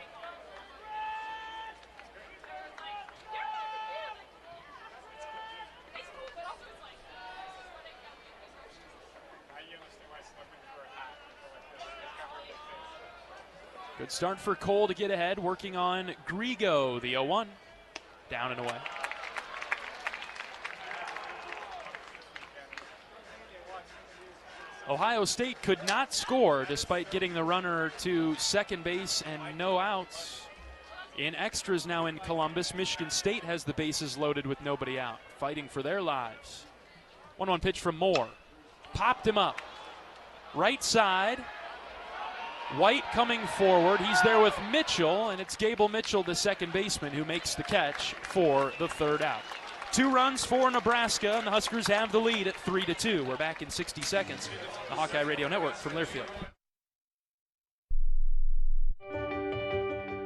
Good start for Cole to get ahead, working on Grigo, the 0-1. Down and away. Ohio State could not score despite getting the runner to second base and no outs. In extras now in Columbus, Michigan State has the bases loaded with nobody out, fighting for their lives. 1-1 pitch from Moore. Popped him up. Right side. White coming forward. He's there with Mitchell, and it's Gable Mitchell, the second baseman, who makes the catch for the third out. 2 runs for Nebraska, and the Huskers have the lead at 3-2. We're back in 60 seconds. The Hawkeye Radio Network from Learfield.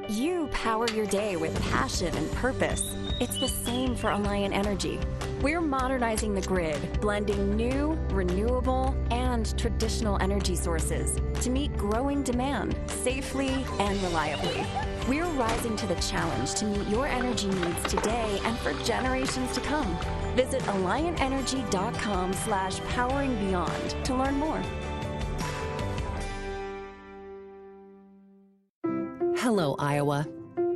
You power your day with passion and purpose. It's the same for Alliant Energy. We're modernizing the grid, blending new, renewable, and traditional energy sources to meet growing demand safely and reliably. We're rising to the challenge to meet your energy needs today and for generations to come. Visit AlliantEnergy.com/poweringbeyond to learn more. Hello, Iowa.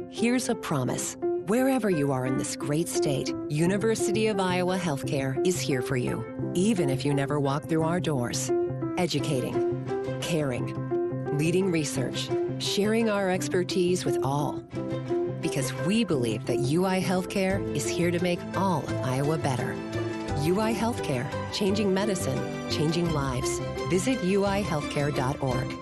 Here's a promise. Wherever you are in this great state, University of Iowa Healthcare is here for you, even if you never walk through our doors. Educating, caring, leading research, sharing our expertise with all. Because we believe that UI Healthcare is here to make all of Iowa better. UI Healthcare, changing medicine, changing lives. Visit uihealthcare.org.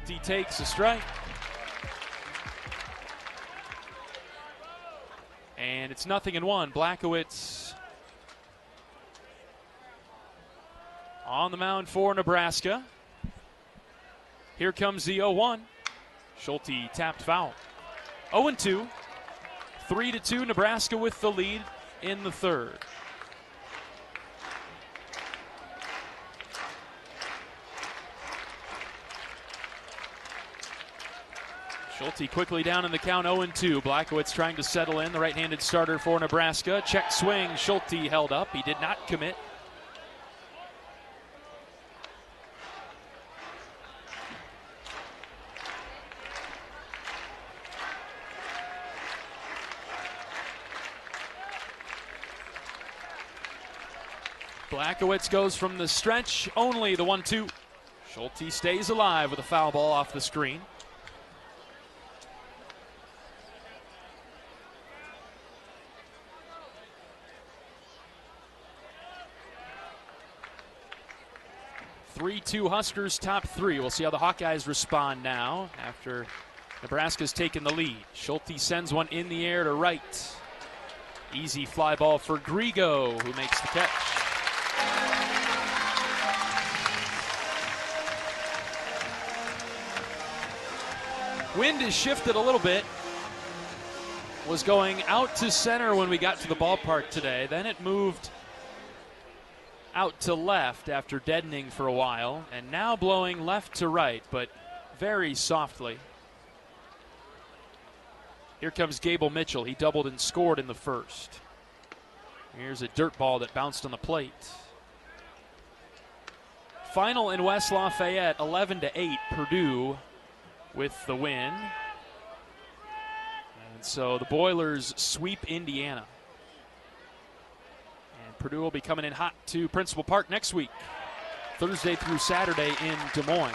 He takes a strike. And it's 0-1. Blackowitz on the mound for Nebraska. Here comes the 0-1. Schulte tapped foul. 0-2. 3-2. Nebraska with the lead in the third. Schulte quickly down in the count, 0-2. Blackowitz trying to settle in, the right-handed starter for Nebraska. Check swing, Schulte held up. He did not commit. Blackowitz goes from the stretch, only the 1-2. Schulte stays alive with a foul ball off the screen. Three-two Huskers, top three. We'll see how the Hawkeyes respond now after Nebraska's taken the lead. Schulte sends one in the air to right. Easy fly ball for Grigo, who makes the catch. Wind is shifted a little bit. Was going out to center when we got to the ballpark today. Then it moved out to left after deadening for a while, and now blowing left to right, but very softly. Here comes Gable Mitchell. He doubled and scored in the first. Here's a dirt ball that bounced on the plate. Final in West Lafayette, 11-8, Purdue with the win. And so the Boilers sweep Indiana. Purdue will be coming in hot to Principal Park next week, Thursday through Saturday in Des Moines.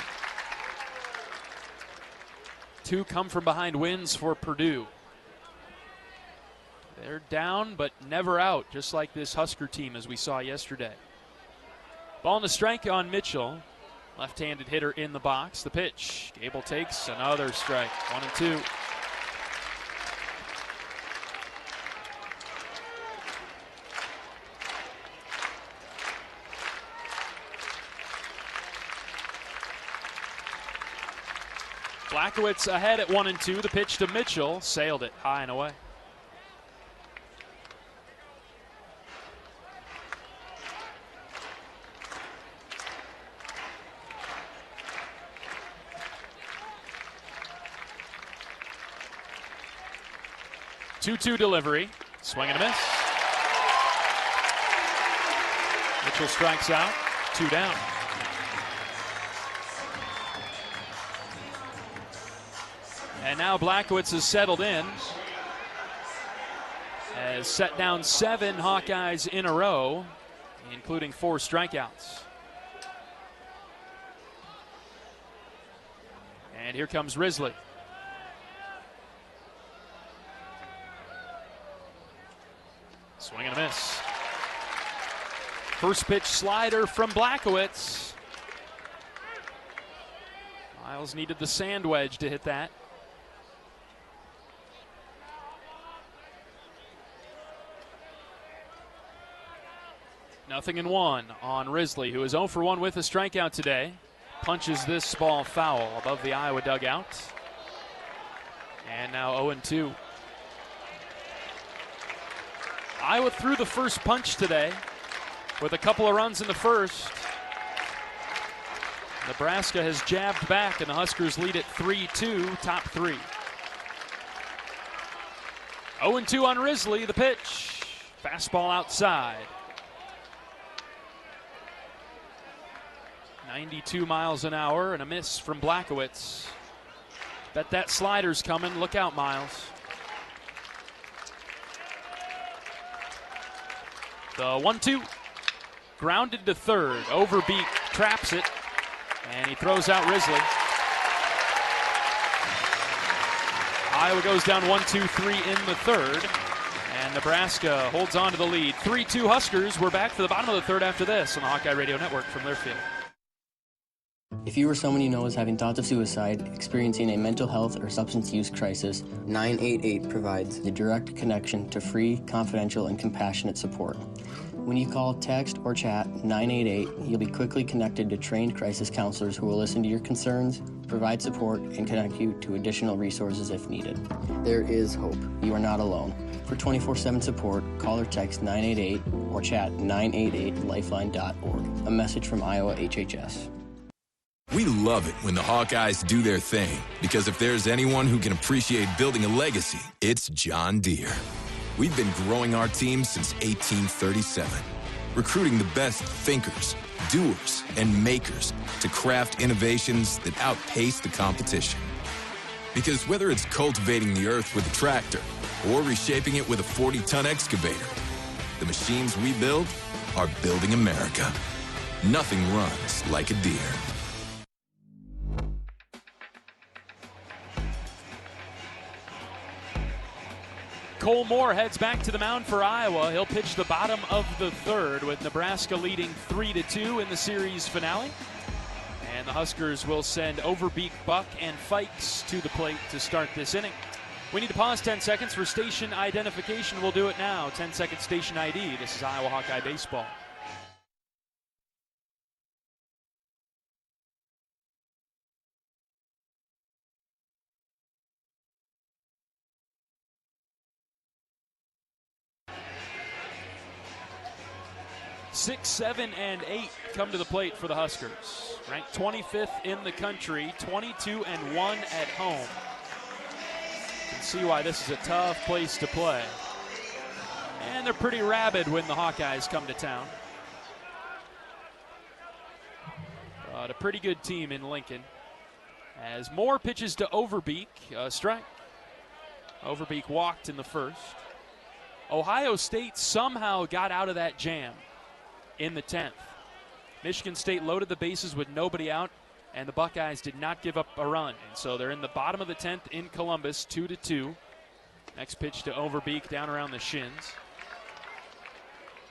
2 come-from-behind wins for Purdue. They're down but never out, just like this Husker team as we saw yesterday. Ball and a strike on Mitchell. Left-handed hitter in the box. The pitch. Gable takes another strike. 1-2. Blackowitz ahead at 1-2. The pitch to Mitchell. Sailed it high and away. Two-two delivery. Swing and a miss. Mitchell strikes out. 2 down. And now Blackowitz is settled in. Has set down 7 Hawkeyes in a row, including 4 strikeouts. And here comes Risley. Swing and a miss. First pitch slider from Blackowitz. Miles needed the sand wedge to hit that. Nothing in 1 on Risley, who is 0 for 1 with a strikeout today. Punches this ball foul above the Iowa dugout. And now 0-2. Iowa threw the first punch today with a couple of runs in the first. Nebraska has jabbed back, and the Huskers lead at 3-2, top 3. 0-2 on Risley, the pitch. Fastball outside. 92 miles an hour and a miss from Blackowitz. Bet that slider's coming. Look out, Miles. The 1-2. Grounded to third. Overbeat traps it. And he throws out Risley. Iowa goes down 1-2-3 in the third. And Nebraska holds on to the lead. 3-2 Huskers. We're back for the bottom of the third after this on the Hawkeye Radio Network from Learfield. If you or someone you know is having thoughts of suicide, experiencing a mental health or substance use crisis, 988 provides the direct connection to free, confidential, and compassionate support. When you call, text, or chat 988, you'll be quickly connected to trained crisis counselors who will listen to your concerns, provide support, and connect you to additional resources if needed. There is hope. You are not alone. For 24/7 support, call or text 988 or chat 988lifeline.org. A message from Iowa HHS. We love it when the Hawkeyes do their thing, because if there's anyone who can appreciate building a legacy, it's John Deere. We've been growing our team since 1837, recruiting the best thinkers, doers, and makers to craft innovations that outpace the competition. Because whether it's cultivating the earth with a tractor or reshaping it with a 40-ton excavator, the machines we build are building America. Nothing runs like a Deere. Cole Moore heads back to the mound for Iowa. He'll pitch the bottom of the third with Nebraska leading 3-2 in the series finale. And the Huskers will send Overbeek, Buck, and Fikes to the plate to start this inning. We need to pause 10 seconds for station identification. We'll do it now. 10-second station ID. This is Iowa Hawkeye Baseball. Six, 7, and 8 come to the plate for the Huskers. Ranked 25th in the country, 22-1 at home. You can see why this is a tough place to play. And they're pretty rabid when the Hawkeyes come to town. But a pretty good team in Lincoln. As Moore pitches to Overbeek, strike. Overbeek walked in the first. Ohio State somehow got out of that jam in the 10th. Michigan State loaded the bases with nobody out, and the Buckeyes did not give up a run. And so they're in the bottom of the 10th in Columbus, 2-2. Next pitch to Overbeek down around the shins.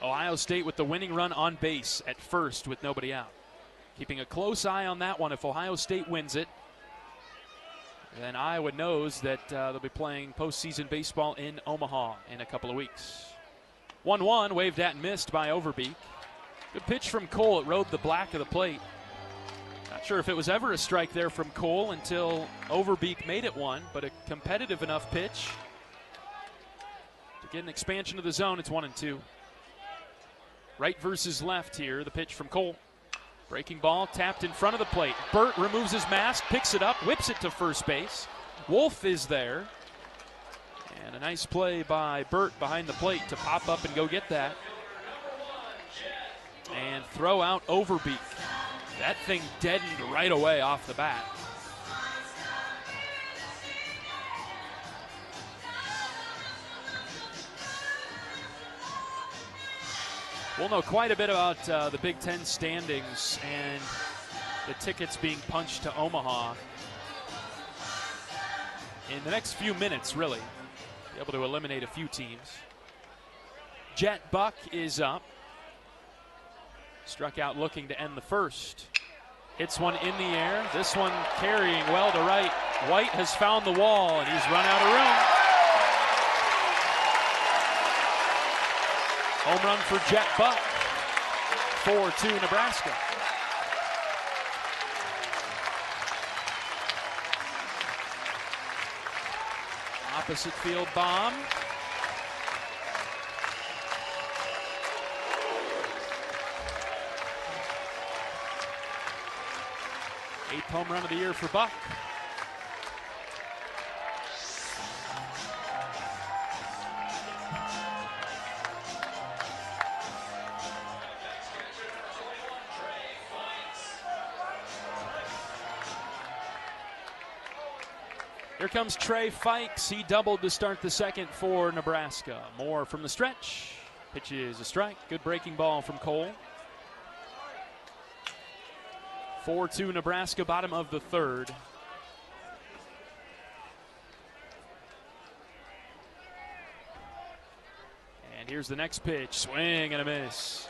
Ohio State with the winning run on base at first with nobody out. Keeping a close eye on that one. If Ohio State wins it, then Iowa knows that they'll be playing postseason baseball in Omaha in a couple of weeks. 1-1, waved at and missed by Overbeek. Good pitch from Cole. It rode the black of the plate. Not sure if it was ever a strike there from Cole until Overbeek made it one, but a competitive enough pitch to get an expansion of the zone. It's 1-2. Right versus left here. The pitch from Cole. Breaking ball tapped in front of the plate. Burt removes his mask, picks it up, whips it to first base. Wolf is there. And a nice play by Burt behind the plate to pop up and go get that. And throw out Overbeek. That thing deadened right away off the bat. We'll know quite a bit about the Big Ten standings and the tickets being punched to Omaha in the next few minutes, really. Be able to eliminate a few teams. Jet Buck is up. Struck out looking to end the first. Hits one in the air. This one carrying well to right. White has found the wall, and he's run out of room. Home run for Jet Buck. 4-2 Nebraska. Opposite field bomb. Eighth home run of the year for Buck. Here comes Trey Fikes. He doubled to start the second for Nebraska. Moore from the stretch. Pitches a strike. Good breaking ball from Cole. 4-2 Nebraska, bottom of the third. And here's the next pitch. Swing and a miss.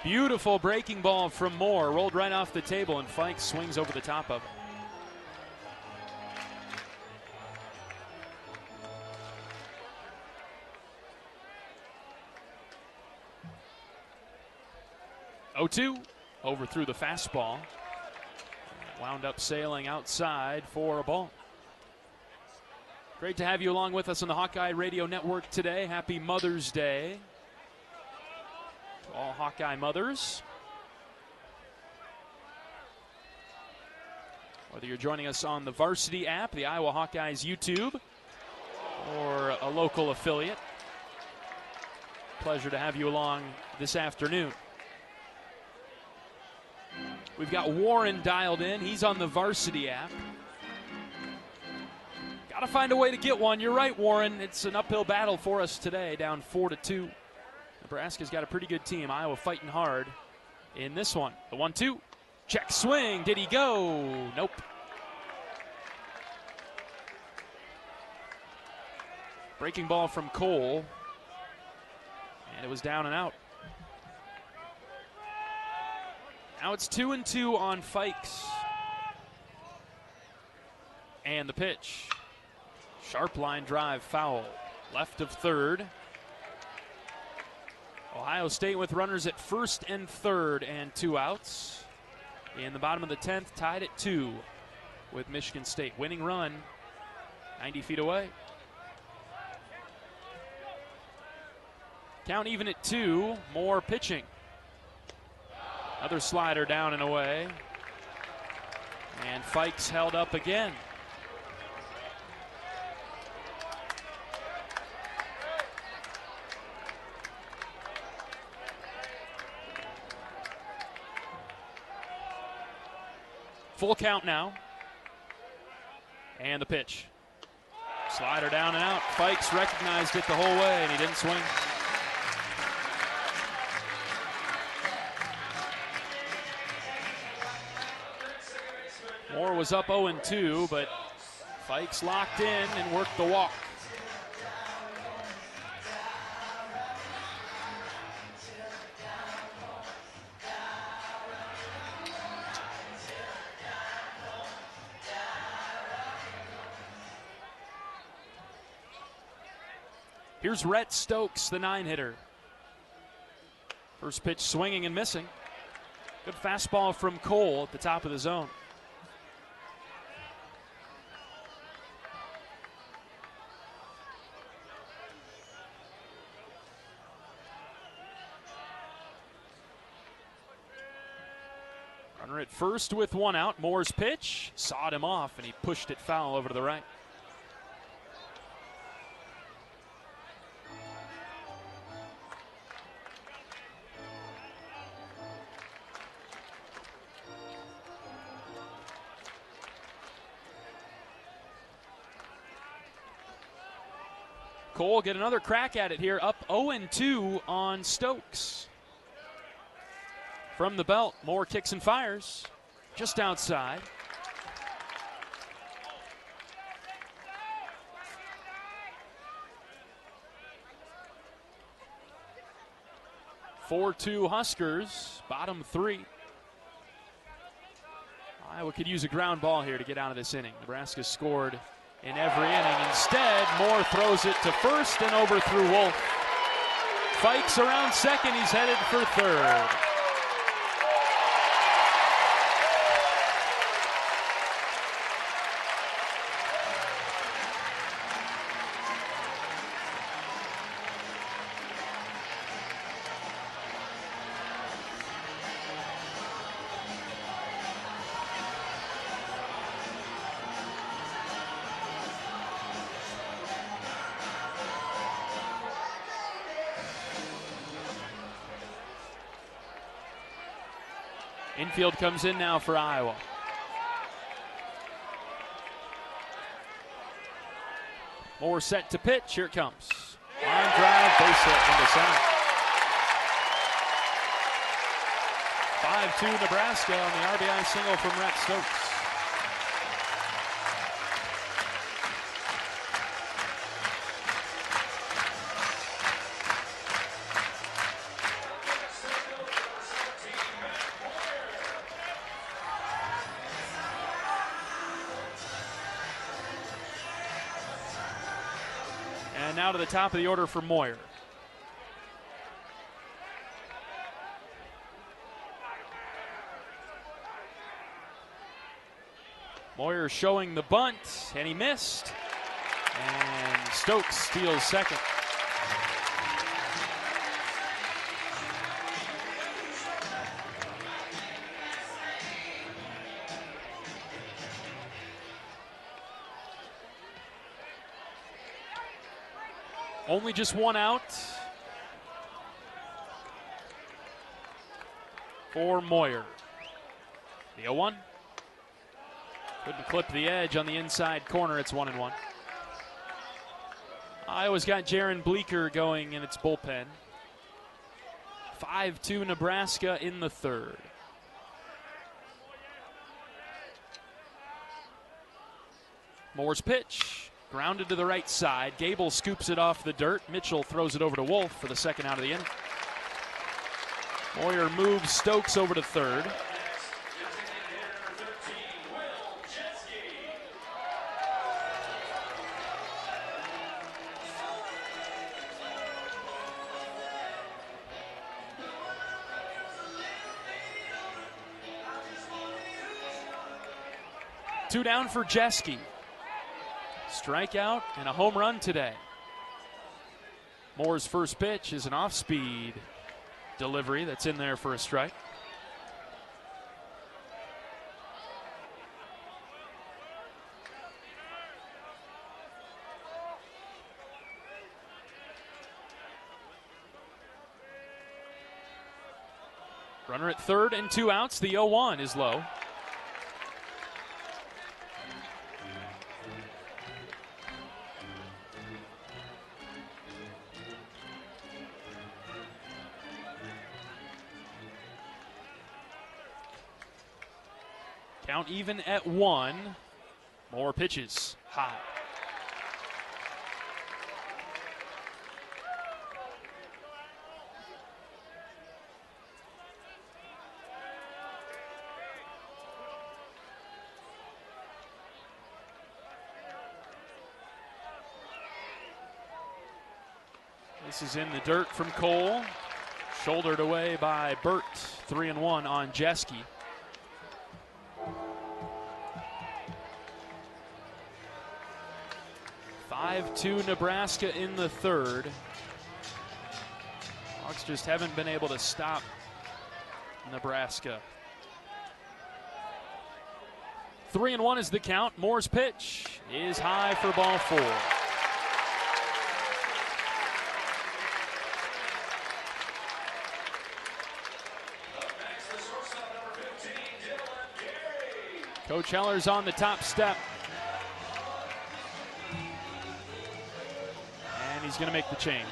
Beautiful breaking ball from Moore. Rolled right off the table, and Fikes swings over the top of it. Oh-2, overthrew the fastball. Wound up sailing outside for a ball. Great to have you along with us on the Hawkeye Radio Network today. Happy Mother's Day to all Hawkeye mothers. Whether you're joining us on the Varsity app, the Iowa Hawkeyes YouTube, or a local affiliate, pleasure to have you along this afternoon. We've got Warren dialed in. He's on the Varsity app. Got to find a way to get one. You're right, Warren. It's an uphill battle for us today, down 4-2. Nebraska's got a pretty good team. Iowa fighting hard in this one. The 1-2. Check swing. Did he go? Nope. Breaking ball from Cole. And it was down and out. Now it's 2-2 on Fikes. And the pitch. Sharp line drive foul. Left of third. Ohio State with runners at first and third and 2 outs. In the bottom of the 10th, tied at 2 with Michigan State. Winning run 90 feet away. Count even at 2. More pitching. Another slider down and away. And Fikes held up again. Full count now. And the pitch. Slider down and out. Fikes recognized it the whole way, and he didn't swing. Moore was up 0-2, but Fikes locked in and worked the walk. Here's Rhett Stokes, the 9-hitter. First pitch swinging and missing. Good fastball from Cole at the top of the zone. Runner at first with one out. Moore's pitch sawed him off, and he pushed it foul over to the right. Cole get another crack at it here, up 0-2 on Stokes. From the belt, Moore kicks and fires, just outside. (4-2) Huskers, bottom 3. Iowa could use a ground ball here to get out of this inning. Nebraska scored in every inning. Instead, Moore throws it to first and over through Wolf. Fikes around second. He's headed for third. Infield comes in now for Iowa. Moore set to pitch. Here it comes. Line drive, base hit into center. 5-2 Nebraska on the RBI single from Rhett Stokes. Now to the top of the order for Moyer. Moyer showing the bunt, and he missed. And Stokes steals second. Only just one out for Moyer. The 0-1. Couldn't clip the edge on the inside corner. It's 1-1. Iowa's got Jaron Bleeker going in its bullpen. 5-2 Nebraska in the third. Moore's pitch. Grounded to the right side. Gable scoops it off the dirt. Mitchell throws it over to Wolf for the second out of the inning. Moyer moves Stokes over to third. Two down for Jeske. Strikeout and a home run today. Moore's first pitch is an off-speed delivery that's in there for a strike. Runner at third and 2 outs. The 0-1 is low. Count even at 1. More pitches. High. This is in the dirt from Cole. Shouldered away by Burt. 3-1 on Jeske. (5-2) Nebraska in the third. Hawks just haven't been able to stop Nebraska. 3-1 is the count. Moore's pitch is high for ball 4. Coach Heller's on the top step. And he's going to make the change.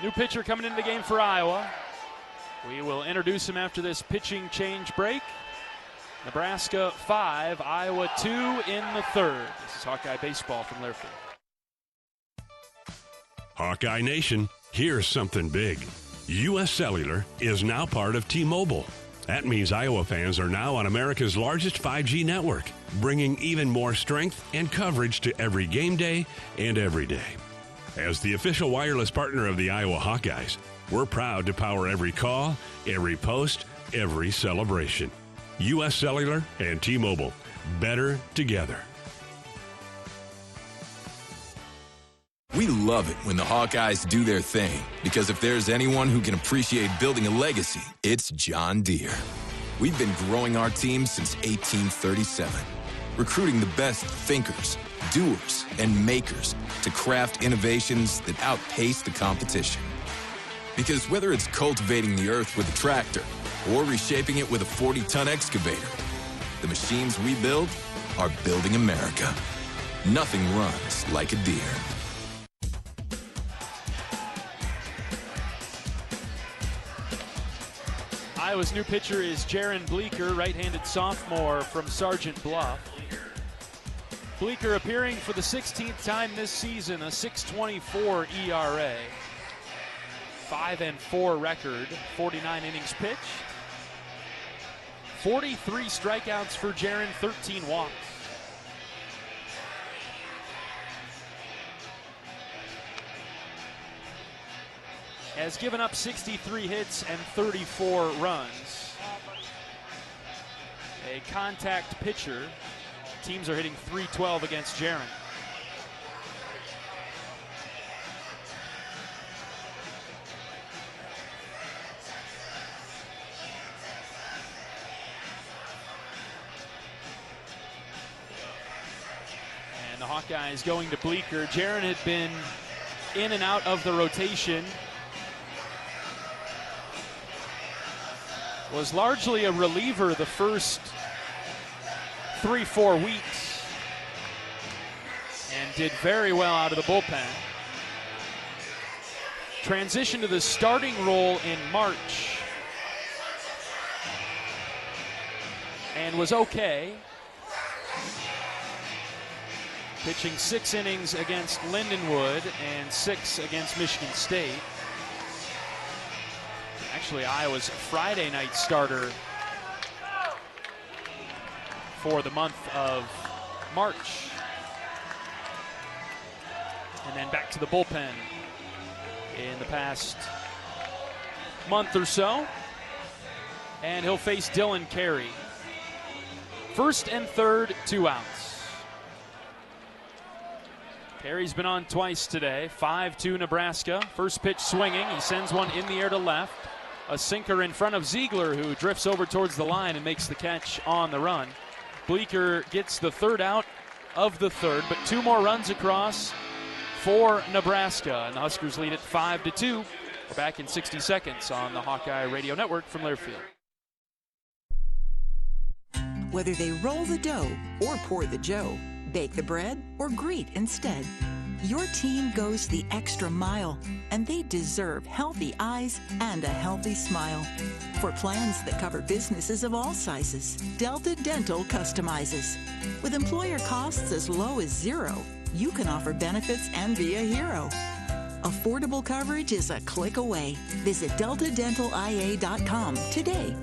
New pitcher coming into the game for Iowa. We will introduce him after this pitching change break. Nebraska 5, Iowa 2 in the third. This is Hawkeye Baseball from Learfield. Hawkeye Nation, here's something big. U.S. Cellular is now part of T-Mobile. That means Iowa fans are now on America's largest 5G network, bringing even more strength and coverage to every game day and every day. As the official wireless partner of the Iowa Hawkeyes, we're proud to power every call, every post, every celebration. U.S. Cellular and T-Mobile, better together. We love it when the Hawkeyes do their thing, because if there's anyone who can appreciate building a legacy, it's John Deere. We've been growing our team since 1837, recruiting the best thinkers, doers, and makers to craft innovations that outpace the competition. Because whether it's cultivating the earth with a tractor or reshaping it with a 40-ton excavator, the machines we build are building America. Nothing runs like a Deere. Iowa's new pitcher is Jaron Bleeker, right-handed sophomore from Sergeant Bluff. Bleeker appearing for the 16th time this season, a .624 ERA. 5-4 record, 49 innings pitched. 43 strikeouts for Jaron, 13 walks. Has given up 63 hits and 34 runs. A contact pitcher. Teams are hitting .312 against Jaron. And the Hawkeyes going to Bleeker. Jaron had been in and out of the rotation. Was largely a reliever the first 3-4 weeks and did very well out of the bullpen. Transitioned to the starting role in March and was okay. Pitching 6 innings against Lindenwood and 6 against Michigan State. Actually, Iowa's Friday night starter for the month of March. And then back to the bullpen in the past month or so. And he'll face Dylan Carey. First and third, 2 outs. Carey's been on twice today. 5-2 Nebraska. First pitch swinging. He sends one in the air to left. A sinker in front of Ziegler, who drifts over towards the line and makes the catch on the run. Bleeker gets the third out of the third, but 2 more runs across for Nebraska. And the Huskers lead it 5-2. We're back in 60 seconds on the Hawkeye Radio Network from Learfield. Whether they roll the dough or pour the joe, bake the bread or greet instead, your team goes the extra mile, and they deserve healthy eyes and a healthy smile. For plans that cover businesses of all sizes, Delta Dental customizes. With employer costs as low as $0, you can offer benefits and be a hero. Affordable coverage is a click away. Visit deltadentalia.com today.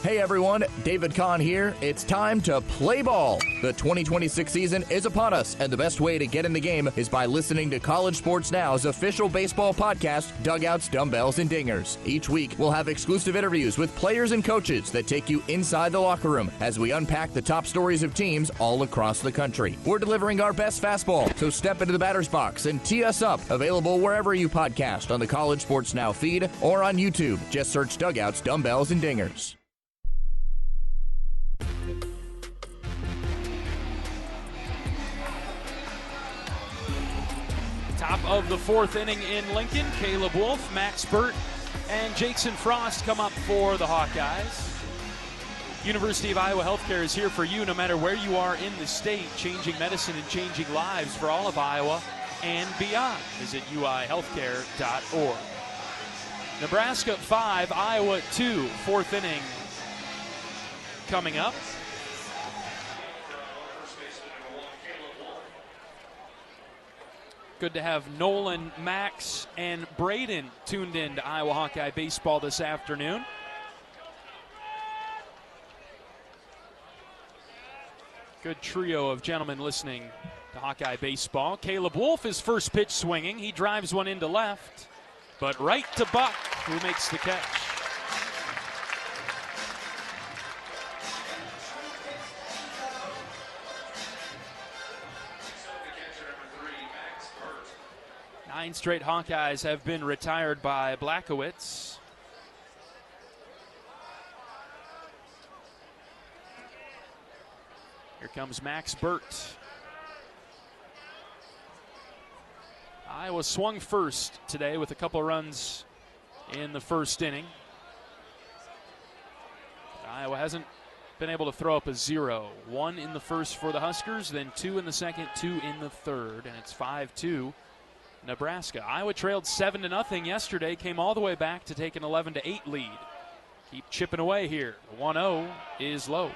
Hey everyone, David Kahn here. It's time to play ball. The 2026 season is upon us, and the best way to get in the game is by listening to College Sports Now's official baseball podcast, Dugouts, Dumbbells, and Dingers. Each week, we'll have exclusive interviews with players and coaches that take you inside the locker room as we unpack the top stories of teams all across the country. We're delivering our best fastball, so step into the batter's box and tee us up. Available wherever you podcast on the College Sports Now feed or on YouTube. Just search Dugouts, Dumbbells, and Dingers. Top of the fourth inning in Lincoln, Caleb Wolf, Max Burt, and Jason Frost come up for the Hawkeyes. University of Iowa Healthcare is here for you no matter where you are in the state, changing medicine and changing lives for all of Iowa and beyond. Visit uihealthcare.org. Nebraska 5, Iowa 2, fourth inning coming up. Good to have Nolan, Max, and Braden tuned in to Iowa Hawkeye Baseball this afternoon. Good trio of gentlemen listening to Hawkeye Baseball. Caleb Wolf is first pitch swinging. He drives one into left, but right to Buck, who makes the catch. Nine straight Hawkeyes have been retired by Blackowitz. Here comes Max Burt. Iowa swung first today with a couple runs in the first inning. Iowa hasn't been able to throw up a zero. One in the first for the Huskers, then two in the second, two in the third, and it's 5-2. Nebraska. Iowa trailed 7-0 yesterday, came all the way back to take an 11-8 lead. Keep chipping away here. The 1-0 is low.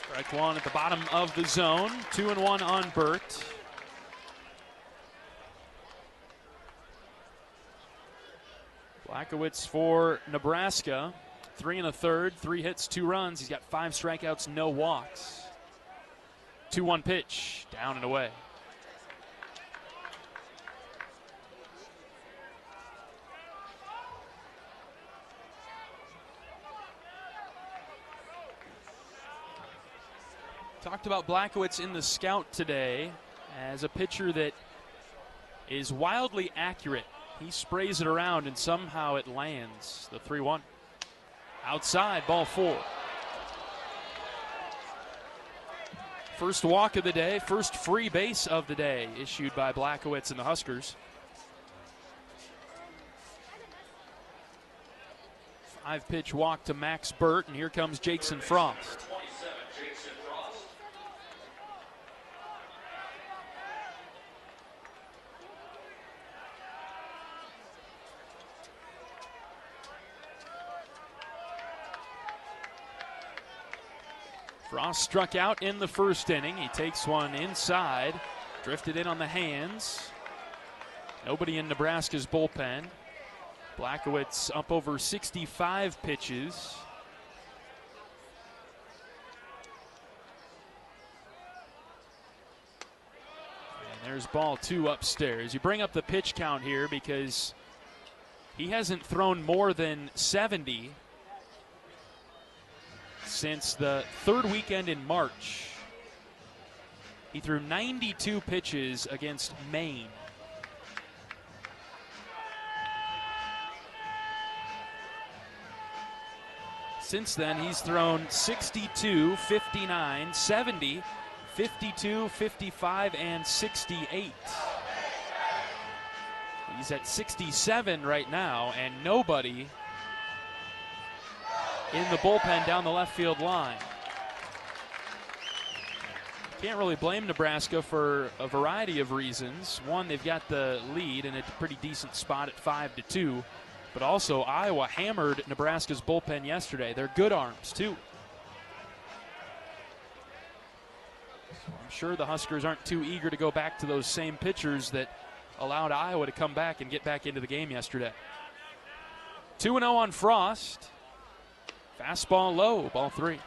Strike one at the bottom of the zone. 2-1 on Burt. Blackowitz for Nebraska. 3 1/3, 3 hits, 2 runs. He's got 5 strikeouts, no walks. 2-1 pitch, down and away. Talked about Blackowitz in the scout today as a pitcher that is wildly accurate. He sprays it around and somehow it lands. The 3-1. Outside, ball 4. First walk of the day, first free base of the day issued by Blackowitz and the Huskers. 5-pitch walk to Max Burt, and here comes Jason Frost. Frost struck out in the first inning. He takes one inside, drifted in on the hands. Nobody in Nebraska's bullpen. Blackowitz up over 65 pitches. And there's ball 2 upstairs. You bring up the pitch count here because he hasn't thrown more than 70 since the third weekend in March. He threw 92 pitches against Maine. Since then, he's thrown 62, 59, 70, 52, 55, and 68. He's at 67 right now, and nobody in the bullpen down the left field line. Can't really blame Nebraska for a variety of reasons. One, they've got the lead in a pretty decent spot at 5-2. But also, Iowa hammered Nebraska's bullpen yesterday. They're good arms, too. So I'm sure the Huskers aren't too eager to go back to those same pitchers that allowed Iowa to come back and get back into the game yesterday. 2-0 on Frost. Fastball low, ball 3.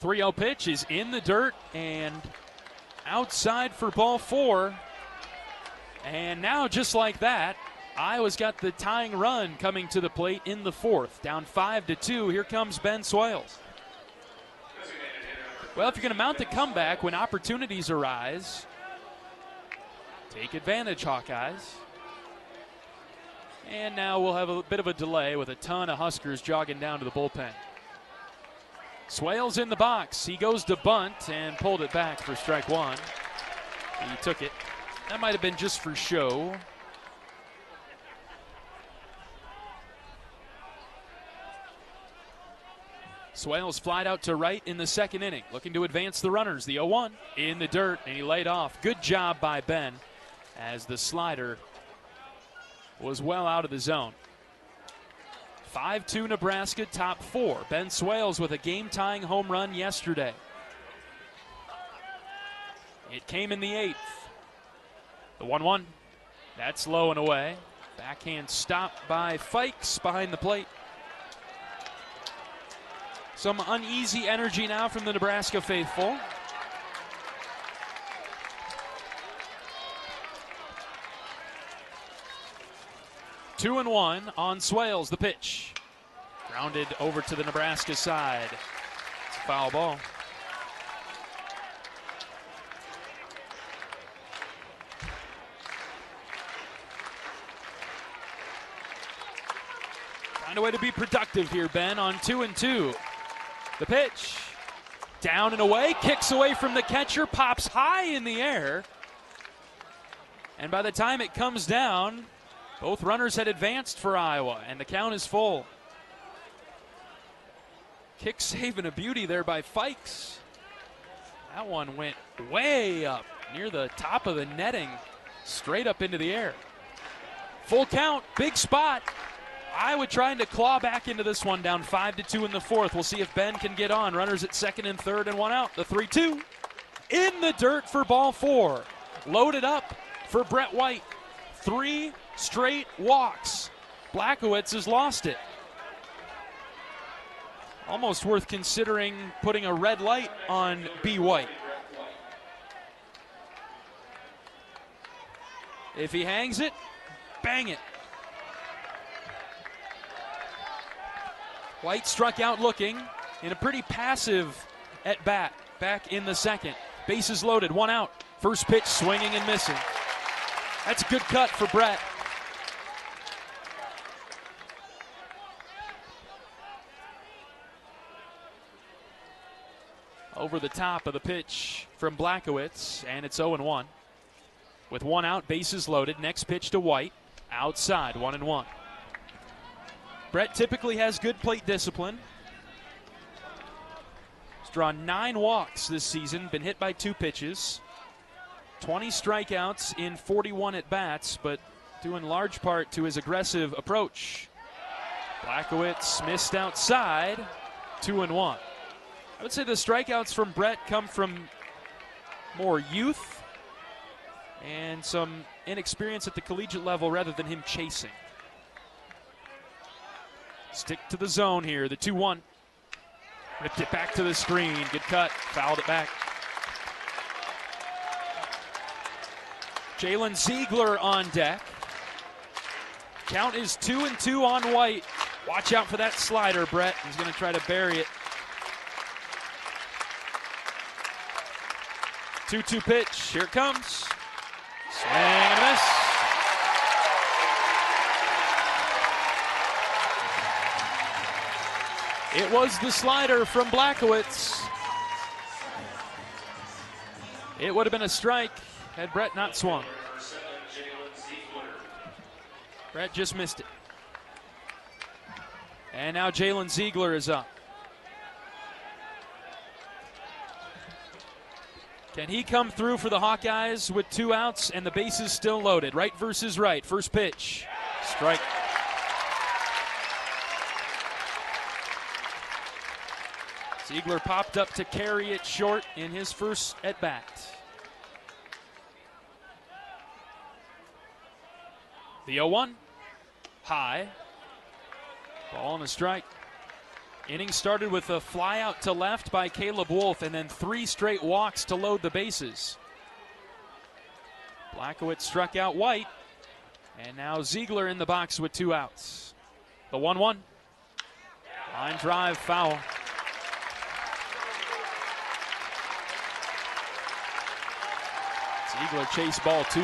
.3-0 pitch is in the dirt and outside for ball 4. And now, just like that, Iowa's got the tying run coming to the plate in the 4th. Down 5-2. Here comes Ben Swales. Well, if you're going to mount the comeback when opportunities arise, take advantage, Hawkeyes. And now we'll have a bit of a delay with a ton of Huskers jogging down to the bullpen. Swales in the box. He goes to bunt and pulled it back for strike 1. He took it. That might have been just for show. Swales flied out to right in the 2nd inning, looking to advance the runners. The 0-1 in the dirt, and he laid off. Good job by Ben as the slider was well out of the zone. 5-2 Nebraska, top 4. Ben Swales with a game-tying home run yesterday. It came in the 8th. The 1-1. That's low and away. Backhand stop by Fikes behind the plate. Some uneasy energy now from the Nebraska faithful. Two and 1 on Swales, the pitch. Grounded over to the Nebraska side. It's a foul ball. Find a way to be productive here, Ben, on 2-2. The pitch. Down and away, kicks away from the catcher, pops high in the air. And by the time it comes down, both runners had advanced for Iowa, and the count is full. Kick save and a beauty there by Fikes. That one went way up near the top of the netting, straight up into the air. Full count, big spot. Iowa trying to claw back into this one, down 5-2 in the 4th. We'll see if Ben can get on. Runners at 2nd and 3rd and 1 out. The 3-2 in the dirt for ball 4. Loaded up for Brett White. 3 straight walks. Blackowitz has lost it. Almost worth considering putting a red light on B. White. If he hangs it, bang it. White struck out looking in a pretty passive at bat back in the 2nd. Bases loaded, 1 out. First pitch swinging and missing. That's a good cut for Brett. Over the top of the pitch from Blackowitz, and it's 0-1. With 1 out, bases loaded. Next pitch to White. Outside, 1-1. Brett typically has good plate discipline. He's drawn 9 walks this season, been hit by 2 pitches. 20 strikeouts in 41 at-bats, but due in large part to his aggressive approach. Blackowitz missed outside, 2-1. I would say the strikeouts from Brett come from more youth and some inexperience at the collegiate level rather than him chasing. Stick to the zone here, the 2-1. Ripped it back to the screen, good cut, fouled it back. Jalen Ziegler on deck. Count is 2-2 on White. Watch out for that slider, Brett. He's going to try to bury it. 2-2 pitch. Here it comes. Swing and a miss. It was the slider from Blackowitz. It would have been a strike Had Brett not swung. Brett just missed it. And now Jalen Ziegler is up. Can he come through for the Hawkeyes with 2 outs and the bases still loaded? Right versus right. First pitch. Strike. Ziegler popped up to carry it short in his first at-bat. The 0-1. High. Ball and a strike. Inning started with a fly out to left by Caleb Wolf and then 3 straight walks to load the bases. Blackowitz struck out White, and now Ziegler in the box with 2 outs. The 1-1. Line drive foul. Ziegler chase ball 2.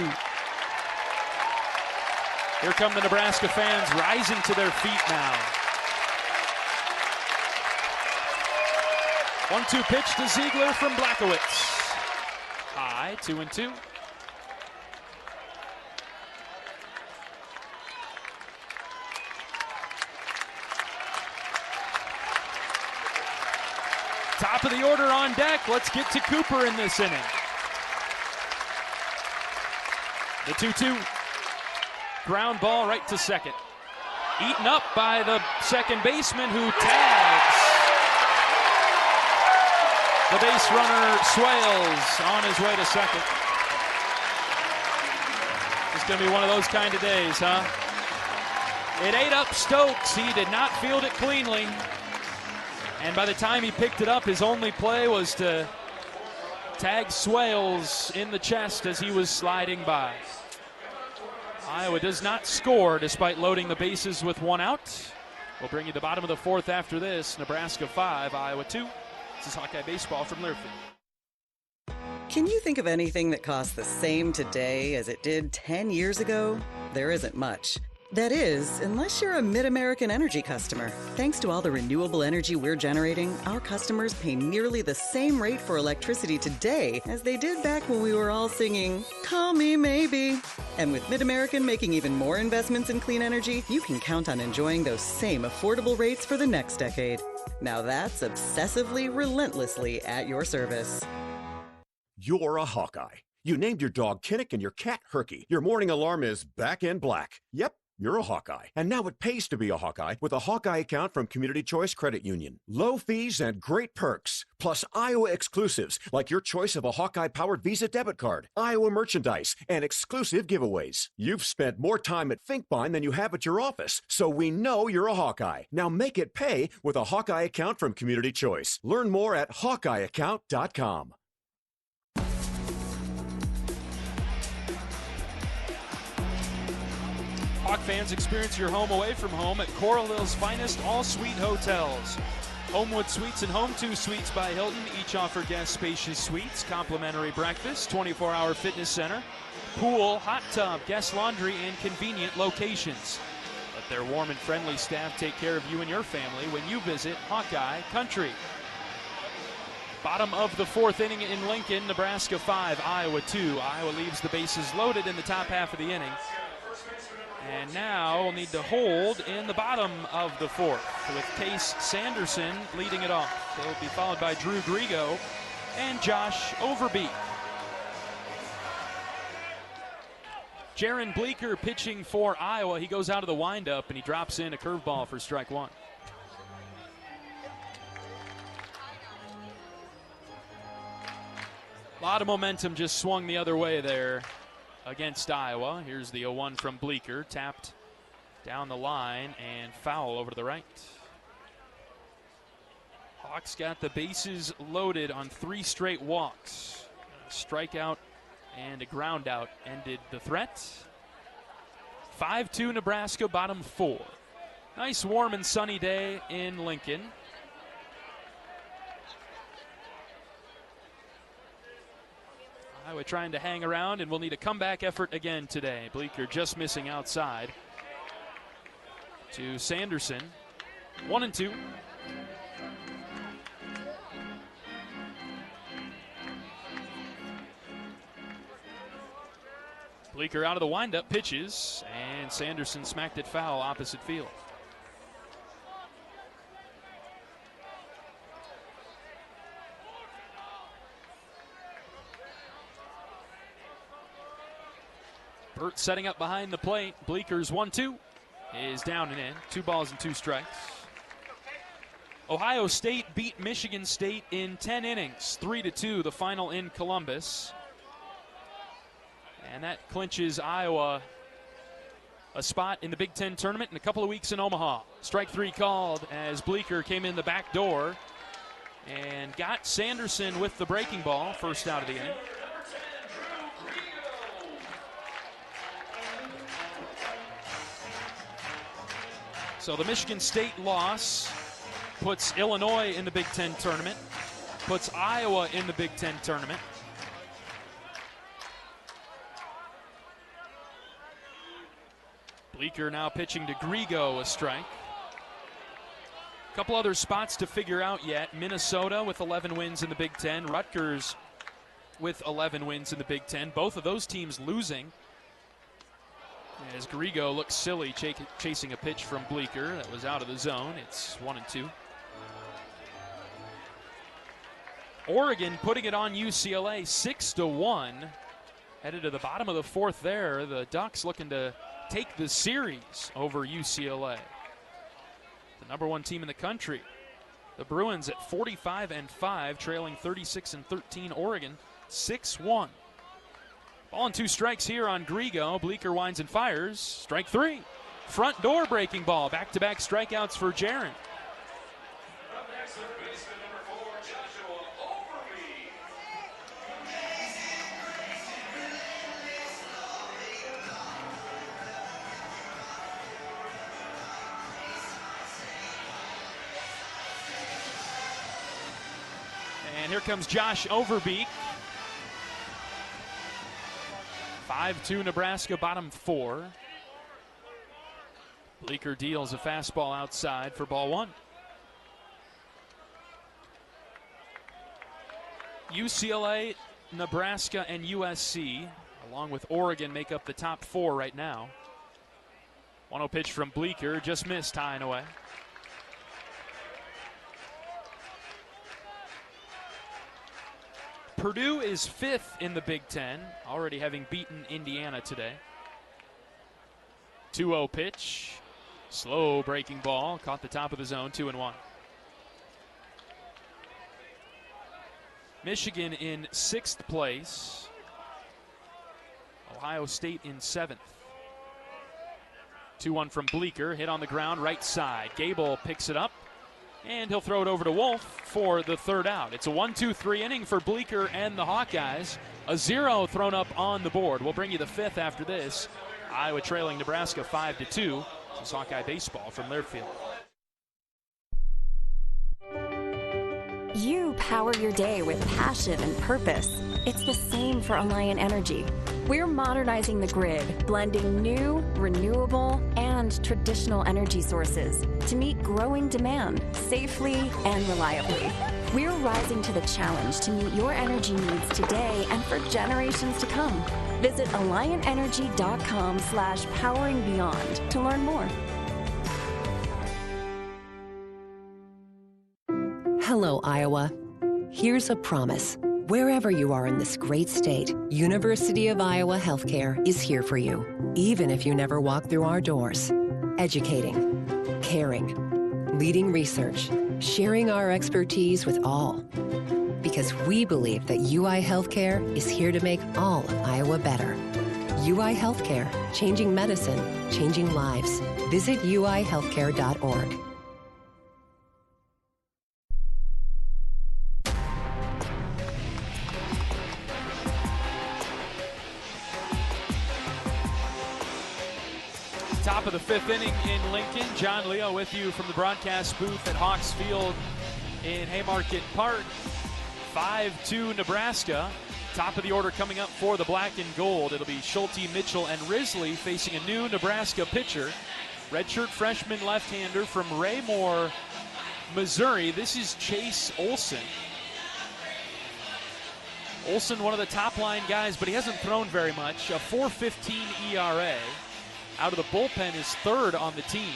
Here come the Nebraska fans rising to their feet now. 1-2 pitch to Ziegler from Blackowitz. High, 2-2. Top of the order on deck. Let's get to Cooper in this inning. The 2-2. Ground ball right to second. Eaten up by the second baseman who tags. The base runner Swales on his way to second. It's going to be one of those kind of days, huh? It ate up Stokes. He did not field it cleanly. And by the time he picked it up, his only play was to tag Swales in the chest as he was sliding by. Iowa does not score despite loading the bases with 1 out. We'll bring you the bottom of the 4th after this. Nebraska 5, Iowa 2. This is Hawkeye Baseball from Learfield. Can you think of anything that costs the same today as it did 10 years ago? There isn't much. That is, unless you're a Mid-American Energy customer. Thanks to all the renewable energy we're generating, our customers pay nearly the same rate for electricity today as they did back when we were all singing, "Call Me Maybe." And with Mid-American making even more investments in clean energy, you can count on enjoying those same affordable rates for the next decade. Now that's obsessively, relentlessly at your service. You're a Hawkeye. You named your dog Kinnick and your cat Herky. Your morning alarm is back in black. Yep. You're a Hawkeye. And now it pays to be a Hawkeye with a Hawkeye account from Community Choice Credit Union. Low fees and great perks. Plus Iowa exclusives like your choice of a Hawkeye-powered Visa debit card, Iowa merchandise, and exclusive giveaways. You've spent more time at Finkbine than you have at your office, so we know you're a Hawkeye. Now make it pay with a Hawkeye account from Community Choice. Learn more at HawkeyeAccount.com. Hawk fans, experience your home away from home at Coral Hill's finest all-suite hotels. Homewood Suites and Home 2 Suites by Hilton each offer guests spacious suites, complimentary breakfast, 24-hour fitness center, pool, hot tub, guest laundry, and convenient locations. Let their warm and friendly staff take care of you and your family when you visit Hawkeye Country. Bottom of the 4th inning in Lincoln, Nebraska 5, Iowa 2. Iowa leaves the bases loaded in the top half of the inning. And now we'll need to hold in the bottom of the 4th with Case Sanderson leading it off. He'll be followed by Drew Grigo and Josh Overbeek. Jaron Bleeker pitching for Iowa. He goes out of the windup and he drops in a curveball for strike 1. A lot of momentum just swung the other way there against Iowa. Here's the 0-1 from Bleeker, tapped down the line and foul over to the right. Hawks got the bases loaded on 3 straight walks. A strikeout and a ground out ended the threat. 5-2 Nebraska, bottom 4. Nice warm and sunny day in Lincoln. Iowa trying to hang around, and we'll need a comeback effort again today. Bleeker just missing outside to Sanderson. 1-2. Bleeker out of the windup, pitches, and Sanderson smacked it foul opposite field. Burt setting up behind the plate. Bleeker's 1-2 is down and in. 2 balls and 2 strikes. Ohio State beat Michigan State in 10 innings, 3-2, the final in Columbus. And that clinches Iowa a spot in the Big Ten tournament in a couple of weeks in Omaha. Strike 3 called as Bleeker came in the back door and got Sanderson with the breaking ball, first out of the inning. So the Michigan State loss puts Illinois in the Big Ten tournament, puts Iowa in the Big Ten tournament. Bleeker now pitching to Grigo, a strike. A couple other spots to figure out yet. Minnesota with 11 wins in the Big Ten. Rutgers with 11 wins in the Big Ten. Both of those teams losing. As Grigo looks silly chasing a pitch from Bleeker that was out of the zone. It's 1-2. Oregon putting it on UCLA 6-1. Headed to the bottom of the 4th there. The Ducks looking to take the series over UCLA. The number 1 team in the country. The Bruins at 45-5, trailing 36-13. Oregon 6-1. Ball and 2 strikes here on Grigo. Bleeker winds and fires. Strike 3. Front door breaking ball. Back-to-back strikeouts for Jaron. And here comes Josh Overbeek. 5-2 Nebraska, bottom 4. Bleeker deals a fastball outside for ball 1. UCLA, Nebraska, and USC, along with Oregon, make up the top 4 right now. 1-0 pitch from Bleeker, just missed, high and away. Purdue is 5th in the Big Ten, already having beaten Indiana today. 2-0 pitch, slow breaking ball, caught the top of the zone, 2-1. Michigan in 6th place. Ohio State in 7th. 2-1 from Bleeker, hit on the ground, right side. Gable picks it up. And he'll throw it over to Wolf for the 3rd out. It's a 1-2-3 inning for Bleeker and the Hawkeyes. A 0 thrown up on the board. We'll bring you the 5th after this. Iowa trailing Nebraska 5-2. This is Hawkeye baseball from Learfield. You power your day with passion and purpose. It's the same for Alliant Energy. We're modernizing the grid, blending new, renewable, and traditional energy sources to meet growing demand safely and reliably. We're rising to the challenge to meet your energy needs today and for generations to come. Visit AlliantEnergy.com/poweringbeyond to learn more. Hello, Iowa. Here's a promise. Wherever you are in this great state, University of Iowa Healthcare is here for you, even if you never walk through our doors. Educating, caring, leading research, sharing our expertise with all. Because we believe that UI Healthcare is here to make all of Iowa better. UI Healthcare, changing medicine, changing lives. Visit uihealthcare.org. Top of the 5th inning in Lincoln. John Leo with you from the broadcast booth at Hawks Field in Haymarket Park. 5-2 Nebraska. Top of the order coming up for the black and gold. It'll be Schulte, Mitchell, and Risley facing a new Nebraska pitcher. Redshirt freshman left-hander from Raymore, Missouri. This is Chase Olson. Olsen, one of the top line guys, but he hasn't thrown very much. A 4.15 ERA. Out of the bullpen is third on the team.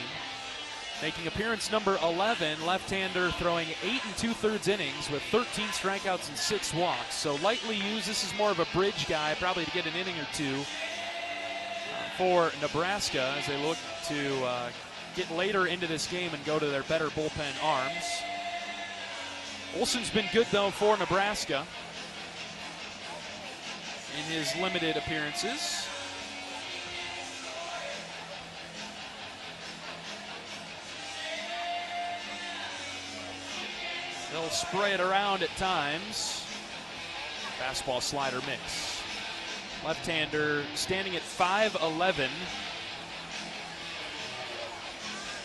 Making appearance number 11, left-hander throwing 8 2/3 innings with 13 strikeouts and 6 walks. So lightly used. This is more of a bridge guy, probably to get an inning or two for Nebraska as they look to get later into this game and go to their better bullpen arms. Olsen's been good, though, for Nebraska in his limited appearances. They'll spray it around at times. Fastball slider mix. Left-hander standing at 5'11".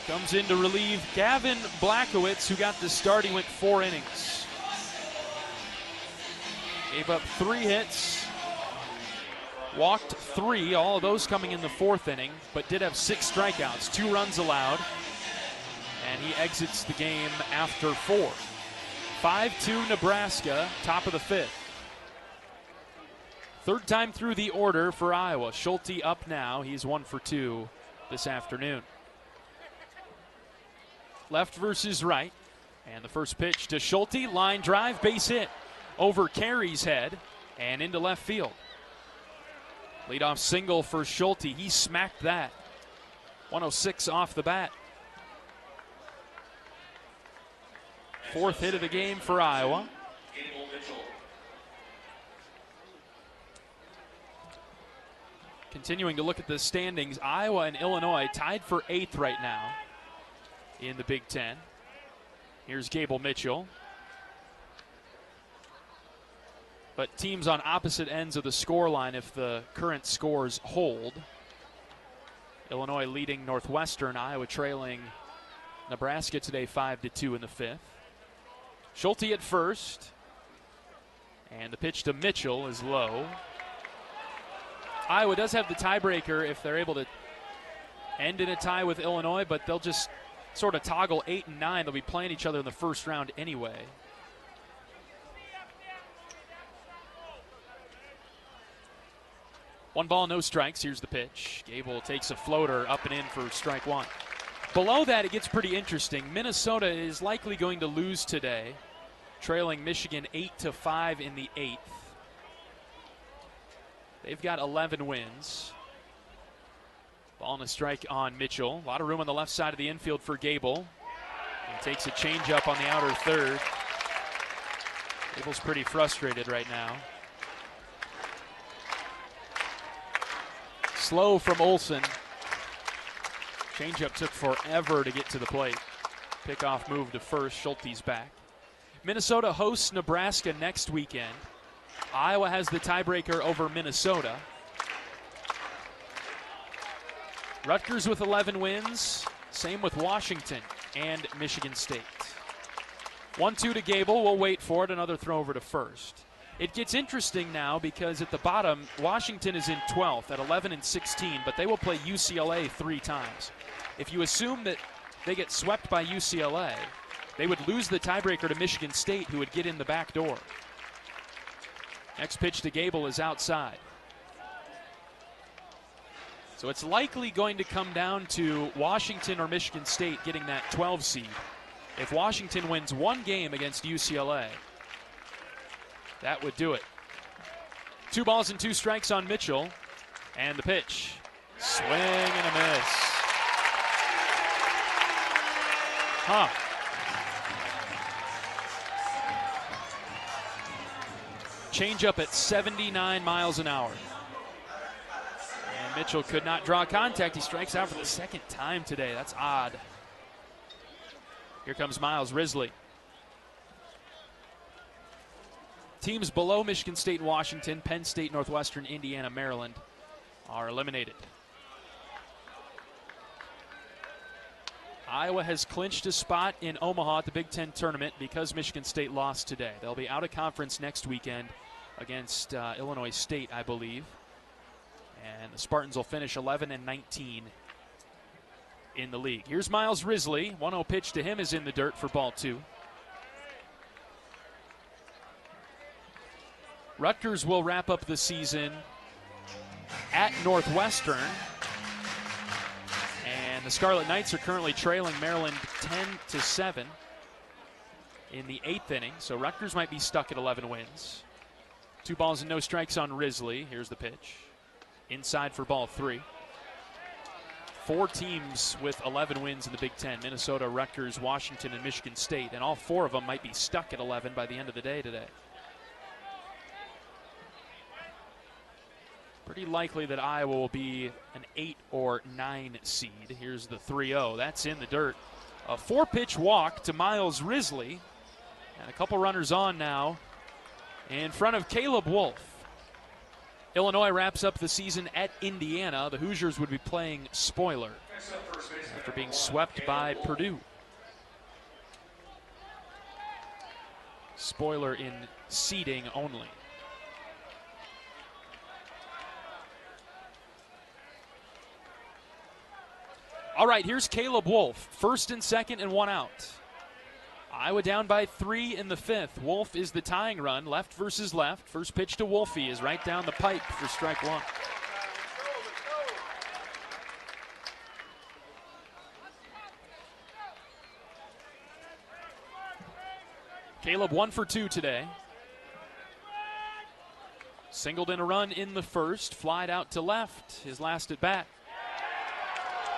Comes in to relieve Gavin Blackowitz, who got the start. He went 4 innings. Gave up 3 hits. Walked 3, all of those coming in the 4th inning, but did have 6 strikeouts, 2 runs allowed. And he exits the game after 4. 5-2 Nebraska, top of the 5th. Third time through the order for Iowa. Schulte up now. He's 1 for 2 this afternoon. Left versus right. And the first pitch to Schulte. Line drive, base hit over Carey's head and into left field. Leadoff single for Schulte. He smacked that. 106 off the bat. 4th hit of the game for Iowa. Continuing to look at the standings, Iowa and Illinois tied for 8th right now in the Big Ten. Here's Gable Mitchell. But teams on opposite ends of the scoreline if the current scores hold. Illinois leading Northwestern, Iowa trailing Nebraska today 5-2 in the 5th. Schulte at first. And the pitch to Mitchell is low. Iowa does have the tiebreaker if they're able to end in a tie with Illinois, but they'll just sort of toggle 8 and 9. They'll be playing each other in the first round anyway. One ball, no strikes. Here's the pitch. Gable takes a floater up and in for strike 1. Below that, it gets pretty interesting. Minnesota is likely going to lose today, trailing Michigan 8-5 in the 8th. They've got 11 wins. Ball and a strike on Mitchell. A lot of room on the left side of the infield for Gable. He takes a changeup on the outer third. Gable's pretty frustrated right now. Slow from Olsen. Changeup took forever to get to the plate. Pickoff move to first. Schulte's back. Minnesota hosts Nebraska next weekend. Iowa has the tiebreaker over Minnesota. Rutgers with 11 wins. Same with Washington and Michigan State. 1-2 to Gable. We'll wait for it. Another throw over to first. It gets interesting now because at the bottom, Washington is in 12th at 11-16, but they will play UCLA 3 times. If you assume that they get swept by UCLA, they would lose the tiebreaker to Michigan State, who would get in the back door. Next pitch to Gable is outside. So it's likely going to come down to Washington or Michigan State getting that 12 seed. If Washington wins 1 game against UCLA, that would do it. 2 balls and 2 strikes on Mitchell. And the pitch. Swing and a miss. Changeup at 79 miles an hour. And Mitchell could not draw contact. He strikes out for the 2nd time today. That's odd. Here comes Miles Risley. Teams below Michigan State and Washington, Penn State, Northwestern, Indiana, Maryland, are eliminated. Iowa has clinched a spot in Omaha at the Big Ten tournament because Michigan State lost today. They'll be out of conference next weekend against Illinois State, I believe. And the Spartans will finish 11-19 in the league. Here's Miles Risley. 1-0 pitch to him is in the dirt for ball 2. Rutgers will wrap up the season at Northwestern. And the Scarlet Knights are currently trailing Maryland 10-7 in the 8th inning. So Rutgers might be stuck at 11 wins. 2 balls and no strikes on Risley. Here's the pitch. Inside for ball 3. 4 teams with 11 wins in the Big Ten: Minnesota, Rutgers, Washington, and Michigan State. And all 4 of them might be stuck at 11 by the end of the day today. Pretty likely that Iowa will be an 8 or 9 seed. Here's the 3-0. That's in the dirt. A 4-pitch walk to Miles Risley. And a couple runners on now in front of Caleb Wolf. Illinois wraps up the season at Indiana. The Hoosiers would be playing spoiler after being swept by Purdue. Spoiler in seeding only. All right, here's Caleb Wolf. 1st and 2nd and 1 out. Iowa down by 3 in the 5th. Wolf is the tying run, left versus left. First pitch to Wolfie is right down the pipe for strike 1. Caleb 1 for 2 today. Singled in a run in the 1st, flied out to left, his last at bat.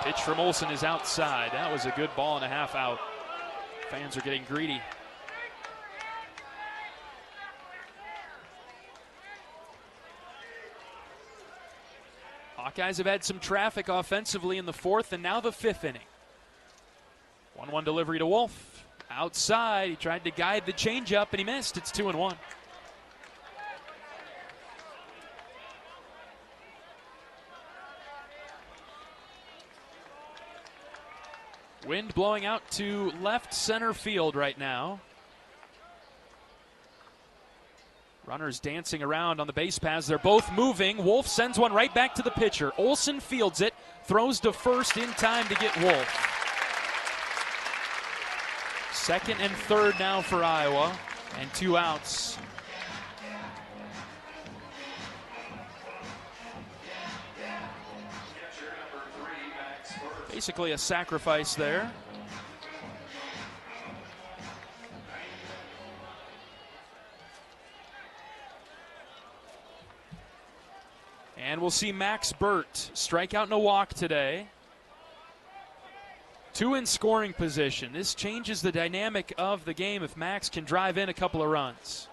Pitch from Olsen is outside. That was a good ball and a half out. Fans are getting greedy. Hawkeyes have had some traffic offensively in the 4th and now the 5th inning. 1-1 delivery to Wolf. Outside, he tried to guide the changeup and he missed. It's 2-1. Wind blowing out to left center field right now. Runners dancing around on the base paths. They're both moving. Wolf sends one right back to the pitcher. Olsen fields it, throws to first in time to get Wolf. 2nd and 3rd now for Iowa, and 2 outs. Basically a sacrifice there. And we'll see Max Burt strike out and a walk today. 2 in scoring position. This changes the dynamic of the game if Max can drive in a couple of runs.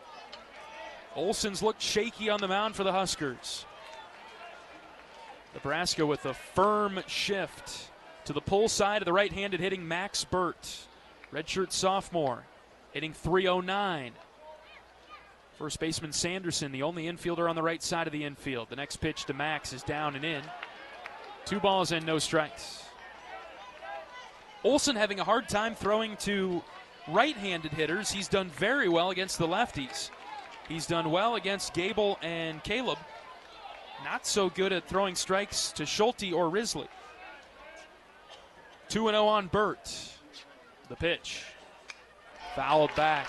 Olsen's looked shaky on the mound for the Huskers. Nebraska with a firm shift to the pull side of the right-handed hitting Max Burt. Redshirt sophomore, hitting .309. First baseman Sanderson, the only infielder on the right side of the infield. The next pitch to Max is down and in. 2 balls and no strikes. Olsen having a hard time throwing to right-handed hitters. He's done very well against the lefties. He's done well against Gable and Caleb. Not so good at throwing strikes to Schulte or Risley. 2-0 on Burt. The pitch. Fouled back.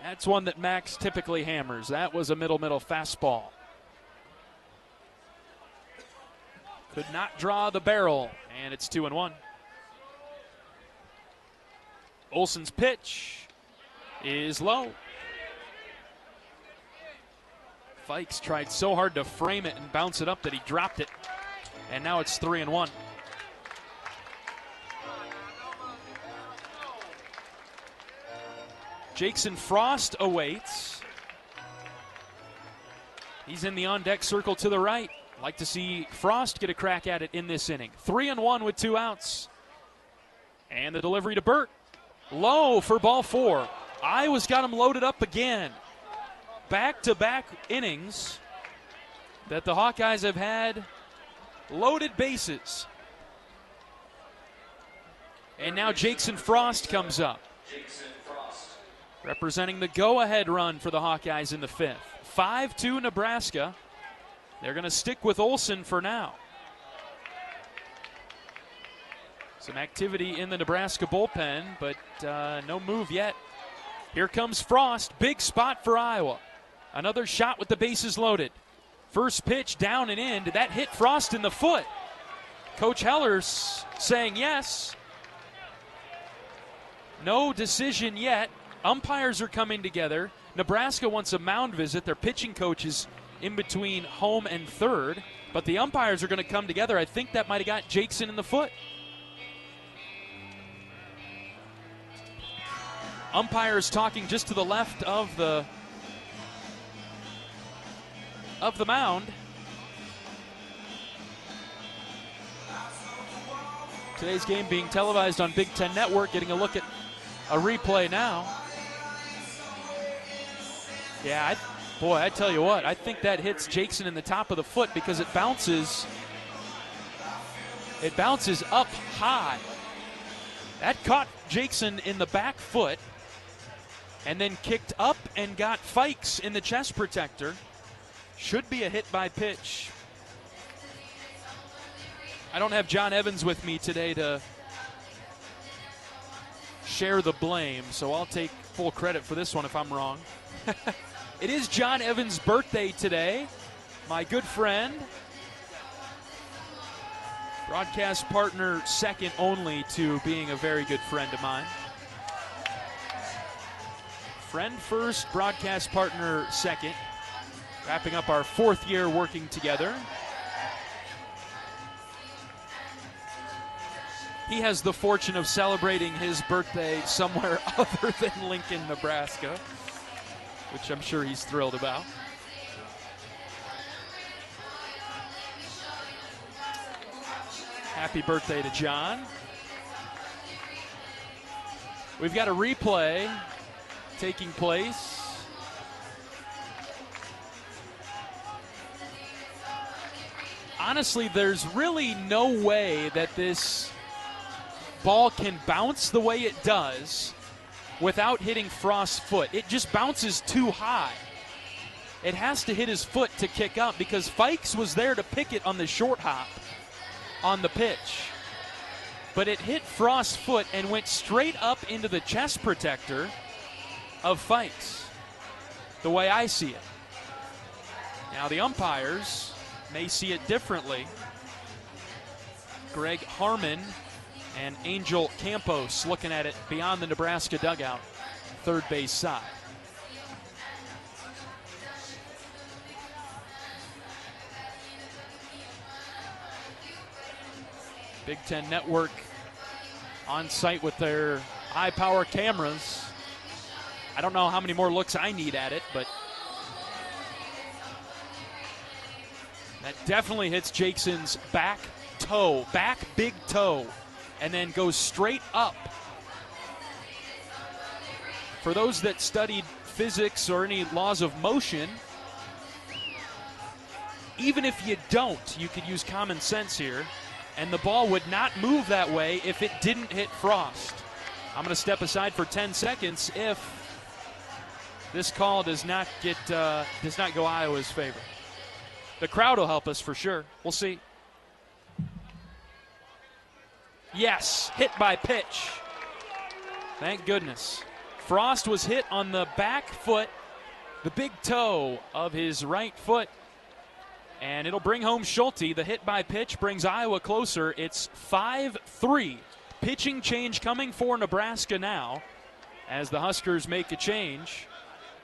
That's one that Max typically hammers. That was a middle fastball. Could not draw the barrel, and it's 2-1. Olsen's pitch is low. Fikes tried so hard to frame it and bounce it up that he dropped it. And now it's 3-1. Jackson Frost awaits. He's in the on-deck circle to the right. Like to see Frost get a crack at it in this inning. 3-1 with 2 outs. And the delivery to Burt. Low for ball 4. Iowa's got him loaded up again. Back-to-back innings that the Hawkeyes have had loaded bases. And now Jackson Frost comes up, representing the go-ahead run for the Hawkeyes in the 5th. 5-2 Nebraska. They're going to stick with Olsen for now. Some activity in the Nebraska bullpen, but no move yet. Here comes Frost. Big spot for Iowa. Another shot with the bases loaded. First pitch down and in. Did that hit Frost in the foot? Coach Heller's saying yes. No decision yet. Umpires are coming together. Nebraska wants a mound visit. Their pitching coach is in between home and third, but the umpires are going to come together. I think that might have got Jackson in the foot. Umpires talking just to the left of the mound. Today's game being televised on Big Ten Network. Getting a look at a replay now. Yeah, I tell you what, I think that hits Jackson in the top of the foot because it bounces up high. That caught Jackson in the back foot and then kicked up and got Fikes in the chest protector. Should be a hit by pitch. I don't have John Evans with me today to share the blame, so I'll take full credit for this one if I'm wrong. It is John Evans' birthday today. My good friend, broadcast partner second only to being a very good friend of mine. Friend first, broadcast partner second. Wrapping up our 4th year working together. He has the fortune of celebrating his birthday somewhere other than Lincoln, Nebraska, which I'm sure he's thrilled about. Happy birthday to John. We've got a replay taking place. Honestly, there's really no way that this ball can bounce the way it does without hitting Frost's foot. It just bounces too high. It has to hit his foot to kick up because Fikes was there to pick it on the short hop on the pitch. But it hit Frost's foot and went straight up into the chest protector of Fikes, the way I see it. Now the umpires may see it differently. Greg Harmon and Angel Campos looking at it beyond the Nebraska dugout, third base side. Big Ten Network on site with their high-power cameras. I don't know how many more looks I need at it, but that definitely hits Jackson's back big toe, and then goes straight up. For those that studied physics or any laws of motion, even if you don't, you could use common sense here, and the ball would not move that way if it didn't hit Frost. I'm going to step aside for 10 seconds if this call does not go Iowa's favor. The crowd will help us for sure. We'll see. Yes, hit by pitch. Thank goodness. Frost was hit on the back foot, the big toe of his right foot, and it'll bring home Schulte. The hit by pitch brings Iowa closer. It's 5-3. Pitching change coming for Nebraska now as the Huskers make a change.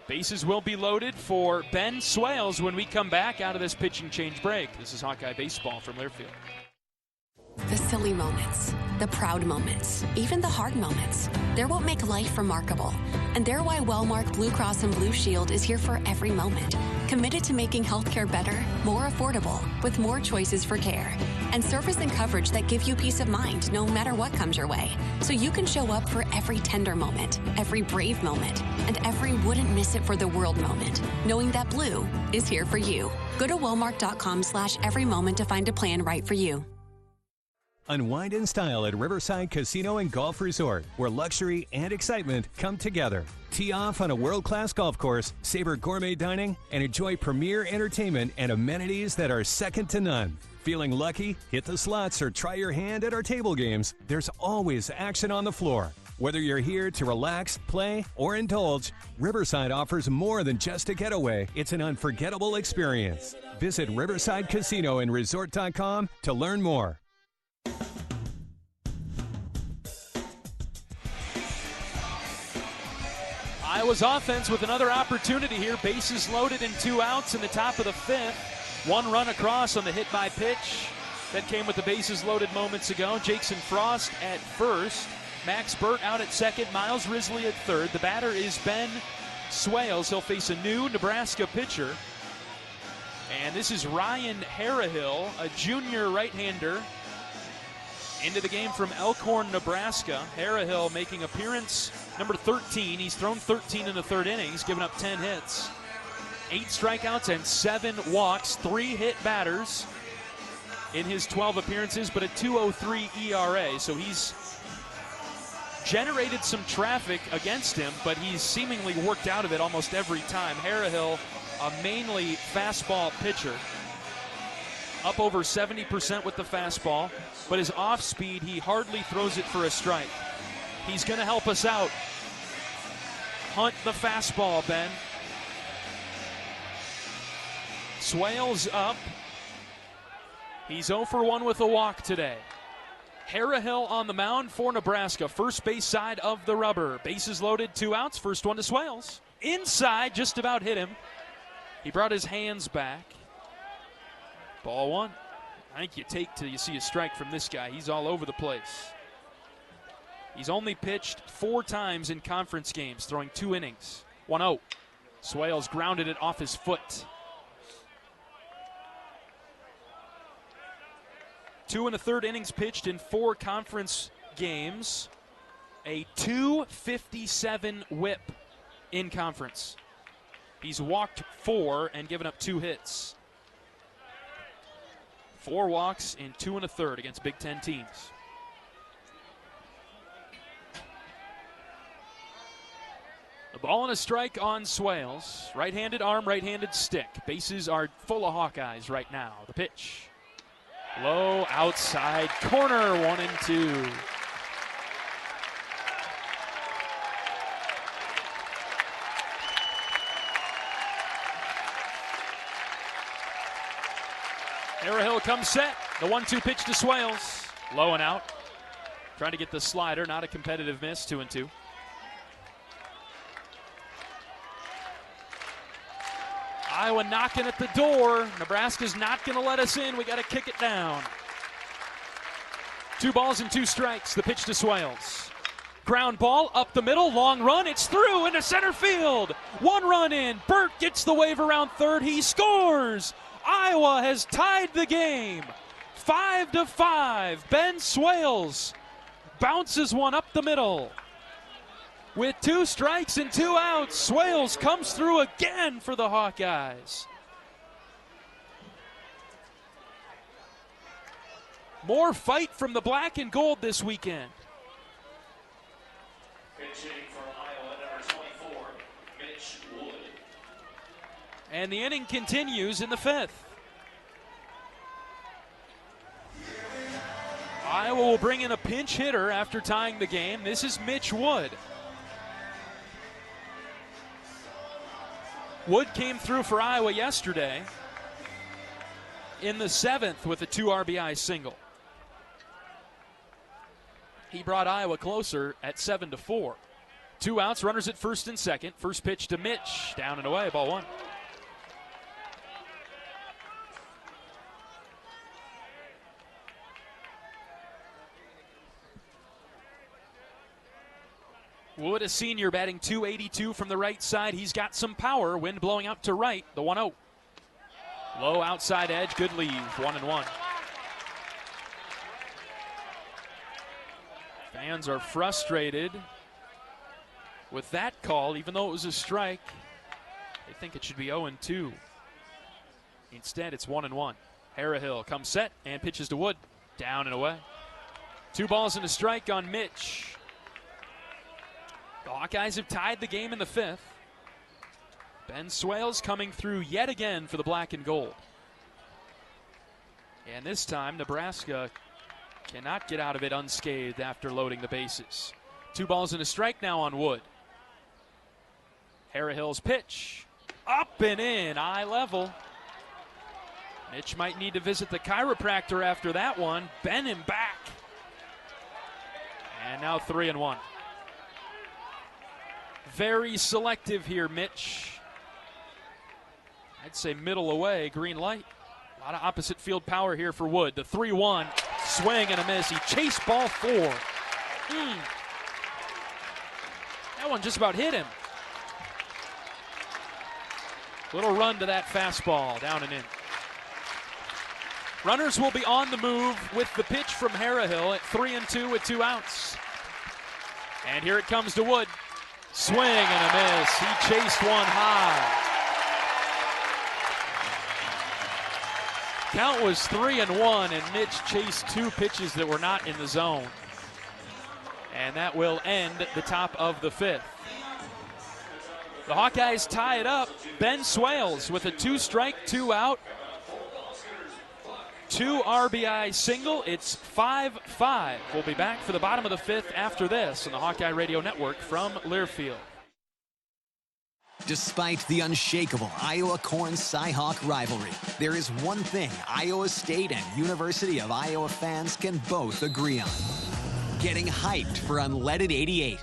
Bases will be loaded for Ben Swales when we come back out of this pitching change break. This is Hawkeye Baseball from Learfield. The silly moments, the proud moments, even the hard moments. They're what make life remarkable. And they're why Wellmark Blue Cross and Blue Shield is here for every moment. Committed to making healthcare better, more affordable, with more choices for care. And service and coverage that give you peace of mind no matter what comes your way. So you can show up for every tender moment, every brave moment, and every wouldn't miss it for the world moment, knowing that Blue is here for you. Go to Wellmark.com/every moment to find a plan right for you. Unwind in style at Riverside Casino and Golf Resort, where luxury and excitement come together. Tee off on a world-class golf course, savor gourmet dining, and enjoy premier entertainment and amenities that are second to none. Feeling lucky? Hit the slots or try your hand at our table games. There's always action on the floor. Whether you're here to relax, play, or indulge, Riverside offers more than just a getaway. It's an unforgettable experience. Visit Riverside Casino and Resort.com to learn more. Iowa's offense with another opportunity here. Bases loaded and 2 outs in the top of the 5th. 1 run across on the hit by pitch that came with the bases loaded moments ago. Jackson Frost at first. Max Burt out at second. Miles Risley at third. The batter is Ben Swales. He'll face a new Nebraska pitcher. And this is Ryan Harahill, a junior right-hander, into the game from Elkhorn, Nebraska. Harahill making appearance number 13. He's thrown 13 in the 3rd inning. He's given up 10 hits. 8 strikeouts and 7 walks. 3 hit batters in his 12 appearances, but a 2.03 ERA. So he's generated some traffic against him, but he's seemingly worked out of it almost every time. Harahill, a mainly fastball pitcher, up over 70% with the fastball, but his off speed, he hardly throws it for a strike. He's going to help us out. Hunt the fastball, Ben. Swales up. He's 0 for 1 with a walk today. Harahill on the mound for Nebraska. First base side of the rubber. Bases loaded, 2 outs. First one to Swales. Inside, just about hit him. He brought his hands back. Ball 1. I think you take till you see a strike from this guy. He's all over the place. He's only pitched 4 times in conference games, throwing 2 innings. 1-0. Swales grounded it off his foot. 2 1/3 innings pitched in 4 conference games. A .257 whip in conference. He's walked 4 and given up 2 hits. 4 walks in 2 1/3 against Big Ten teams. The ball and a strike on Swales. Right-handed arm, right-handed stick. Bases are full of Hawkeyes right now. The pitch. Low outside corner, 1-2. Harahill comes set. The 1-2 pitch to Swales. Low and out. Trying to get the slider, not a competitive miss, 2-2. Iowa knocking at the door. Nebraska's not going to let us in. We got to kick it down. 2 balls and 2 strikes. The pitch to Swales. Ground ball up the middle. Long run. It's through into center field. 1 run in. Burt gets the wave around third. He scores. Iowa has tied the game. 5-5. Ben Swales bounces one up the middle. With 2 strikes and 2 outs, Swales comes through again for the Hawkeyes. More fight from the black and gold this weekend. Pitching for Iowa, number 24, Mitch Wood. And the inning continues in the 5th. Iowa will bring in a pinch hitter after tying the game. This is Mitch Wood. Wood came through for Iowa yesterday in the 7th with a 2 RBI single. He brought Iowa closer at 7-4. 2 outs, runners at first and second. First pitch to Mitch, down and away, ball 1. Wood, a senior, batting .282 from the right side. He's got some power. Wind blowing out to right. The 1-0. Low outside edge. Good leave. 1-1. Fans are frustrated with that call, even though it was a strike. They think it should be 0-2. Instead, it's 1-1. Harahill comes set and pitches to Wood. Down and away. 2 balls and a strike on Mitch. The Hawkeyes have tied the game in the 5th. Ben Swales coming through yet again for the black and gold. And this time, Nebraska cannot get out of it unscathed after loading the bases. 2 balls and a strike now on Wood. Harahill's pitch. Up and in, eye level. Mitch might need to visit the chiropractor after that one. Bend him back. And now 3-1. Very selective here, Mitch. I'd say middle away, green light. A lot of opposite field power here for Wood. The 3-1, swing and a miss. He chased ball 4. That one just about hit him. Little run to that fastball, down and in. Runners will be on the move with the pitch from Harahill at 3-2 with 2 outs. And here it comes to Wood. Swing and a miss. He chased one high. Count was 3-1, and Mitch chased 2 pitches that were not in the zone. And that will end the top of the 5th. The Hawkeyes tie it up. Ben Swales with a 2-strike, 2-out. 2 RBI single. It's 5-5. We'll be back for the bottom of the 5th after this on the Hawkeye Radio Network from Learfield. Despite the unshakable Iowa Corn-Cyhawk rivalry, there is one thing Iowa State and University of Iowa fans can both agree on: getting hyped for Unleaded 88.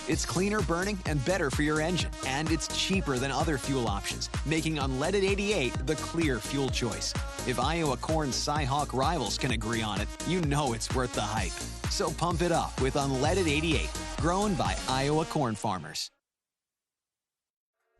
It's cleaner burning and better for your engine, and it's cheaper than other fuel options, making Unleaded 88 the clear fuel choice. If Iowa Corn-Cyhawk rivals can agree on it, you know it's worth the hype. So pump it up with Unleaded 88, grown by Iowa corn farmers.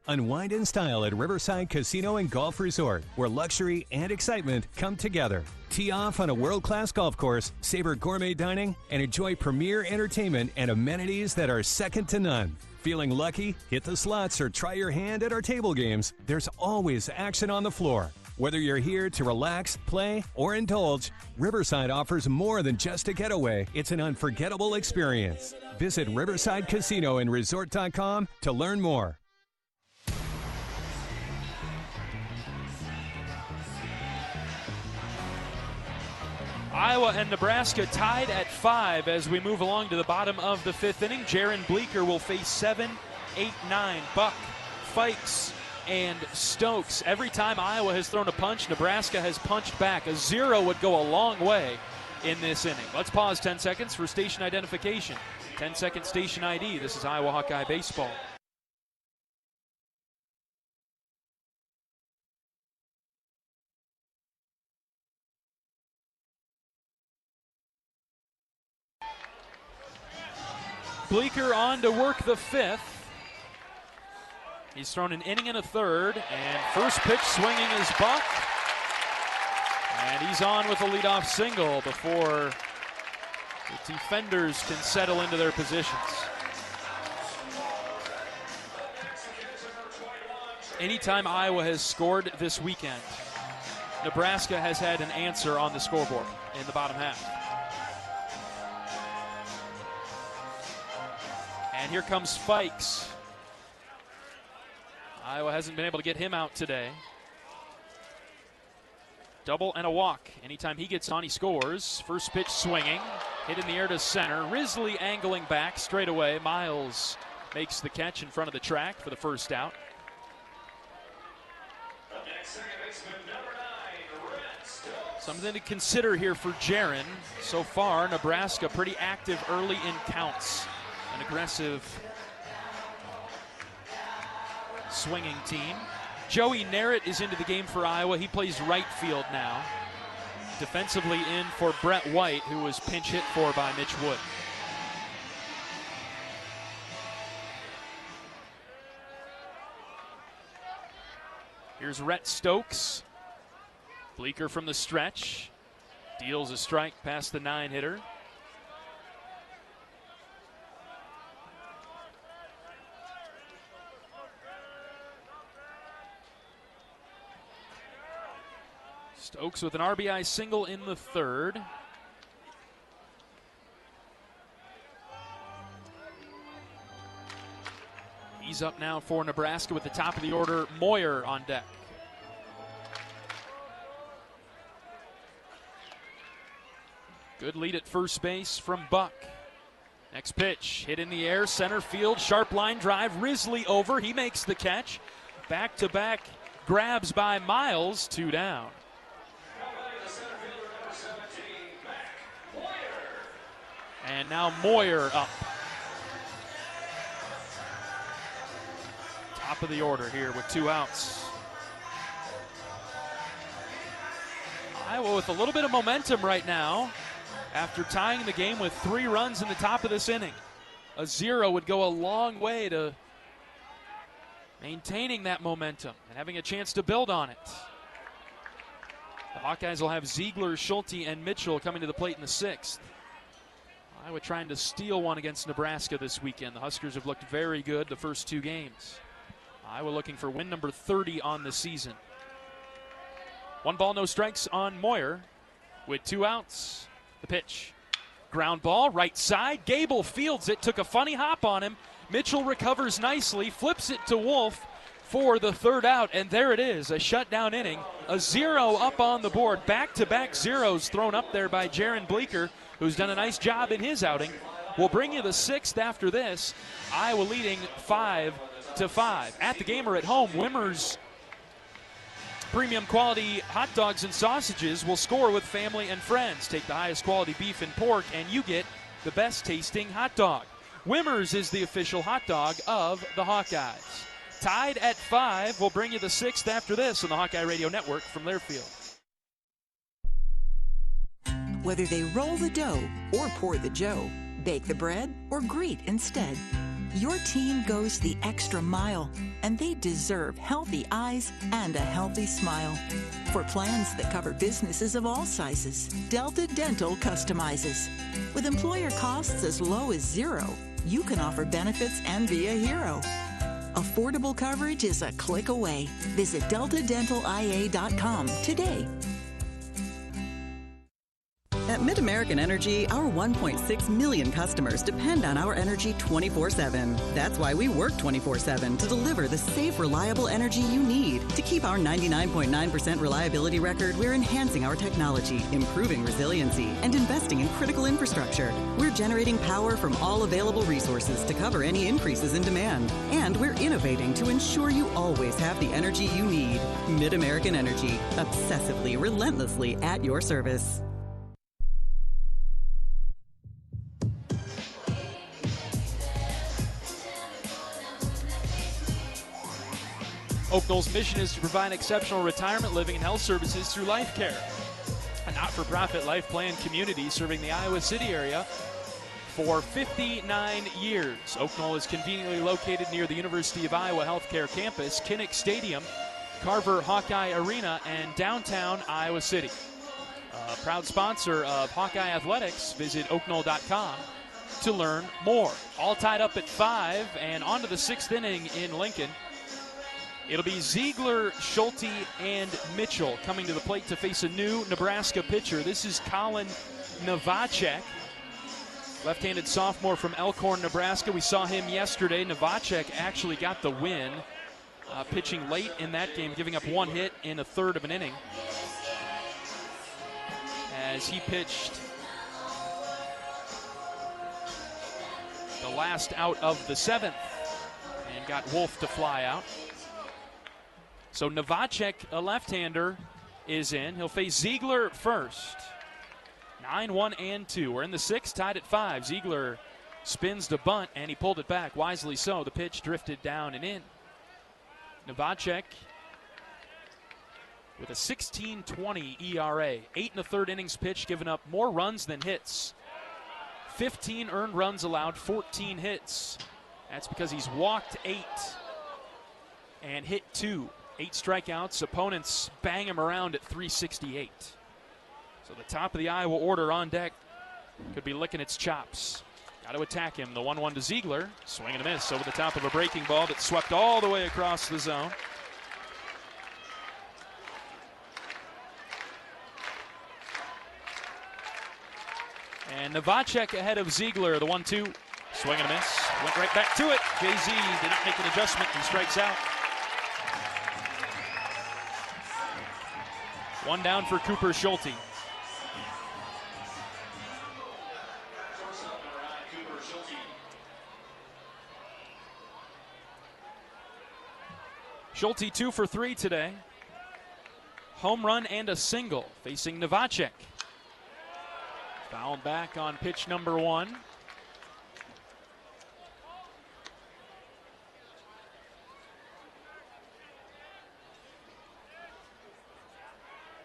Unwind in style at Riverside Casino and Golf Resort, where luxury and excitement come together. Tee off on a world-class golf course, savor gourmet dining, and enjoy premier entertainment and amenities that are second to none. Feeling lucky? Hit the slots or try your hand at our table games. There's always action on the floor. Whether you're here to relax, play, or indulge, Riverside offers more than just a getaway. It's an unforgettable experience. Visit Riverside Casino and Resort.com to learn more. Iowa and Nebraska tied at 5 as we move along to the bottom of the 5th inning. Jaron Bleeker will face 7, 8, 9. Buck, Fikes, and Stokes. Every time Iowa has thrown a punch, Nebraska has punched back. A 0 would go a long way in this inning. Let's pause 10 seconds for station identification. 10-second station ID. This is Iowa Hawkeye Baseball. Bleeker on to work the 5th. He's thrown an inning and a third, and first pitch swinging is Buck. And he's on with a leadoff single before the defenders can settle into their positions. Anytime Iowa has scored this weekend, Nebraska has had an answer on the scoreboard in the bottom half. And here comes Fikes. Iowa hasn't been able to get him out today. Double and a walk. Anytime he gets on, he scores. First pitch swinging. Hit in the air to center. Risley angling back straight away. Miles makes the catch in front of the track for the first out. Something to consider here for Jaron. So far, Nebraska pretty active early in counts. An aggressive swinging team. Joey Narrett is into the game for Iowa. He plays right field now. Defensively in for Brett White, who was pinch hit for by Mitch Wood. Here's Rhett Stokes. Bleeker from the stretch. Deals a strike past the 9-hitter. Stokes with an RBI single in the 3rd. He's up now for Nebraska with the top of the order, Moyer on deck. Good lead at first base from Buck. Next pitch, hit in the air, center field, sharp line drive, Risley over, he makes the catch. Back-to-back grabs by Miles, 2 down. And now Moyer up. Top of the order here with 2 outs. Iowa with a little bit of momentum right now after tying the game with 3 runs in the top of this inning. A 0 would go a long way to maintaining that momentum and having a chance to build on it. The Hawkeyes will have Ziegler, Schulte, and Mitchell coming to the plate in the 6th. Iowa trying to steal one against Nebraska this weekend. The Huskers have looked very good the first 2 games. Iowa looking for win number 30 on the season. 1 ball, no strikes on Moyer with 2 outs. The pitch. Ground ball, right side. Gable fields it, took a funny hop on him. Mitchell recovers nicely, flips it to Wolf for the 3rd out, and there it is, a shutdown inning. A 0 up on the board. Back-to-back zeros thrown up there by Jaron Bleeker, who's done a nice job in his outing. We'll bring you the 6th after this. Iowa leading 5-5. At the game or at home, Wimmer's premium quality hot dogs and sausages will score with family and friends. Take the highest quality beef and pork, and you get the best tasting hot dog. Wimmer's is the official hot dog of the Hawkeyes. Tied at 5. We'll bring you the 6th after this on the Hawkeye Radio Network from Learfield. Whether they roll the dough or pour the joe, bake the bread or greet instead, your team goes the extra mile, and they deserve healthy eyes and a healthy smile. For plans that cover businesses of all sizes, Delta Dental customizes. With employer costs as low as 0, you can offer benefits and be a hero. Affordable coverage is a click away. Visit deltadentalia.com today. At Mid-American Energy, our 1.6 million customers depend on our energy 24/7. That's why we work 24/7 to deliver the safe, reliable energy you need. To keep our 99.9% reliability record, we're enhancing our technology, improving resiliency, and investing in critical infrastructure. We're generating power from all available resources to cover any increases in demand. And we're innovating to ensure you always have the energy you need. Mid-American Energy, obsessively, relentlessly at your service. Oaknoll's mission is to provide exceptional retirement living and health services through Life Care, a not-for-profit life plan community serving the Iowa City area for 59 years. Oaknoll is conveniently located near the University of Iowa Healthcare Campus, Kinnick Stadium, Carver Hawkeye Arena, and downtown Iowa City. A proud sponsor of Hawkeye Athletics. Visit oaknoll.com to learn more. All tied up at 5 and on to the 6th inning in Lincoln. It'll be Ziegler, Schulte, and Mitchell coming to the plate to face a new Nebraska pitcher. This is Colin Novacek, left-handed sophomore from Elkhorn, Nebraska. We saw him yesterday. Novacek actually got the win, pitching late in that game, giving up 1 hit in a 1/3 of an inning, as he pitched the last out of the 7th and got Wolf to fly out. So Novacek, a left-hander, is in. He'll face Ziegler first. 9-1 and 2. We're in the 6th, tied at 5. Ziegler spins the bunt, and he pulled it back. Wisely so. The pitch drifted down and in. Novacek with a 16.20 ERA. 8 1/3 innings pitched, giving up more runs than hits. 15 earned runs allowed, 14 hits. That's because he's walked 8 and hit 2. 8 strikeouts. Opponents bang him around at 368. So the top of the Iowa order on deck could be licking its chops. Got to attack him. The 1-1 to Ziegler. Swing and a miss over the top of a breaking ball that swept all the way across the zone. And Novacek ahead of Ziegler. The 1-2. Swing and a miss. Went right back to it. JZ didn't make an adjustment. He strikes out. 1 down for Cooper Schulte. Schulte 2 for 3 today. Home run and a single facing Novacek. Fouled back on pitch number 1.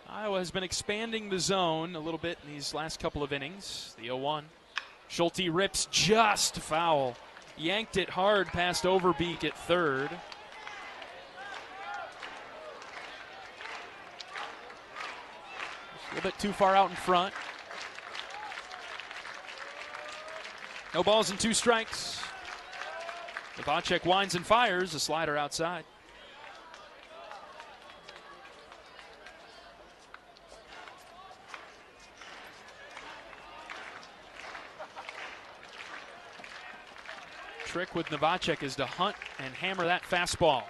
Iowa has been expanding the zone a little bit in these last couple of innings. The 0-1. Schulte rips just foul. Yanked it hard past Overbeek at third. A little bit too far out in front. No balls and 2 strikes. Novacek winds and fires. A slider outside. Trick with Novacek is to hunt and hammer that fastball.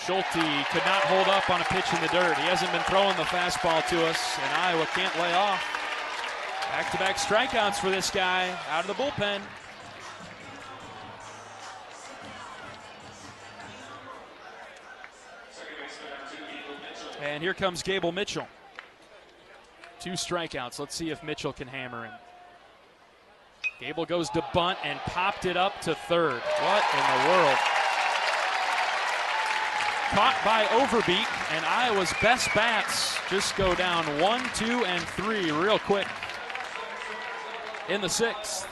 Schulte could not hold up on a pitch in the dirt. He hasn't been throwing the fastball to us, and Iowa can't lay off. Back-to-back strikeouts for this guy out of the bullpen. And here comes Gable Mitchell. 2 strikeouts. Let's see if Mitchell can hammer him. Gable goes to bunt and popped it up to third. What in the world? Caught by Overbeek, and Iowa's best bats just go down 1, 2, and 3 real quick in the 6th.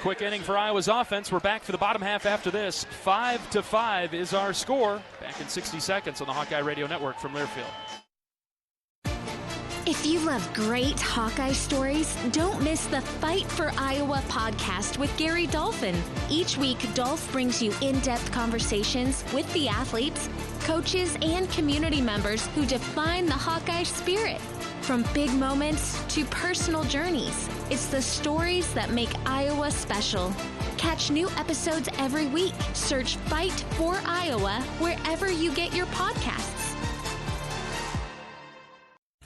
Quick inning for Iowa's offense. We're back for the bottom half after this. 5-5 is our score. Back in 60 seconds on the Hawkeye Radio Network from Learfield. If you love great Hawkeye stories, don't miss the Fight for Iowa podcast with Gary Dolphin. Each week, Dolph brings you in-depth conversations with the athletes, coaches, and community members who define the Hawkeye spirit. From big moments to personal journeys, it's the stories that make Iowa special. Catch new episodes every week. Search Fight for Iowa wherever you get your podcasts.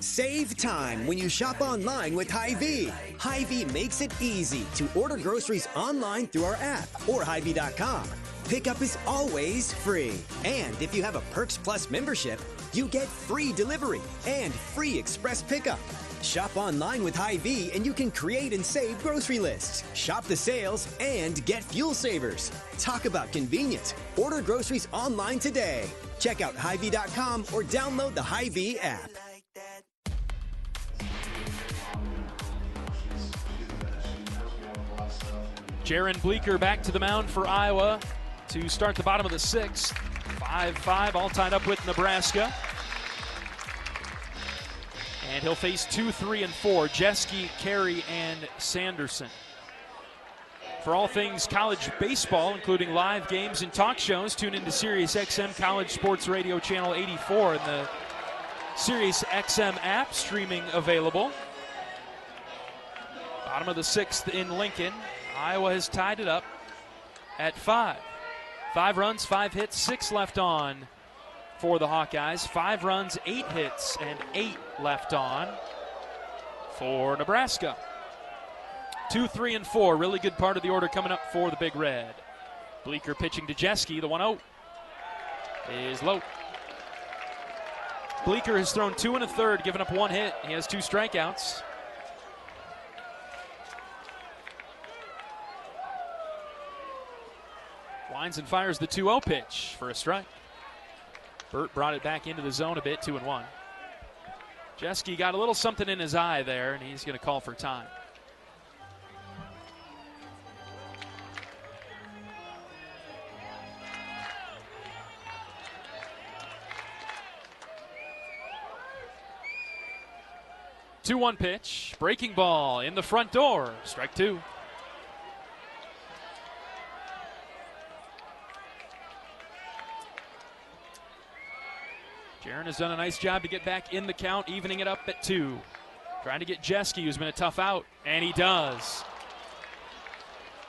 Save time when you shop online with Hy-Vee. Hy-Vee makes it easy to order groceries online through our app or Hy-Vee.com. Pickup is always free. And if you have a Perks Plus membership, you get free delivery and free express pickup. Shop online with Hy-Vee and you can create and save grocery lists, shop the sales, and get fuel savers. Talk about convenience. Order groceries online today. Check out Hy-Vee.com or download the Hy-Vee app. Jaron Bleeker back to the mound for Iowa to start the bottom of the 6th. 5-5, all tied up with Nebraska. And he'll face 2, 3, and 4, Jeske, Carey, and Sanderson. For all things college baseball, including live games and talk shows, tune into Sirius XM College Sports Radio Channel 84 and the Sirius XM app streaming available. Bottom of the 6th in Lincoln. Iowa has tied it up at 5. 5 runs, 5 hits, 6 left on for the Hawkeyes. 5 runs, 8 hits, and 8 left on for Nebraska. 2, 3, and 4. Really good part of the order coming up for the Big Red. Bleeker pitching to Jeske. The 1-0 is low. Bleeker has thrown 2 1/3, given up 1 hit. He has 2 strikeouts. Winds and fires the 2-0 pitch for a strike. Burt brought it back into the zone a bit, 2-1. Jeske got a little something in his eye there, and he's going to call for time. Two-one pitch, breaking ball in the front door, strike 2. Jaron has done a nice job to get back in the count, evening it up at 2. Trying to get Jeske, who's been a tough out, and he does.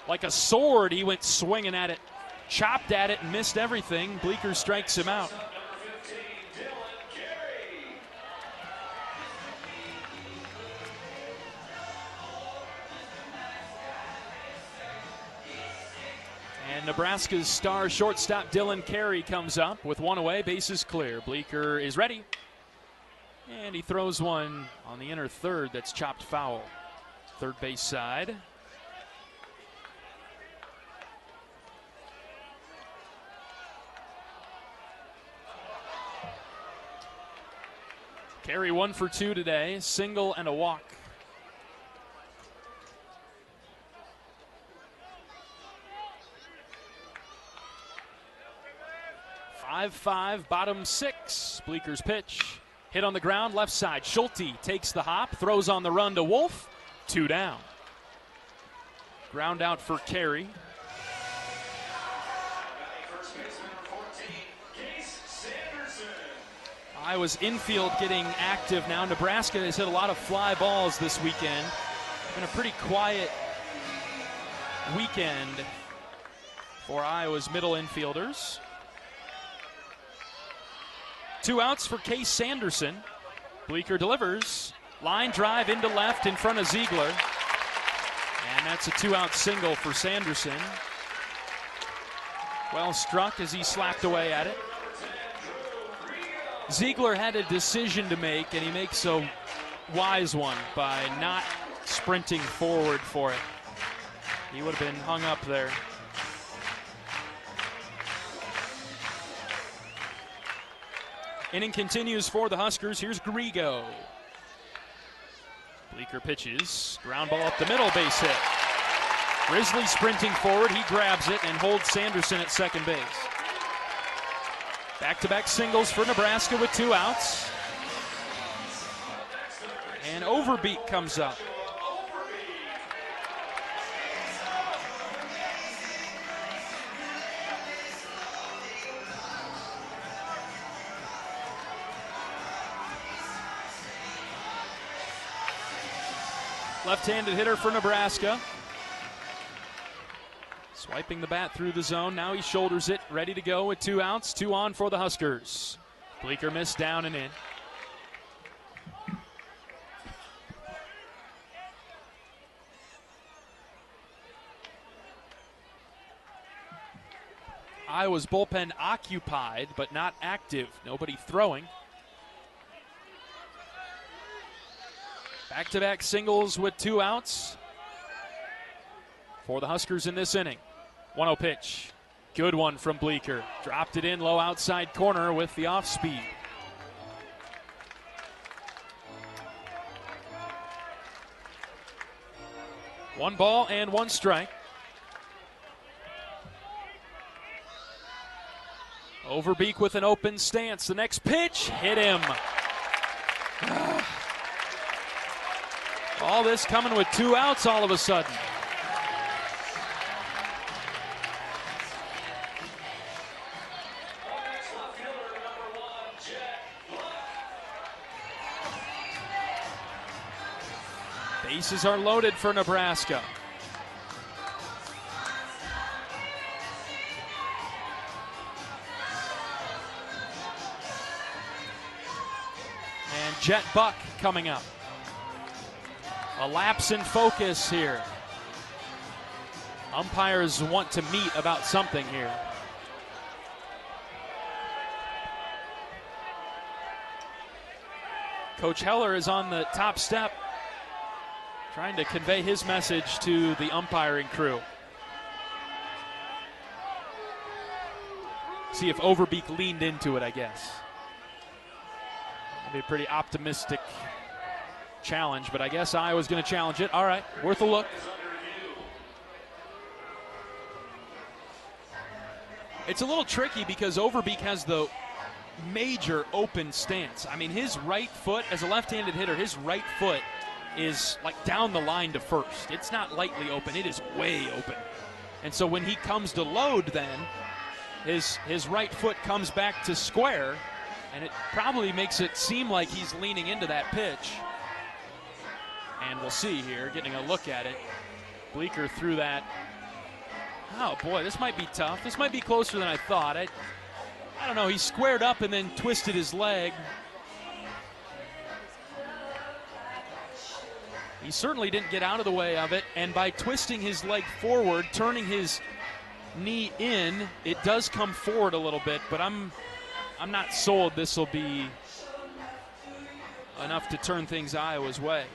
Like a sword, he went swinging at it, chopped at it, and missed everything. Bleeker strikes him out. And Nebraska's star shortstop Dylan Carey comes up with one away, bases clear. Bleeker is ready. And he throws one on the inner third that's chopped foul. Third base side. Carey 1 for 2 today, single and a walk. 5-5, bottom 6. Bleeker's pitch. Hit on the ground, left side. Schulte takes the hop, throws on the run to Wolf. 2 down. Ground out for Carey. Iowa's infield getting active now. Nebraska has hit a lot of fly balls this weekend. Been a pretty quiet weekend for Iowa's middle infielders. 2 outs for Case Sanderson. Bleeker delivers. Line drive into left in front of Ziegler. And that's a 2-out single for Sanderson. Well struck as he slapped away at it. Ziegler had a decision to make, and he makes a wise one by not sprinting forward for it. He would have been hung up there. Inning continues for the Huskers. Here's Grigo. Bleeker pitches. Ground ball up the middle, base hit. Grizzly sprinting forward. He grabs it and holds Sanderson at second base. Back-to-back singles for Nebraska with 2 outs. And Overbeek comes up. Left-handed hitter for Nebraska. Swiping the bat through the zone. Now he shoulders it, ready to go with 2 outs. 2 on for the Huskers. Bleeker missed down and in. Iowa's bullpen occupied, but not active. Nobody throwing. Back-to-back singles with 2 outs for the Huskers in this inning. 1-0 pitch. Good one from Bleeker. Dropped it in low outside corner with the off speed. One ball and 1 strike. Overbeek with an open stance. The next pitch hit him. All this coming with 2 outs all of a sudden. Bases are loaded for Nebraska. And Jet Buck coming up. A lapse in focus here. Umpires want to meet about something here. Coach Heller is on the top step, trying to convey his message to the umpiring crew. See if Overbeek leaned into it, I guess. That'd be a pretty optimistic challenge, but I guess Iowa's going to challenge it. All right, worth a look. It's a little tricky because Overbeek has the major open stance. I mean, his right foot, as a left-handed hitter, his right foot is like down the line to first. It's not lightly open, it is way open. And so when he comes to load then, his right foot comes back to square, and it probably makes it seem like he's leaning into that pitch. And we'll see here, getting a look at it. Bleeker threw that. Oh boy, this might be tough. This might be closer than I thought. I don't know, he squared up and then twisted his leg. He certainly didn't get out of the way of it, and by twisting his leg forward, turning his knee in. It does come forward a little bit, but I'm not sold this will be enough to turn things Iowa's way.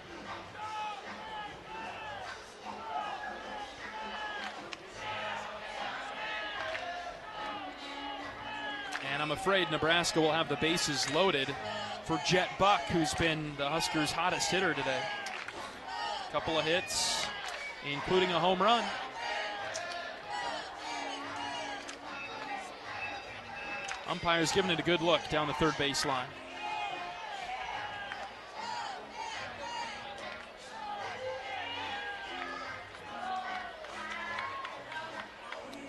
And I'm afraid Nebraska will have the bases loaded for Jet Buck, who's been the Huskers' hottest hitter today. A couple of hits, including a home run. Umpire's giving it a good look down the third baseline.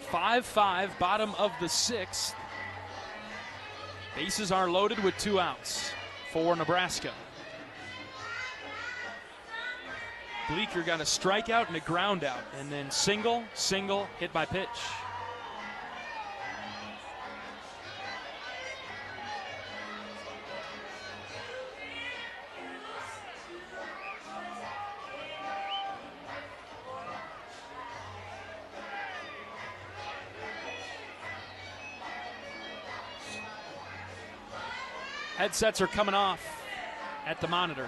Five, bottom of the sixth. Bases are loaded with 2 outs for Nebraska. Bleeker got a strikeout and a ground out, and then single, hit by pitch. Headsets are coming off at the monitor.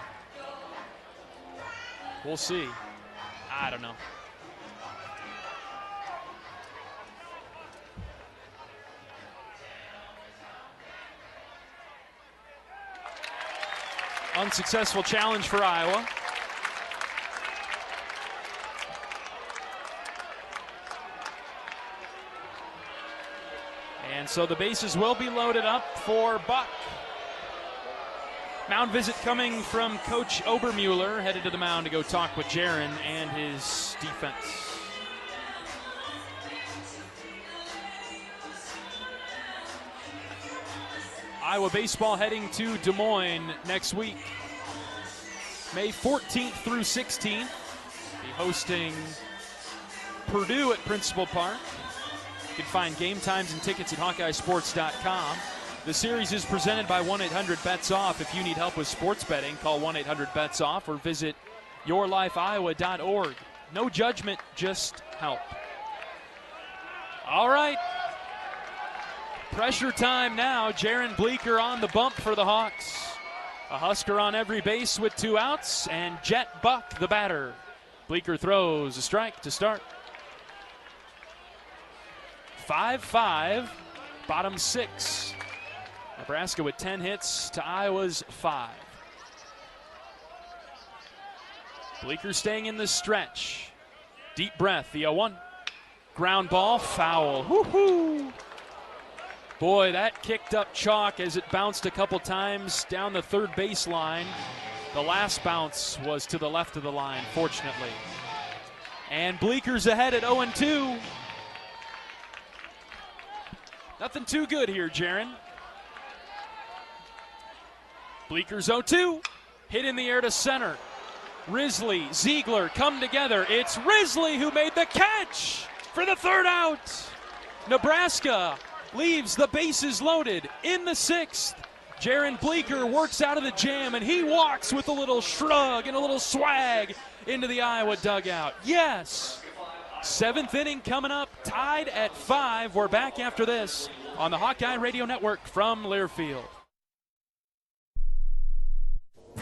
We'll see. I don't know. Unsuccessful challenge for Iowa. And so the bases will be loaded up for Buck. Mound visit coming from Coach Obermueller, headed to the mound to go talk with Jaron and his defense. Iowa baseball heading to Des Moines next week. May 14th through 16th. Be hosting Purdue at Principal Park. You can find game times and tickets at HawkeyeSports.com. The series is presented by 1-800-BETS-OFF. If you need help with sports betting, call 1-800-BETS-OFF or visit yourlifeiowa.org. No judgment, just help. All right. Pressure time now. Jaron Bleeker on the bump for the Hawks. A Husker on every base with 2 outs, and Jet Buck, the batter. Bleeker throws a strike to start. 5-5, bottom 6. Nebraska with 10 hits to Iowa's 5. Bleeker staying in the stretch. Deep breath, the 0-1. Ground ball, foul. Woo-hoo! Boy, that kicked up chalk as it bounced a couple times down the third baseline. The last bounce was to the left of the line, fortunately. And Bleeker's ahead at 0-2. Nothing too good here, Jaron. Bleeker's 0-2, hit in the air to center. Risley, Ziegler come together. It's Risley who made the catch for the 3rd out. Nebraska leaves the bases loaded in the 6th. Jaron Bleeker works out of the jam, and he walks with a little shrug and a little swag into the Iowa dugout. Yes, 7th inning coming up, tied at 5. We're back after this on the Hawkeye Radio Network from Learfield.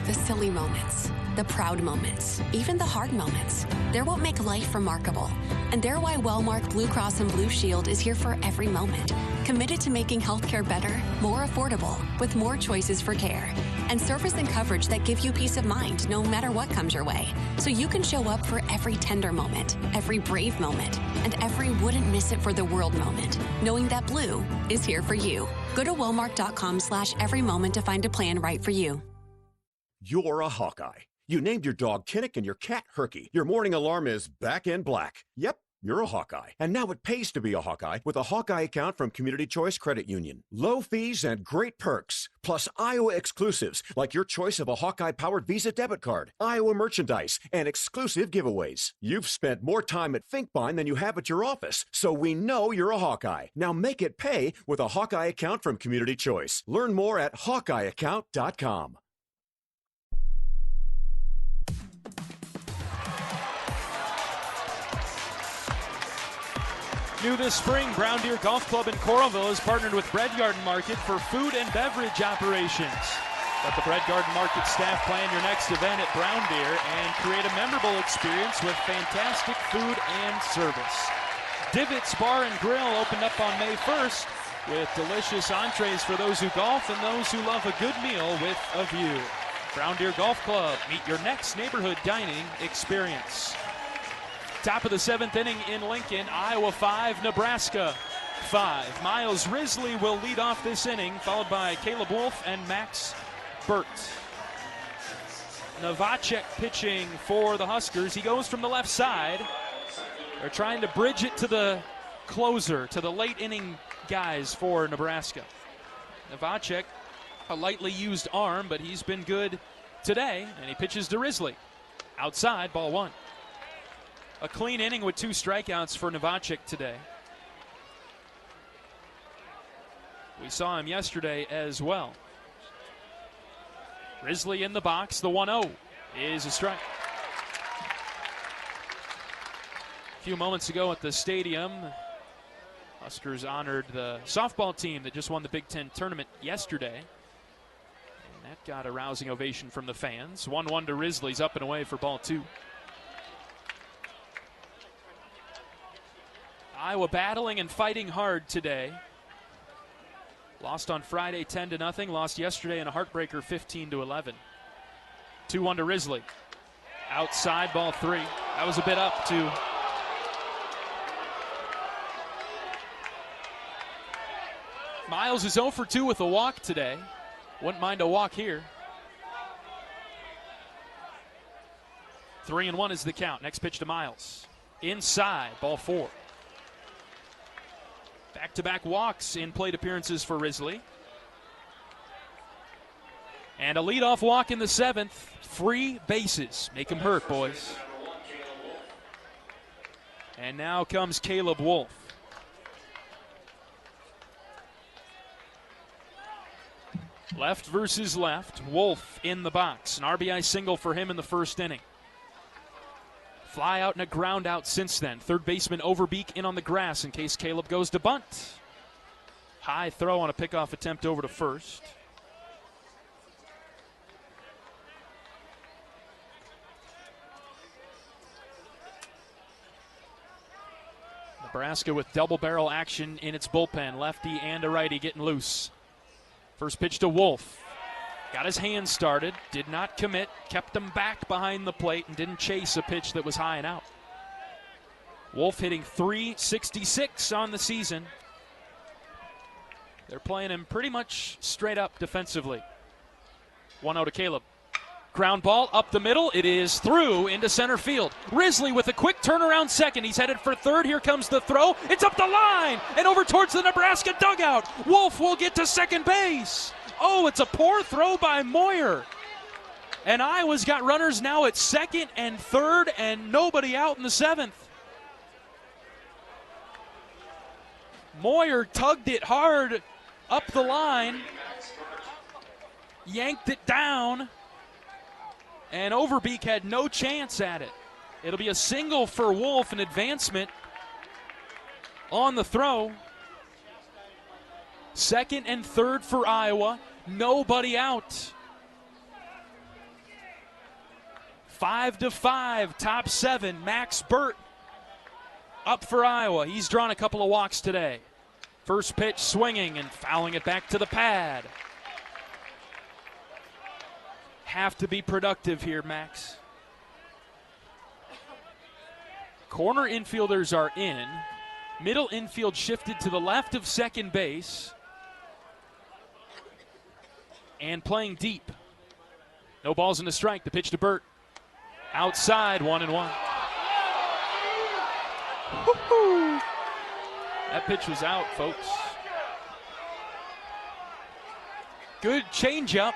The silly moments, the proud moments, even the hard moments. They're what make life remarkable. And they're why Wellmark Blue Cross and Blue Shield is here for every moment. Committed to making healthcare better, more affordable, with more choices for care. And service and coverage that give you peace of mind no matter what comes your way. So you can show up for every tender moment, every brave moment, and every wouldn't miss it for the world moment, knowing that Blue is here for you. Go to Wellmark.com/every moment to find a plan right for you. You're a Hawkeye. You named your dog Kinnick and your cat Herky. Your morning alarm is back in black. Yep, you're a Hawkeye. And now it pays to be a Hawkeye with a Hawkeye account from Community Choice Credit Union. Low fees and great perks, plus Iowa exclusives like your choice of a Hawkeye-powered Visa debit card, Iowa merchandise, and exclusive giveaways. You've spent more time at Finkbine than you have at your office, so we know you're a Hawkeye. Now make it pay with a Hawkeye account from Community Choice. Learn more at HawkeyeAccount.com. New this spring, Brown Deer Golf Club in Coralville has partnered with Bread Garden Market for food and beverage operations. Let the Bread Garden Market staff plan your next event at Brown Deer and create a memorable experience with fantastic food and service. Divots Bar and Grill opened up on May 1st with delicious entrees for those who golf and those who love a good meal with a view. Brown Deer Golf Club, meet your next neighborhood dining experience. Top of the 7th inning in Lincoln, Iowa 5, Nebraska 5. Miles Risley will lead off this inning, followed by Caleb Wolf and Max Burt. Novacek pitching for the Huskers. He goes from the left side. They're trying to bridge it to the closer, to the late inning guys for Nebraska. Novacek, a lightly used arm, but he's been good today, and he pitches to Risley. Outside, ball 1. A clean inning with 2 strikeouts for Novacek today. We saw him yesterday as well. Risley in the box. The 1-0 is a strike. A few moments ago at the stadium, Huskers honored the softball team that just won the Big Ten tournament yesterday. And that got a rousing ovation from the fans. 1-1 to Risley's up and away for ball 2. Iowa battling and fighting hard today. Lost on Friday 10-0. Lost yesterday in a heartbreaker 15-11. 2-1 to Risley. Outside, ball 3. That was a bit up too. Miles is 0 for 2 with a walk today. Wouldn't mind a walk here. 3-1 is the count. Next pitch to Miles. Inside, ball 4. Back-to-back walks in plate appearances for Risley. And a leadoff walk in the 7th. Free bases. Make him hurt, boys. And now comes Caleb Wolf. Left versus left. Wolf in the box. An RBI single for him in the first inning. Fly out and a ground out since then. Third baseman Overbeek in on the grass in case Caleb goes to bunt. High throw on a pickoff attempt over to first. Nebraska with double barrel action in its bullpen. Lefty and a righty getting loose. First pitch to Wolf. Got his hand started, did not commit, kept him back behind the plate, and didn't chase a pitch that was high and out. Wolf hitting .366 on the season. They're playing him pretty much straight up defensively. 1-0 to Caleb. Ground ball up the middle. It is through into center field. Risley with a quick turnaround second. He's headed for third. Here comes the throw. It's up the line and over towards the Nebraska dugout. Wolf will get to second base. Oh, it's a poor throw by Moyer. And Iowa's got runners now at second and third and nobody out in the 7th. Moyer tugged it hard up the line, yanked it down, and Overbeek had no chance at it. It'll be a single for Wolf, an advancement on the throw. Second and third for Iowa. Nobody out. 5-5, top 7. Max Burt up for Iowa. He's drawn a couple of walks today. First pitch swinging and fouling it back to the pad. Have to be productive here, Max. Corner infielders are in. Middle infield shifted to the left of second base. And playing deep. No balls in the strike. The pitch to Burt. Outside, 1-1. Woo-hoo. That pitch was out, folks. Good changeup,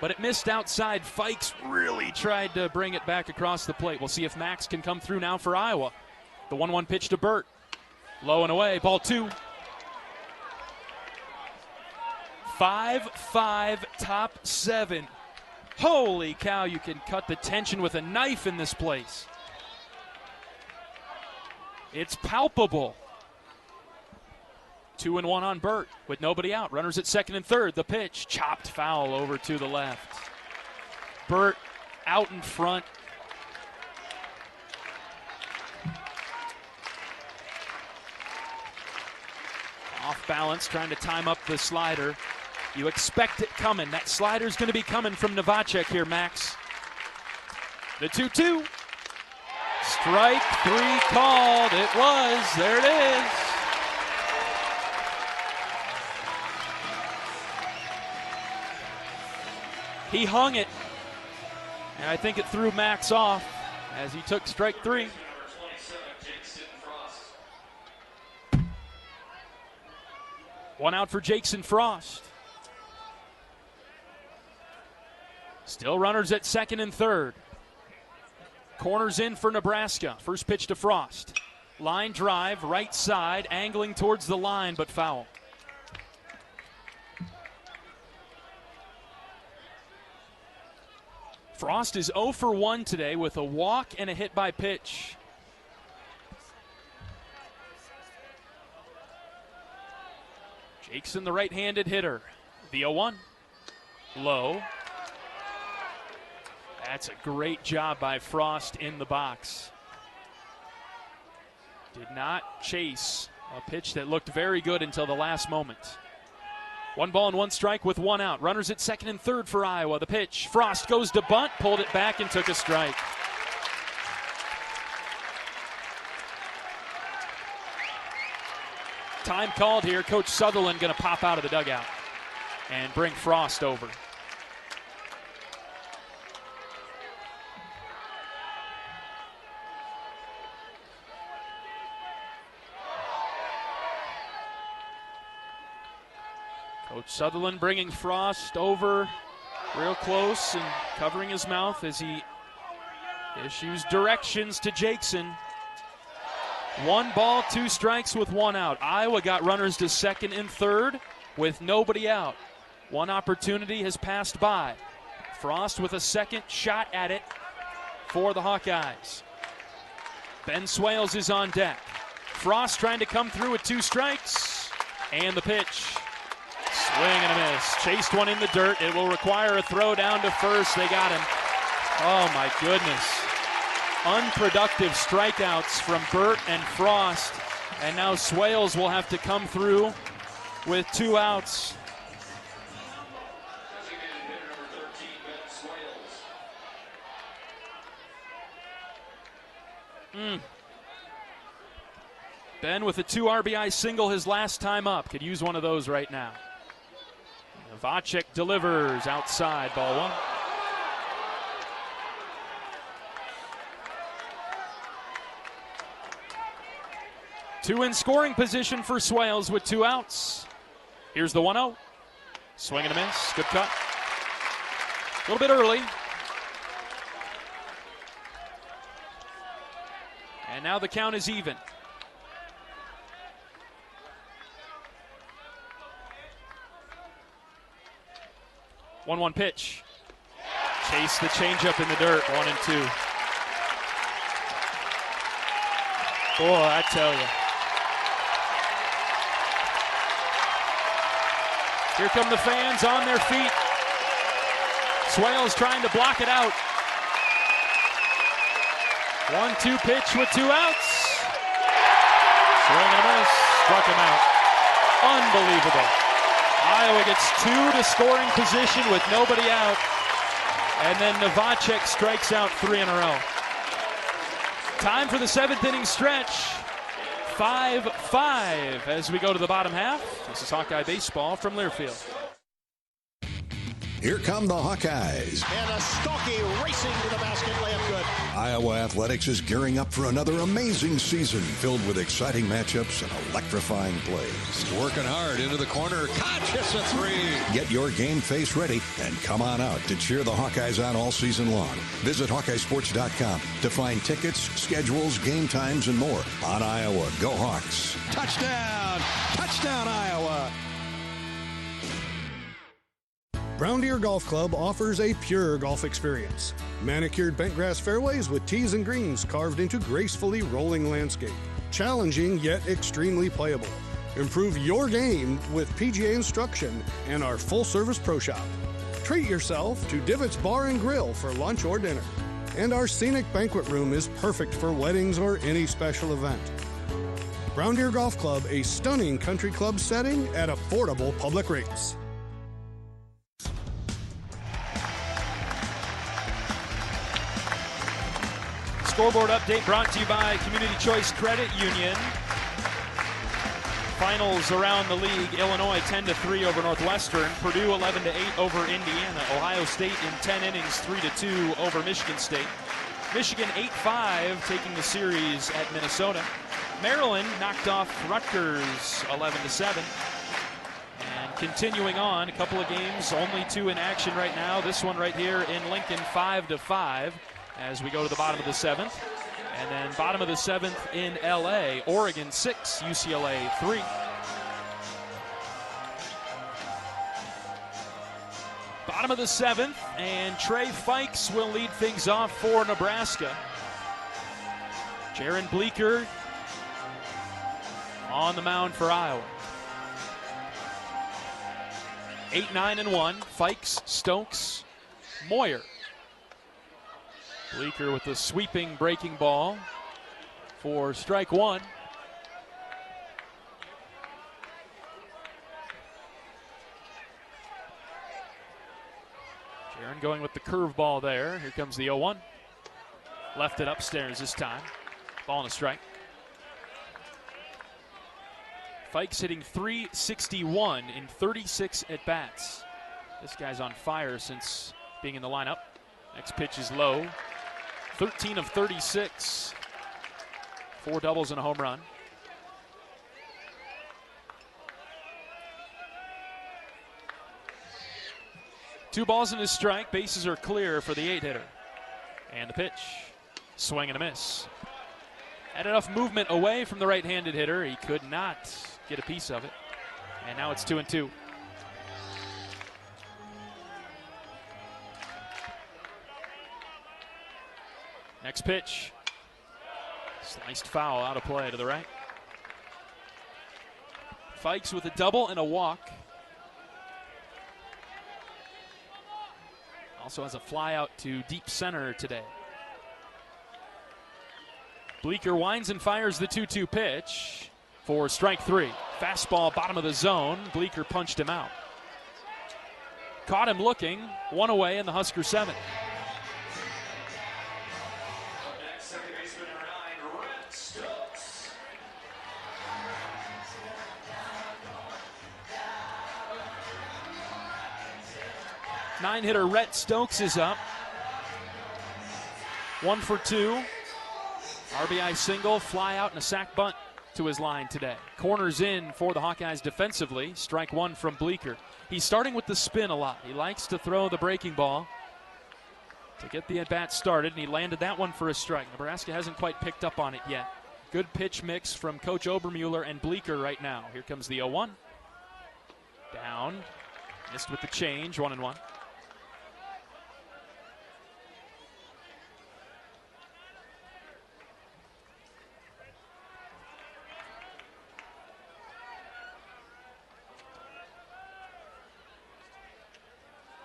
but it missed outside. Fikes really tried to bring it back across the plate. We'll see if Max can come through now for Iowa. The 1-1 pitch to Burt. Low and away, ball 2. 5-5, top 7. Holy cow, you can cut the tension with a knife in this place. It's palpable. 2-1 on Burt with nobody out. Runners at second and third. The pitch, chopped foul over to the left. Burt out in front. Off balance, trying to time up the slider. You expect it coming. That slider's going to be coming from Novacek here, Max. The 2-2. Strike 3 called. It was. There it is. He hung it. And I think it threw Max off as he took strike 3. One out for Jackson Frost. Still runners at second and third. Corners in for Nebraska. First pitch to Frost. Line drive, right side, angling towards the line, but foul. Frost is 0 for 1 today with a walk and a hit by pitch. Jackson, the right-handed hitter. The 0-1. Low. That's a great job by Frost in the box. Did not chase a pitch that looked very good until the last moment. 1 ball and 1 strike with 1 out. Runners at second and third for Iowa. The pitch. Frost goes to bunt, pulled it back, and took a strike. Time called here. Coach Sutherland going to pop out of the dugout and bring Frost over. Coach Sutherland bringing Frost over real close and covering his mouth as he issues directions to Jackson. 1 ball, 2 strikes with 1 out. Iowa got runners to second and third with nobody out. 1 opportunity has passed by. Frost with a second shot at it for the Hawkeyes. Ben Swales is on deck. Frost trying to come through with 2 strikes. And the pitch. Swing and a miss. Chased one in the dirt. It will require a throw down to first. They got him. Oh, my goodness. Unproductive strikeouts from Burt and Frost. And now Swales will have to come through with 2 outs. Ben with a 2 RBI single his last time up. Could use one of those right now. Novacek delivers outside, ball 1. Two in scoring position for Swales with 2 outs. Here's the 1-0. Swing and a miss. Good cut. A little bit early. And now the count is even. One pitch. Chase the changeup in the dirt. 1 and 2. Boy, I tell you. Here come the fans on their feet. Swales trying to block it out. 1-2 pitch with 2 outs. Swing and a miss. Struck him out. Unbelievable. Iowa gets 2 to scoring position with nobody out. And then Novacek strikes out 3 in a row. Time for the 7th inning stretch. 5-5 as we go to the bottom half. This is Hawkeye Baseball from Learfield. Here come the Hawkeyes. And a Stocke racing to the basket, layup good. Iowa Athletics is gearing up for another amazing season filled with exciting matchups and electrifying plays. Working hard into the corner. Catches a 3. Get your game face ready and come on out to cheer the Hawkeyes on all season long. Visit HawkeyeSports.com to find tickets, schedules, game times, and more on Iowa. Go Hawks. Touchdown! Touchdown, Iowa! Brown Deer Golf Club offers a pure golf experience. Manicured bentgrass fairways with tees and greens carved into gracefully rolling landscape. Challenging yet extremely playable. Improve your game with PGA instruction and our full-service pro shop. Treat yourself to Divots Bar and Grill for lunch or dinner. And our scenic banquet room is perfect for weddings or any special event. Brown Deer Golf Club, a stunning country club setting at affordable public rates. Scoreboard update brought to you by Community Choice Credit Union. Finals around the league: Illinois 10-3 over Northwestern, Purdue 11-8 over Indiana, Ohio State in 10 innings 3-2 over Michigan State, Michigan 8-5 taking the series at Minnesota, Maryland knocked off Rutgers 11-7. And continuing on, a couple of games, only two in action right now. This one right here in Lincoln 5-5 as we go to the bottom of the seventh. And then bottom of the seventh in LA, Oregon 6, UCLA 3. Bottom of the seventh, and Trey Fikes will lead things off for Nebraska. Jaron Bleeker on the mound for Iowa. 8-9-1, Fikes, Stokes, Moyer. Bleeker with the sweeping breaking ball for strike one. Jaron going with the curveball there. Here comes the 0-1. Left it upstairs this time. Ball and a strike. Fikes hitting .361 in 36 at-bats. This guy's on fire since being in the lineup. Next pitch is low. 13 of 36. 4 doubles and a home run. Two balls and a strike. Bases are clear for the 8-hitter. And the pitch. Swing and a miss. Had enough movement away from the right-handed hitter. He could not get a piece of it. And now it's 2-2. Next pitch. Sliced foul out of play to the right. Fikes with a double and a walk. Also has a fly out to deep center today. Bleeker winds and fires the 2-2 pitch for strike three. Fastball bottom of the zone. Bleeker punched him out. Caught him looking. One away in the Husker 7. Nine-hitter Rhett Stokes is up. 1 for 2. RBI single, fly out, and a sac bunt to his line today. Corners in for the Hawkeyes defensively. Strike one from Bleeker. He's starting with the spin a lot. He likes to throw the breaking ball to get the at-bat started, and he landed that one for a strike. Nebraska hasn't quite picked up on it yet. Good pitch mix from Coach Obermueller and Bleeker right now. Here comes the 0-1. Down. Missed with the change, 1-1.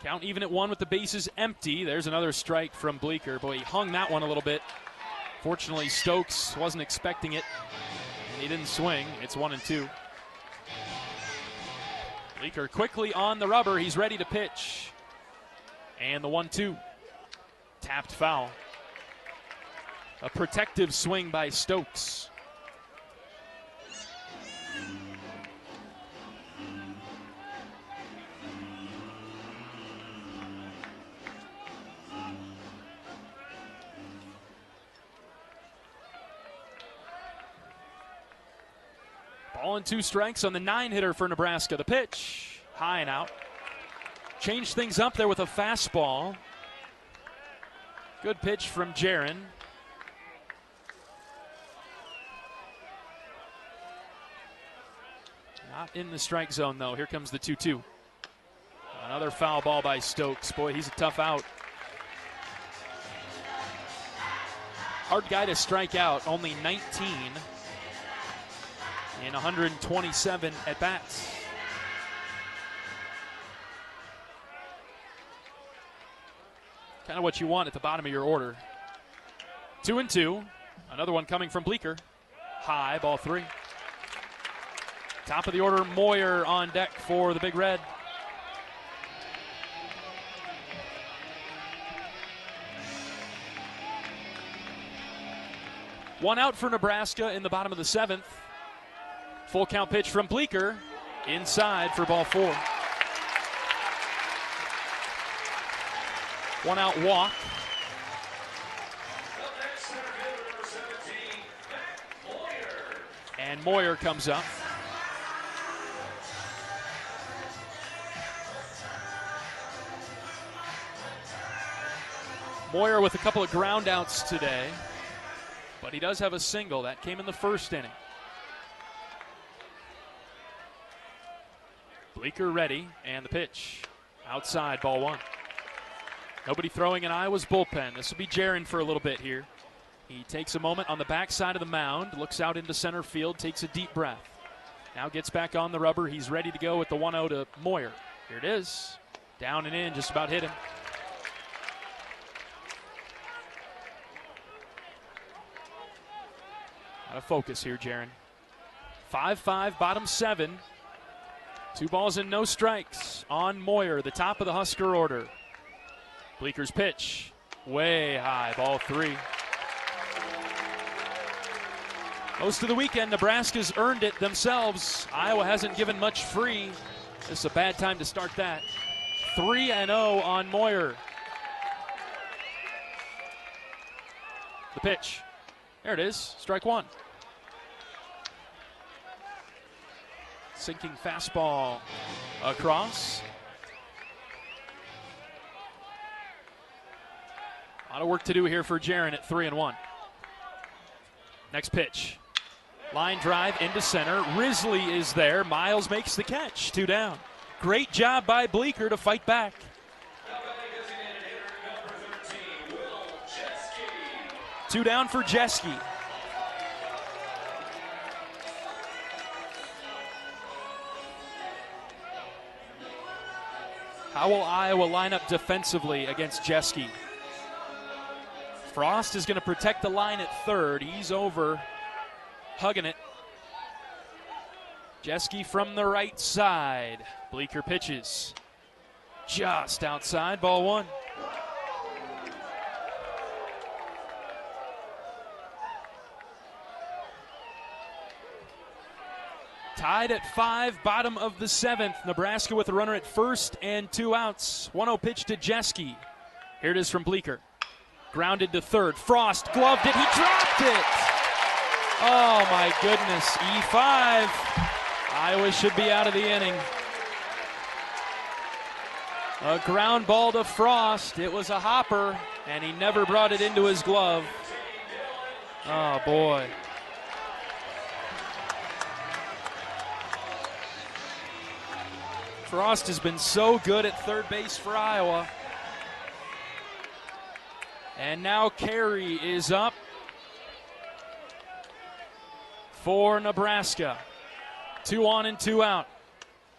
Count even at 1 with the bases empty. There's another strike from Bleeker. Boy, he hung that one a little bit. Fortunately, Stokes wasn't expecting it, and he didn't swing. It's 1-2. Bleeker quickly on the rubber. He's ready to pitch. And the 1-2. Tapped foul. A protective swing by Stokes. Ball and 2 strikes on the 9-hitter for Nebraska. The pitch, high and out. Changed things up there with a fastball. Good pitch from Jaron. Not in the strike zone, though. Here comes the 2-2. Another foul ball by Stokes. Boy, he's a tough out. Hard guy to strike out, only 19. in 127 at-bats. Kind of what you want at the bottom of your order. 2-2. Another one coming from Bleeker. High, ball 3. Top of the order, Moyer on deck for the Big Red. One out for Nebraska in the bottom of the 7th. Full count pitch from Bleeker. Inside for ball 4. One out walk. And Moyer comes up. Moyer with a couple of ground outs today, but he does have a single. That came in the first inning. Bleeker ready, and the pitch. Outside, ball 1. Nobody throwing in Iowa's bullpen. This will be Jaron for a little bit here. He takes a moment on the backside of the mound, looks out into center field, takes a deep breath. Now gets back on the rubber. He's ready to go with the 1-0 to Moyer. Here it is. Down and in, just about hit him. Out of focus here, Jaron. 5-5, bottom 7. 2 balls and no strikes on Moyer, the top of the Husker order. Bleeker's pitch, way high, ball 3. Most of the weekend, Nebraska's earned it themselves. Iowa hasn't given much free. This is a bad time to start that. 3-0 on Moyer. The pitch. There it is, strike 1. Sinking fastball across. A lot of work to do here for Jaron at 3-1. Next pitch. Line drive into center. Risley is there. Miles makes the catch. 2 down. Great job by Bleeker to fight back. Two down for Jeske. How will Iowa line up defensively against Jeske? Frost is going to protect the line at third. He's over, hugging it. Jeske from the right side. Bleeker pitches. Just outside, ball 1. Tied at 5, bottom of the 7th. Nebraska with a runner at first and 2 outs. 1-0 pitch to Jeske. Here it is from Bleeker. Grounded to third. Frost gloved it. He dropped it. Oh, my goodness. E5. Iowa should be out of the inning. A ground ball to Frost. It was a hopper, and he never brought it into his glove. Oh, boy. Frost has been so good at third base for Iowa. And now Carey is up for Nebraska. 2 on and 2 out.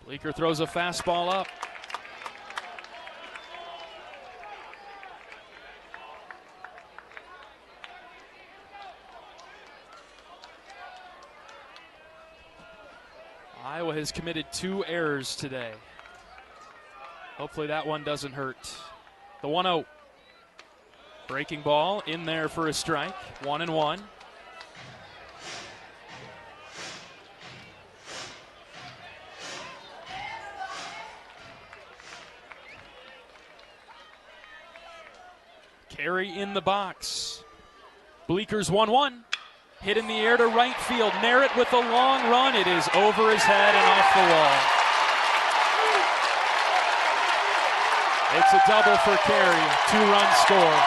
Bleeker throws a fastball up. Iowa has committed 2 errors today. Hopefully that one doesn't hurt. The 1-0. Breaking ball in there for a strike. 1-1. Carey in the box. Bleeker's 1-1. Hit in the air to right field. Merritt with a long run. It is over his head and off the wall. It's a double for Carey. 2-run score.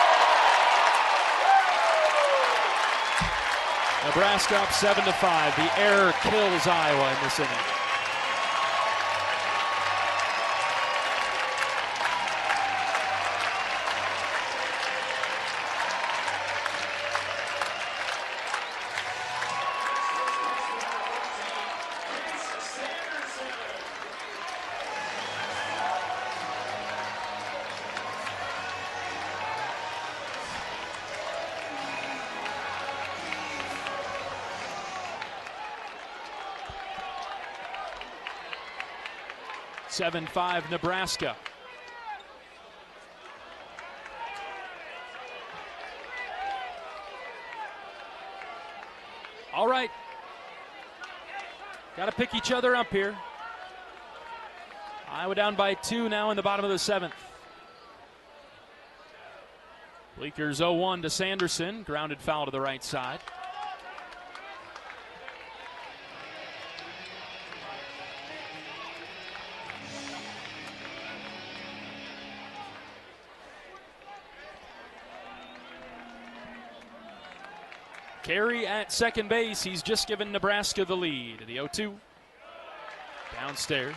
Nebraska up 7-5. The error kills Iowa in this inning. 7-5 Nebraska. All right. Got to pick each other up here. Iowa down by 2 now in the bottom of the 7th. Bleeker's 0-1 to Sanderson. Grounded foul to the right side. Carey at second base. He's just given Nebraska the lead. The 0-2. Downstairs.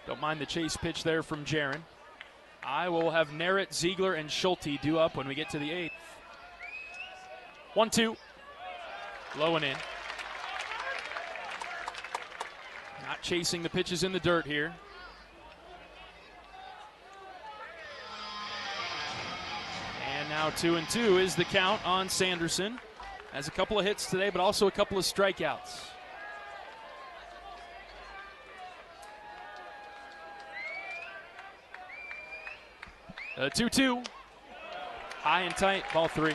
Don't mind the chase pitch there from Jaron. Iowa will have Narrett, Ziegler, and Schulte due up when we get to the 8th. 1-2. Low and in. Not chasing the pitches in the dirt here. And now 2-2 is the count on Sanderson. Has a couple of hits today, but also a couple of strikeouts. The 2-2. High and tight, ball 3.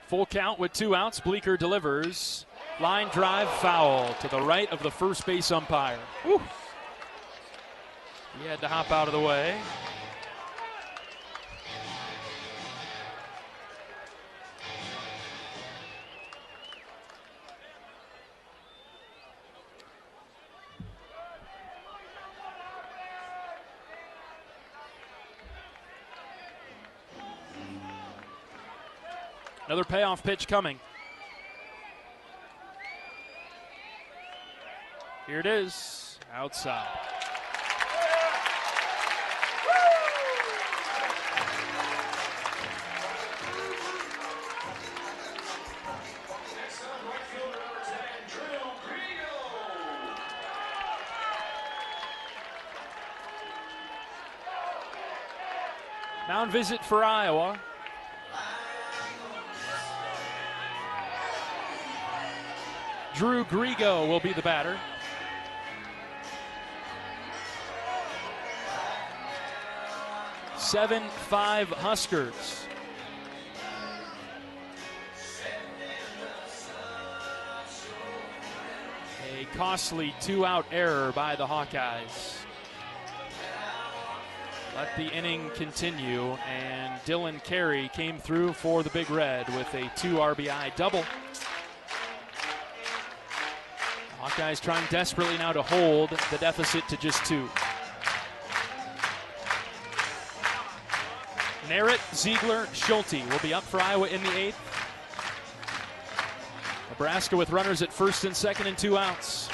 Full count with 2 outs. Bleeker delivers. Line drive foul to the right of the first base umpire. Whew. He had to hop out of the way. Another payoff pitch coming. Here it is, outside. Mound visit for Iowa. Drew Grigo will be the batter. Seven, 5 Huskers. A costly 2-out error by the Hawkeyes. Let the inning continue, and Dylan Carey came through for the Big Red with a 2 RBI double. Hawkeyes trying desperately now to hold the deficit to just 2. Narrett, Ziegler, Schulte will be up for Iowa in the 8th. Nebraska with runners at first and second and 2 outs.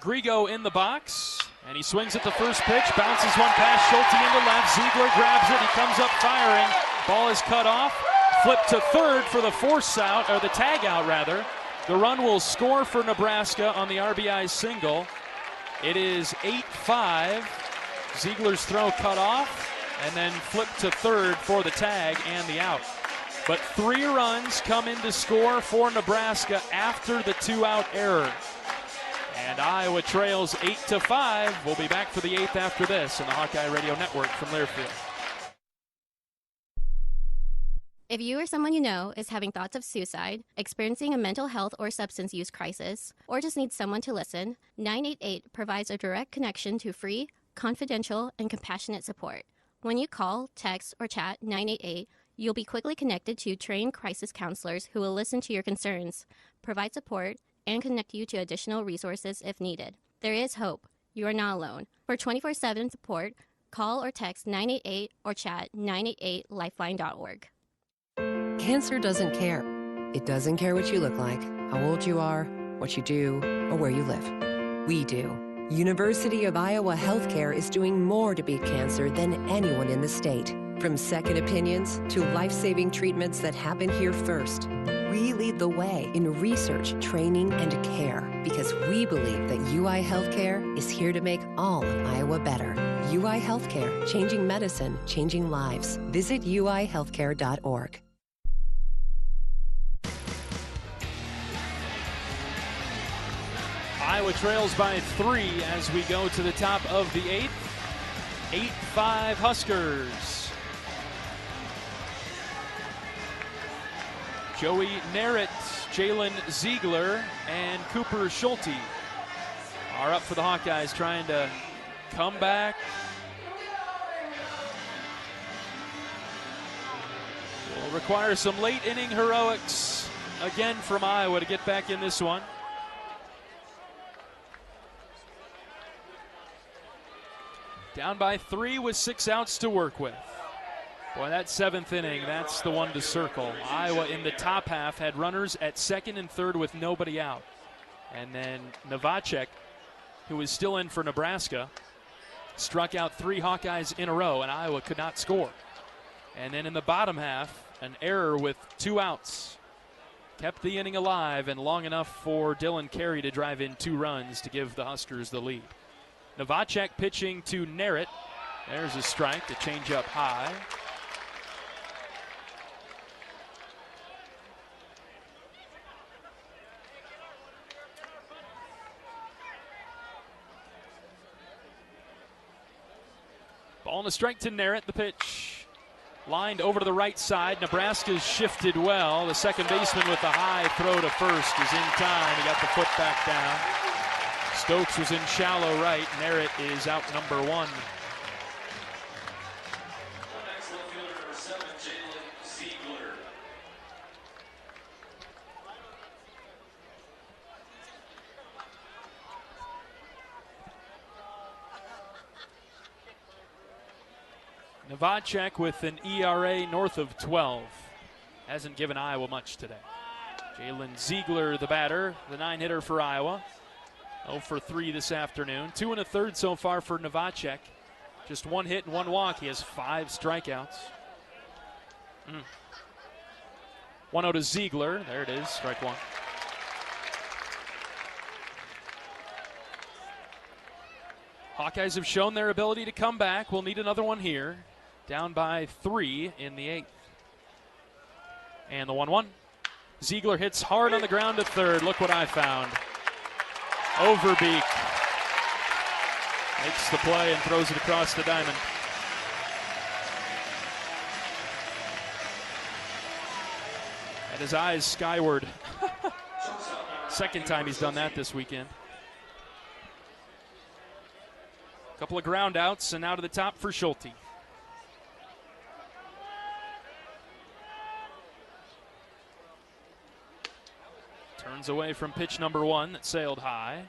Grigo in the box. And he swings at the first pitch, bounces one past Schulte into left. Ziegler grabs it, he comes up firing. Ball is cut off. Flip to third for the force out, or the tag out rather. The run will score for Nebraska on the RBI single. It is 8-5. Ziegler's throw cut off, and then flip to third for the tag and the out. But 3 runs come in to score for Nebraska after the 2-out error. And Iowa trails 8-5. We'll be back for the 8th after this on the Hawkeye Radio Network from Learfield. If you or someone you know is having thoughts of suicide, experiencing a mental health or substance use crisis, or just needs someone to listen, 988 provides a direct connection to free, confidential, and compassionate support. When you call, text, or chat 988, you'll be quickly connected to trained crisis counselors who will listen to your concerns, provide support, and connect you to additional resources if needed. There is hope. You are not alone. For 24/7 support, call or text 988 or chat 988lifeline.org. Cancer doesn't care. It doesn't care what you look like, how old you are, what you do, or where you live. We do. University of Iowa Healthcare is doing more to beat cancer than anyone in the state. From second opinions to life-saving treatments that happen here first. We lead the way in research, training, and care because we believe that UI Healthcare is here to make all of Iowa better. UI Healthcare, changing medicine, changing lives. Visit uihealthcare.org. Iowa trails by 3 as we go to the top of the 8th. 8-5 Huskers. Joey Narrett, Jalen Ziegler, and Cooper Schulte are up for the Hawkeyes, trying to come back. Will require some late inning heroics again from Iowa to get back in this one. Down by 3 with 6 outs to work with. Boy, that 7th inning, that's the one to circle. Iowa in the top half had runners at second and third with nobody out. And then Novacek, who was still in for Nebraska, struck out 3 Hawkeyes in a row, and Iowa could not score. And then in the bottom half, an error with 2 outs kept the inning alive and long enough for Dylan Carey to drive in 2 runs to give the Huskers the lead. Novacek pitching to Narrett. There's a strike to change up high. Ball and a strike to Narrett. The pitch lined over to the right side. Nebraska's shifted well. The second baseman with a high throw to first is in time. He got the foot back down. Stokes was in shallow right. Narrett is out number 1. Novacek with an ERA north of 12. Hasn't given Iowa much today. Jalen Ziegler, the batter, the 9-hitter for Iowa. 0 for 3 this afternoon. 2 1/3 so far for Novacek. Just 1 hit and 1 walk. He has 5 strikeouts. 1-0 to Ziegler. There it is, strike 1. Hawkeyes have shown their ability to come back. We'll need another one here. Down by 3 in the 8th. And the 1-1. Ziegler hits hard on the ground to third. Look what I found. Overbeek makes the play and throws it across the diamond. And his eyes skyward. Second time he's done that this weekend. A couple of ground outs and out to the top for Schulte. Turns away from pitch number 1 that sailed high.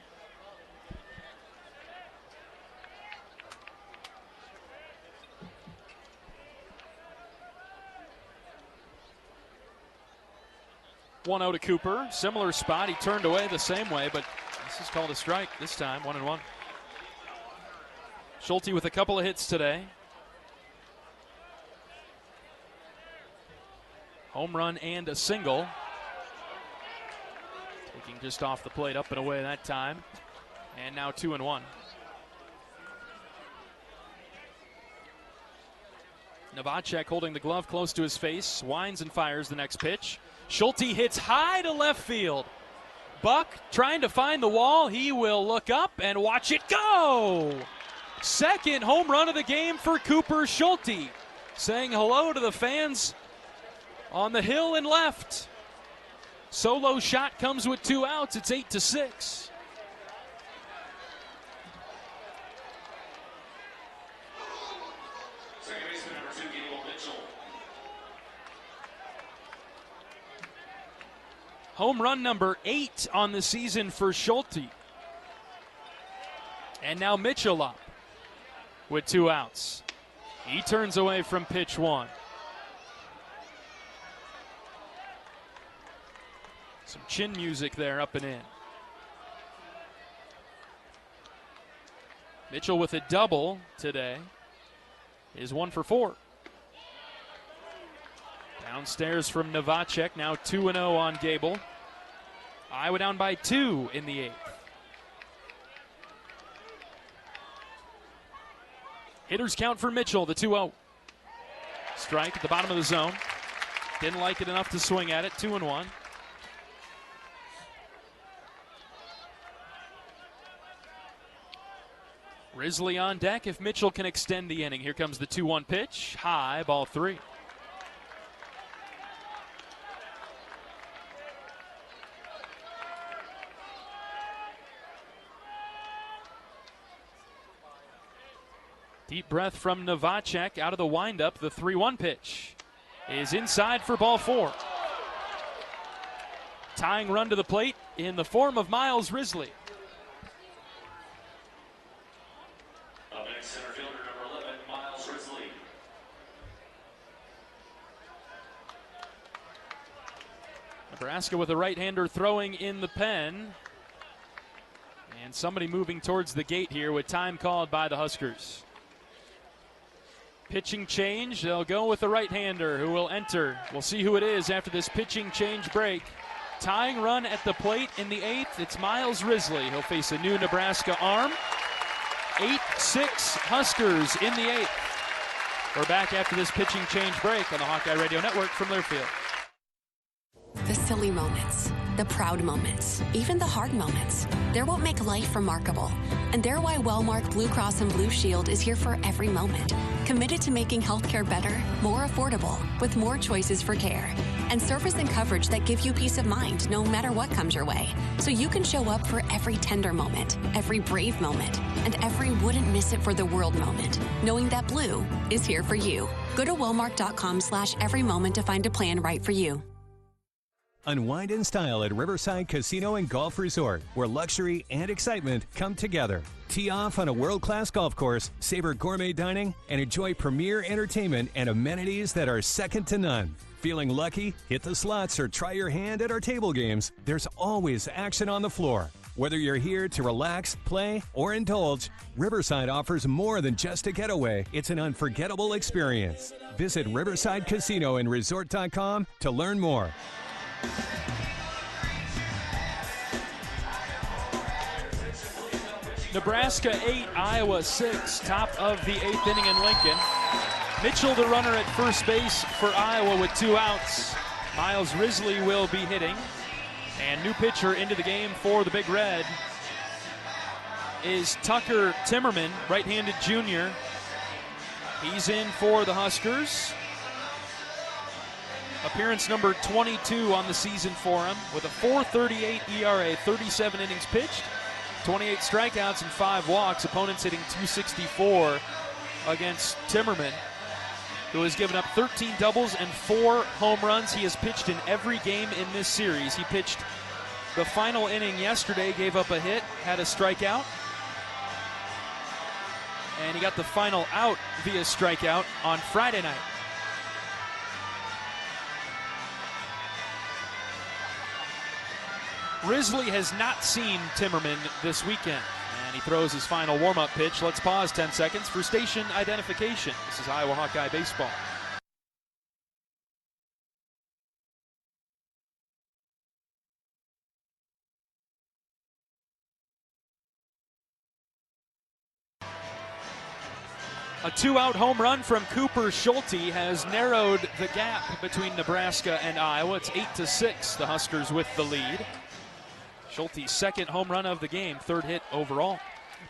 One out to Cooper. Similar spot. He turned away the same way, but this is called a strike this time. 1-1. Schulte with a couple of hits today. Home run and a single. Taking just off the plate, up and away that time. And now 2-1. Novacek holding the glove close to his face. Winds and fires the next pitch. Schulte hits high to left field. Buck trying to find the wall. He will look up and watch it go. Second home run of the game for Cooper Schulte. Saying hello to the fans on the hill and left. Solo shot comes with 2 outs. It's 8-6. Home run number 8 on the season for Schulte. And now Mitchell up with 2 outs. He turns away from pitch 1. Some chin music there, up and in. Mitchell with a double today is 1 for 4. Downstairs from Novacek, now 2-0 on Gable. Iowa down by 2 in the 8th. Hitters count for Mitchell, the 2-0. Strike at the bottom of the zone. Didn't like it enough to swing at it, 2-1. Risley on deck if Mitchell can extend the inning. Here comes the 2-1 pitch. High, ball 3. Deep breath from Novacek out of the windup. The 3-1 pitch is inside for ball 4. Tying run to the plate in the form of Miles Risley. Center fielder number 11, Miles Risley. Nebraska with a right-hander throwing in the pen. And somebody moving towards the gate here with time called by the Huskers. Pitching change, they'll go with the right-hander who will enter. We'll see who it is after this pitching change break. Tying run at the plate in the 8th, it's Miles Risley. He'll face a new Nebraska arm. 8-6 Huskers in the 8th. We're back after this pitching change break on the Hawkeye Radio Network from Learfield. The silly moments, the proud moments, even the hard moments. They're what make life remarkable. And they're why Wellmark Blue Cross and Blue Shield is here for every moment. Committed to making healthcare better, more affordable, with more choices for care. And service and coverage that give you peace of mind no matter what comes your way. So you can show up for every tender moment, every brave moment, and every wouldn't miss it for the world moment, knowing that Blue is here for you. Go to Wellmark.com/every moment to find a plan right for you. Unwind in style at Riverside Casino and Golf Resort, where luxury and excitement come together. Tee off on a world-class golf course, savor gourmet dining, and enjoy premier entertainment and amenities that are second to none. Feeling lucky? Hit the slots or try your hand at our table games. There's always action on the floor. Whether you're here to relax, play, or indulge, Riverside offers more than just a getaway. It's an unforgettable experience. Visit Riverside Casino and Resort.com to learn more. Nebraska 8, Iowa 6, top of the 8th inning in Lincoln. Mitchell, the runner at first base for Iowa with 2 outs. Miles Risley will be hitting. And new pitcher into the game for the Big Red is Tucker Timmerman, right-handed junior. He's in for the Huskers. Appearance number 22 on the season for him with a 4.38 ERA, 37 innings pitched, 28 strikeouts and 5 walks. Opponents hitting .264 against Timmerman, who has given up 13 doubles and 4 home runs. He has pitched in every game in this series. He pitched the final inning yesterday, gave up a hit, had a strikeout, and he got the final out via strikeout on Friday night. Risley has not seen Timmerman this weekend, and he throws his final warm-up pitch. Let's pause 10 seconds for station identification. This is Iowa Hawkeye Baseball. A 2-out home run from Cooper Schulte has narrowed the gap between Nebraska and Iowa. It's 8-6, the Huskers with the lead. Schulte's second home run of the game, 3rd hit overall.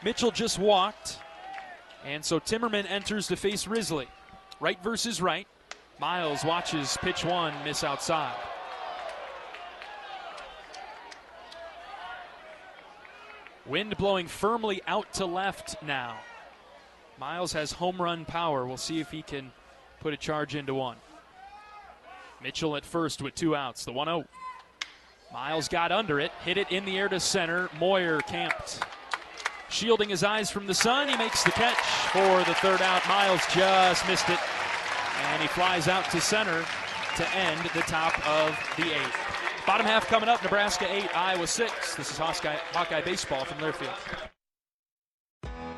Mitchell just walked, and so Timmerman enters to face Risley. Right versus right. Miles watches pitch 1 miss outside. Wind blowing firmly out to left now. Miles has home run power. We'll see if he can put a charge into one. Mitchell at first with 2 outs, the 1-0. Miles got under it, hit it in the air to center. Moyer camped. Shielding his eyes from the sun, he makes the catch for the 3rd out. Miles just missed it, and he flies out to center to end the top of the 8th. Bottom half coming up, Nebraska 8, Iowa 6. This is Hawkeye Baseball from Learfield.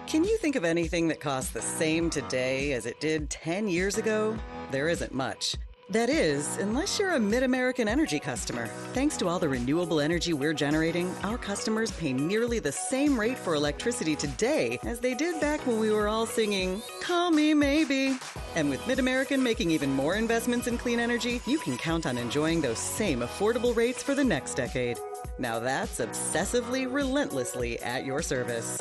Can you think of anything that costs the same today as it did 10 years ago? There isn't much. That is, unless you're a Mid-American Energy customer. Thanks to all the renewable energy we're generating, our customers pay nearly the same rate for electricity today as they did back when we were all singing, "Call Me Maybe." And with Mid-American making even more investments in clean energy, you can count on enjoying those same affordable rates for the next decade. Now that's obsessively, relentlessly at your service.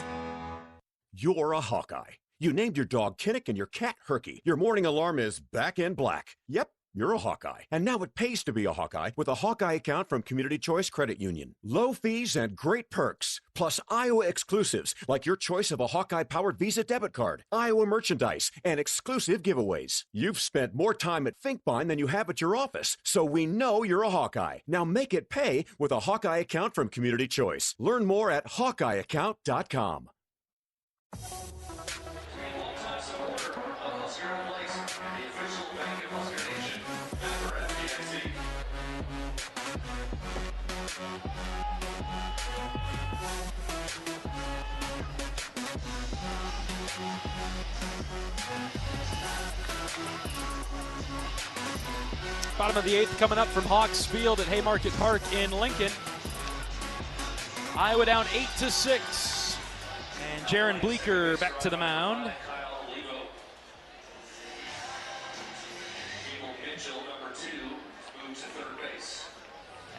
You're a Hawkeye. You named your dog Kinnick and your cat Herky. Your morning alarm is back in black. Yep. You're a Hawkeye. And now it pays to be a Hawkeye with a Hawkeye account from Community Choice Credit Union. Low fees and great perks. Plus Iowa exclusives like your choice of a Hawkeye-powered Visa debit card, Iowa merchandise, and exclusive giveaways. You've spent more time at Finkbine than you have at your office, so we know you're a Hawkeye. Now make it pay with a Hawkeye account from Community Choice. Learn more at HawkeyeAccount.com. Bottom of the 8th coming up from Hawks Field at Haymarket Park in Lincoln. Iowa down 8-6. And Jaron Bleeker back to the mound.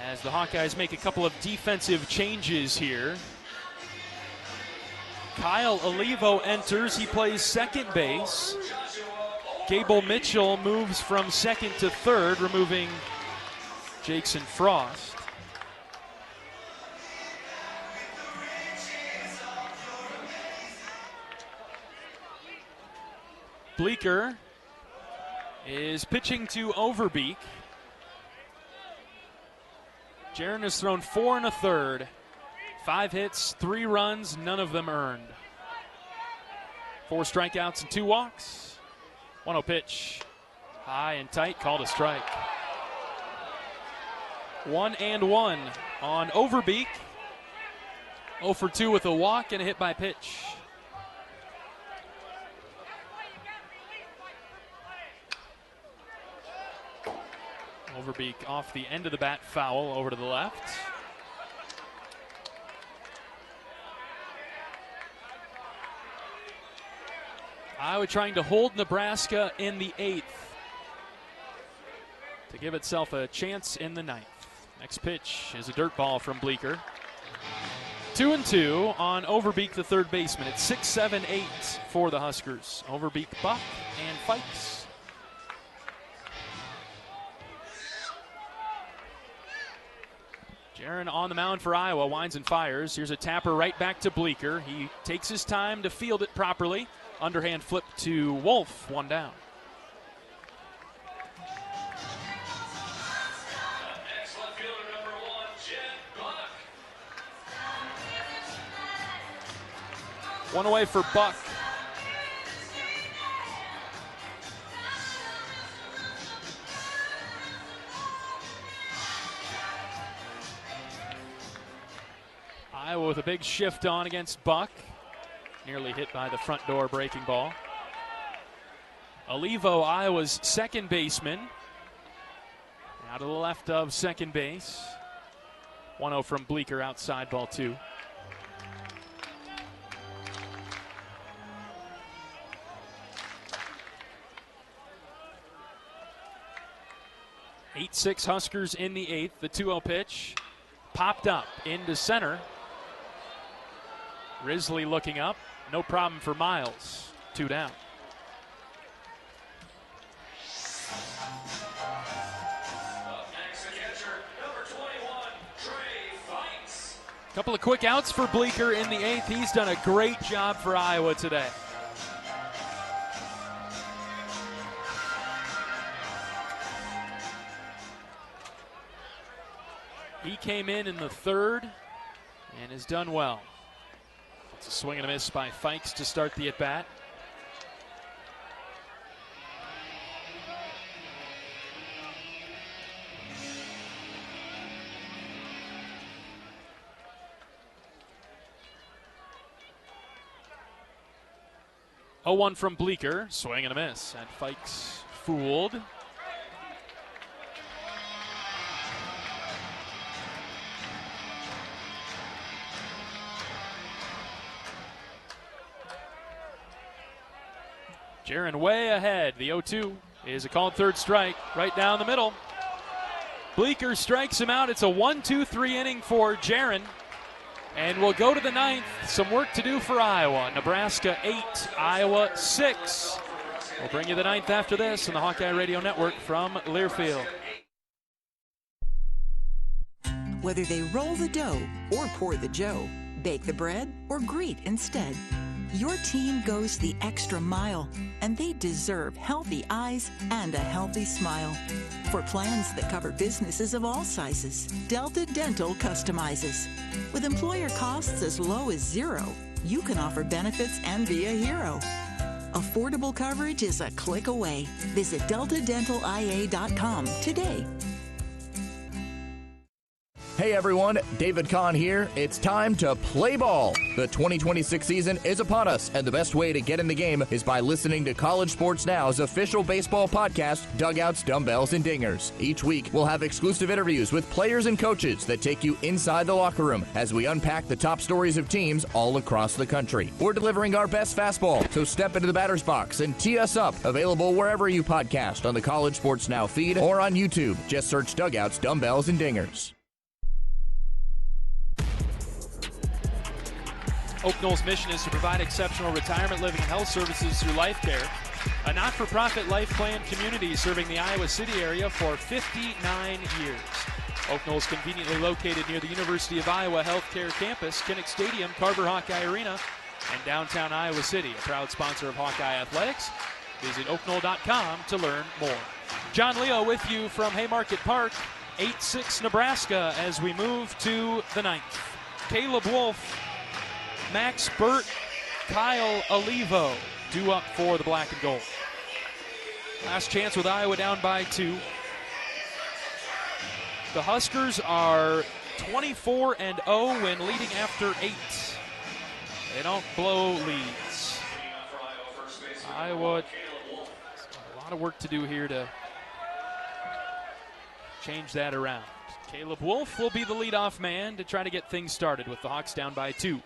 As the Hawkeyes make a couple of defensive changes here. Kyle Olivo enters. He plays second base. Gable Mitchell moves from second to third, removing Jackson Frost. Bleeker is pitching to Overbeek. Jaron has thrown 4 1/3. 5 hits, 3 runs, none of them earned. 4 strikeouts and 2 walks. 1-0 pitch. High and tight, called a strike. 1-1 on Overbeek. 0 for 2 with a walk and a hit by pitch. Overbeek off the end of the bat, foul over to the left. Iowa trying to hold Nebraska in the 8th to give itself a chance in the 9th. Next pitch is a dirt ball from Bleeker. 2-2 on Overbeek, the third baseman. It's 6-7-8 for the Huskers. Overbeek, Buck, and Fikes. Jaron on the mound for Iowa, winds and fires. Here's a tapper right back to Bleeker. He takes his time to field it properly. Underhand flip to Wolf, 1 down. Next left fielder, number 1, Jet Buck. 1 away for Buck. Iowa with a big shift on against Buck. Nearly hit by the front door breaking ball. Olivo, Iowa's second baseman. Out to the left of second base. 1-0 from Bleeker, outside ball 2. (8-6) Huskers in the 8th. The 2-0 pitch popped up into center. Risley looking up. No problem for Miles. 2 down. Up next, the catcher, number 21, Trey Fikes. Couple of quick outs for Bleeker in the 8th. He's done a great job for Iowa today. He came in the 3rd and has done well. It's a swing and a miss by Fikes to start the at-bat. 0-1 from Bleecker. Swing and a miss. And Fikes fooled. Jaron way ahead. The 0-2 is a called third strike right down the middle. Bleecker strikes him out. It's a 1-2-3 inning for Jaron. And we'll go to the ninth. Some work to do for Iowa. Nebraska 8, Iowa 6. We'll bring you the ninth after this on the Hawkeye Radio Network from Learfield. Whether they roll the dough or pour the joe, bake the bread or greet instead, your team goes the extra mile, and they deserve healthy eyes and a healthy smile. For plans that cover businesses of all sizes, Delta Dental customizes. With employer costs as low as $0, you can offer benefits and be a hero. Affordable coverage is a click away. Visit deltadentalia.com today. Hey everyone, David Kahn here. It's time to play ball. The 2026 season is upon us, and the best way to get in the game is by listening to College Sports Now's official baseball podcast, Dugouts, Dumbbells, and Dingers. Each week, we'll have exclusive interviews with players and coaches that take you inside the locker room as we unpack the top stories of teams all across the country. We're delivering our best fastball, so step into the batter's box and tee us up. Available wherever you podcast on the College Sports Now feed or on YouTube. Just search Dugouts, Dumbbells, and Dingers. Oak Knoll's mission is to provide exceptional retirement, living, and health services through Life Care, a not-for-profit life plan community serving the Iowa City area for 59 years. Oak Knoll's conveniently located near the University of Iowa Healthcare Campus, Kinnick Stadium, Carver Hawkeye Arena, and downtown Iowa City. A proud sponsor of Hawkeye Athletics. Visit oakknoll.com to learn more. John Leo with you from Haymarket Park, 8-6 Nebraska as we move to the ninth. Caleb Wolf, Max Burt, Kyle Olivo due up for the black and gold. Last chance with Iowa down by 2. The Huskers are 24-0 when leading after 8. They don't blow leads. Iowa, a lot of work to do here to change that around. Caleb Wolf will be the leadoff man to try to get things started with the Hawks down by 2.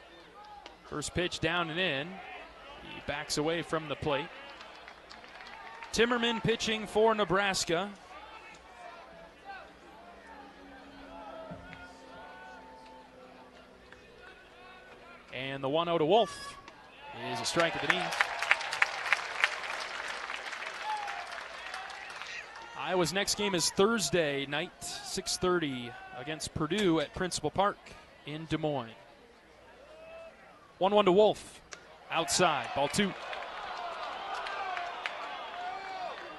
First pitch down and in. He backs away from the plate. Timmerman pitching for Nebraska. And the 1-0 to Wolf is a strike at the knee. Iowa's next game is Thursday night, 6:30 against Purdue at Principal Park in Des Moines. 1-1 to Wolf. Outside. Ball 2.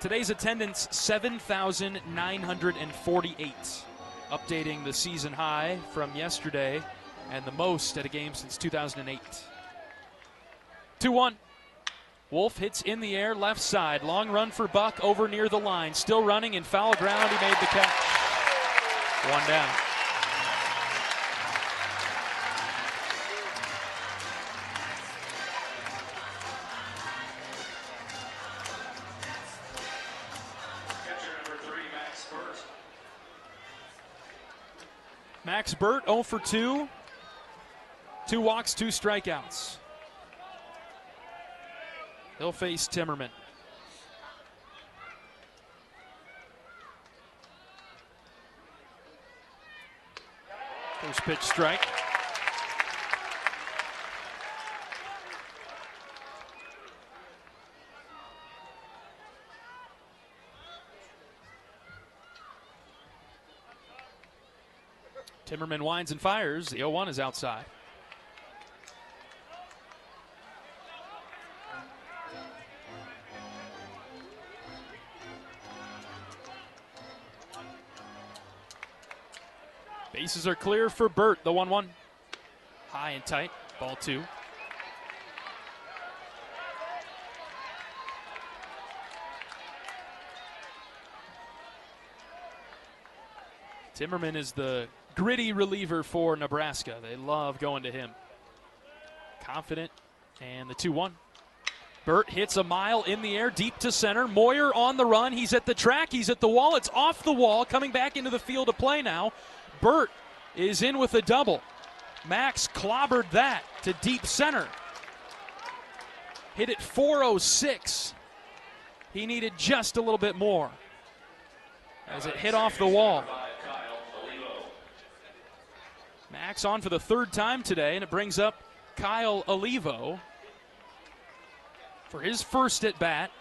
Today's attendance, 7,948. Updating the season high from yesterday and the most at a game since 2008. 2-1. Wolf hits in the air, left side. Long run for Buck over near the line. Still running in foul ground. He made the catch. 1 down. Max Burt 0 for 2. 2 walks, 2 strikeouts. He'll face Timmerman. First pitch strike. Timmerman winds and fires. The 0-1 is outside. Bases are clear for Burt. The 1-1. High and tight. Ball 2. Timmerman is the gritty reliever for Nebraska. They love going to him. Confident, and the 2-1. Burt hits a mile in the air, deep to center. Moyer on the run. He's at the track. He's at the wall. It's off the wall. Coming back into the field of play now. Burt is in with a double. Max clobbered that to deep center. Hit it .406. He needed just a little bit more as it hit off the wall. Max on for the third time today, and it brings up Kyle Olivo for his first at bat.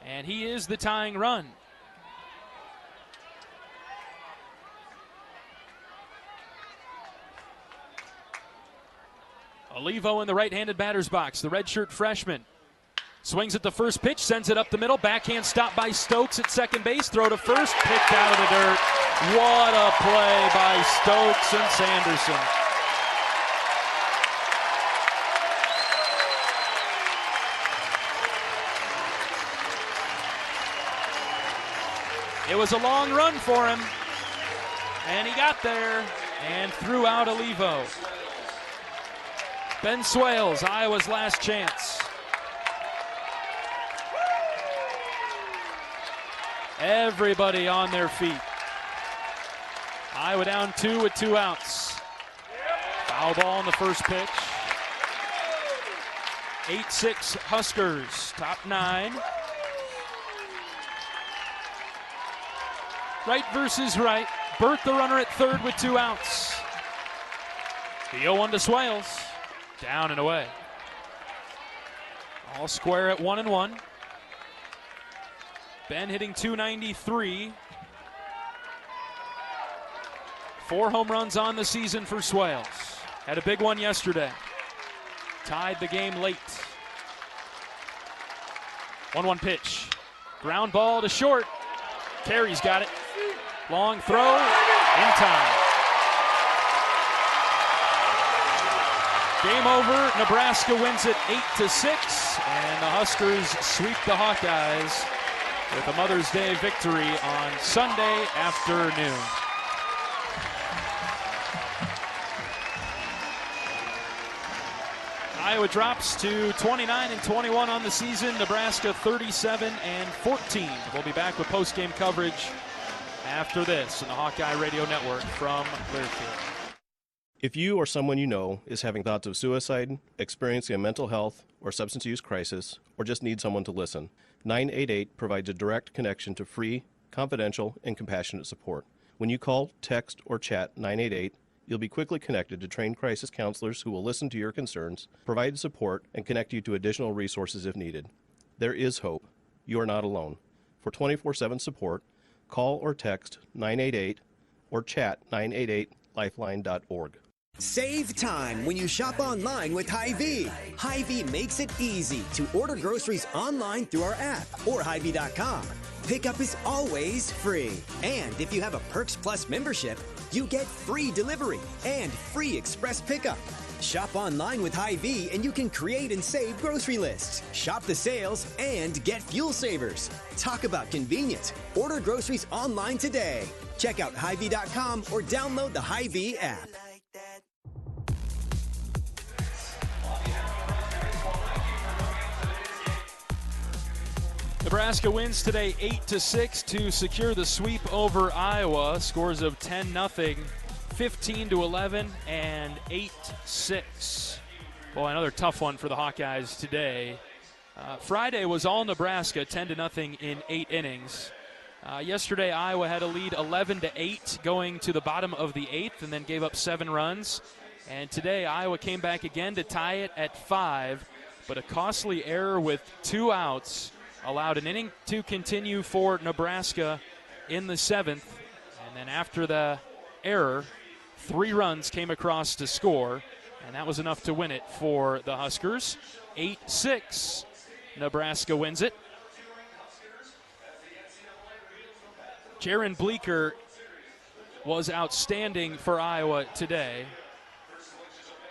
And he is the tying run. Olivo in the right-handed batter's box, the redshirt freshman. Swings at the first pitch, sends it up the middle. Backhand stop by Stokes at second base. Throw to first, picked out of the dirt. What a play by Stokes and Sanderson. It was a long run for him, and he got there and threw out Olivo. Ben Swales, Iowa's last chance. Everybody on their feet. Iowa down 2 with 2 outs. Foul ball on the first pitch. 8-6 Huskers, top 9. Right versus right. Burt the runner at third with 2 outs. The 0-1 to Swales. Down and away. All square at 1-1. Ben hitting .293. 4 home runs on the season for Swales. Had a big one yesterday. Tied the game late. 1-1 pitch. Ground ball to short. Carey's got it. Long throw in time. Game over. Nebraska wins it 8-6, and the Huskers sweep the Hawkeyes with a Mother's Day victory on Sunday afternoon. Iowa drops to 29-21 on the season. Nebraska 37-14. We'll be back with post-game coverage after this on the Hawkeye Radio Network from Learfield. If you or someone you know is having thoughts of suicide, experiencing a mental health or substance use crisis, or just need someone to listen, 988 provides a direct connection to free, confidential, and compassionate support. When you call, text, or chat 988, you'll be quickly connected to trained crisis counselors who will listen to your concerns, provide support, and connect you to additional resources if needed. There is hope. You are not alone. For 24/7 support, call or text 988 or chat 988lifeline.org. Save time when you shop online with Hy-Vee. Hy-Vee makes it easy to order groceries online through our app or Hy-Vee.com. Pickup is always free. And if you have a Perks Plus membership, you get free delivery and free express pickup. Shop online with Hy-Vee and you can create and save grocery lists, shop the sales, and get fuel savers. Talk about convenient. Order groceries online today. Check out Hy-Vee.com or download the Hy-Vee app. Nebraska wins today 8-6 to secure the sweep over Iowa. Scores of 10-0, 15-11, and 8-6. Boy, another tough one for the Hawkeyes today. Friday was all Nebraska, 10-0 in 8 innings. Yesterday, Iowa had a lead 11-8 going to the bottom of the 8th and then gave up 7 runs. And today, Iowa came back again to tie it at 5, but a costly error with 2 outs allowed an inning to continue for Nebraska in the 7th. And then after the error, 3 runs came across to score, and that was enough to win it for the Huskers. 8-6, Nebraska wins it. Jaron Bleeker was outstanding for Iowa today.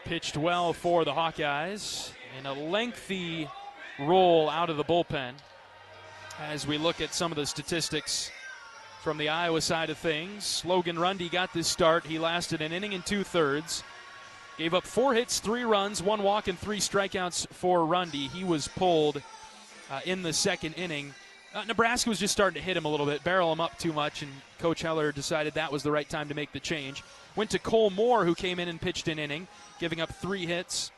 Pitched well for the Hawkeyes in a lengthy roll out of the bullpen. As we look at some of the statistics from the Iowa side of things, Logan Rundy got this start. He lasted an inning and 2/3. Gave up 4 hits, 3 runs, 1 walk, and 3 strikeouts for Rundy. He was pulled in the second inning. Nebraska was just starting to hit him a little bit, barrel him up too much, and Coach Heller decided that was the right time to make the change. Went to Cole Moore, who came in and pitched an inning, giving up 3 hits,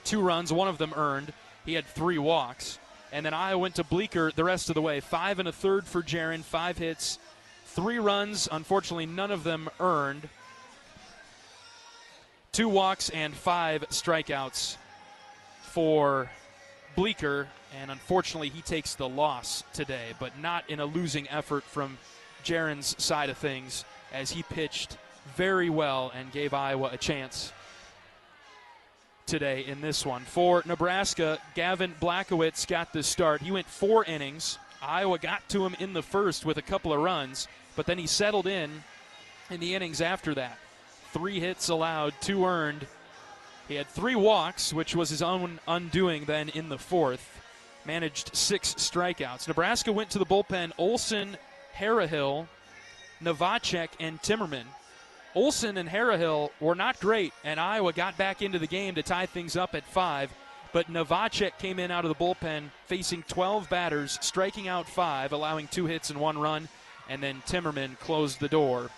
2 runs, 1 of them earned. He had 3 walks. And then Iowa went to Bleeker the rest of the way. 5 1/3 for Jaron, 5 hits, 3 runs. Unfortunately, none of them earned. 2 walks and 5 strikeouts for Bleeker, and unfortunately he takes the loss today, but not in a losing effort from Jaron's side of things, as he pitched very well and gave Iowa a chance today in this one. For Nebraska, Gavin Blackowitz got the start. He went 4 innings. Iowa got to him in the first with a couple of runs, but then he settled in the innings after that. 3 hits allowed, 2 earned. He had 3 walks, which was his own undoing then in the fourth. Managed 6 strikeouts. Nebraska went to the bullpen. Olson, Harahill, Novacek, and Timmerman. Olson and Harahill were not great, and Iowa got back into the game to tie things up at 5. But Novacek came in out of the bullpen facing 12 batters, striking out 5, allowing 2 hits and 1 run. And then Timmerman closed the door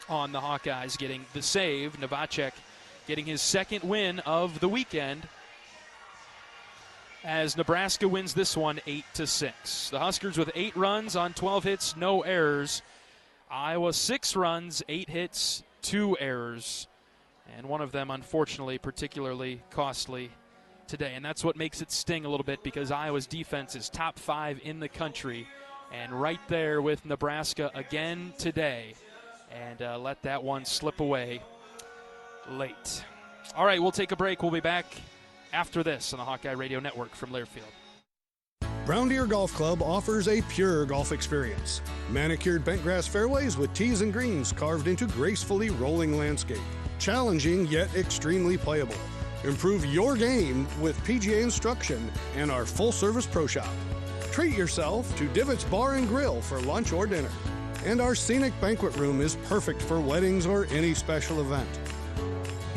on the Hawkeyes, getting the save. Novacek getting his second win of the weekend as Nebraska wins this one 8-6. The Huskers with 8 runs on 12 hits, no errors. Iowa 6 runs, 8 hits, 2 errors. And one of them, unfortunately, particularly costly today. And that's what makes it sting a little bit, because Iowa's defense is top 5 in the country. And right there with Nebraska again today. And let that one slip away late. All right, we'll take a break. We'll be back after this on the Hawkeye Radio Network from Learfield. Brown Deer Golf Club offers a pure golf experience. Manicured bentgrass fairways with tees and greens carved into gracefully rolling landscape. Challenging yet extremely playable. Improve your game with PGA instruction and our full-service pro shop. Treat yourself to Divots Bar and Grill for lunch or dinner. And our scenic banquet room is perfect for weddings or any special event.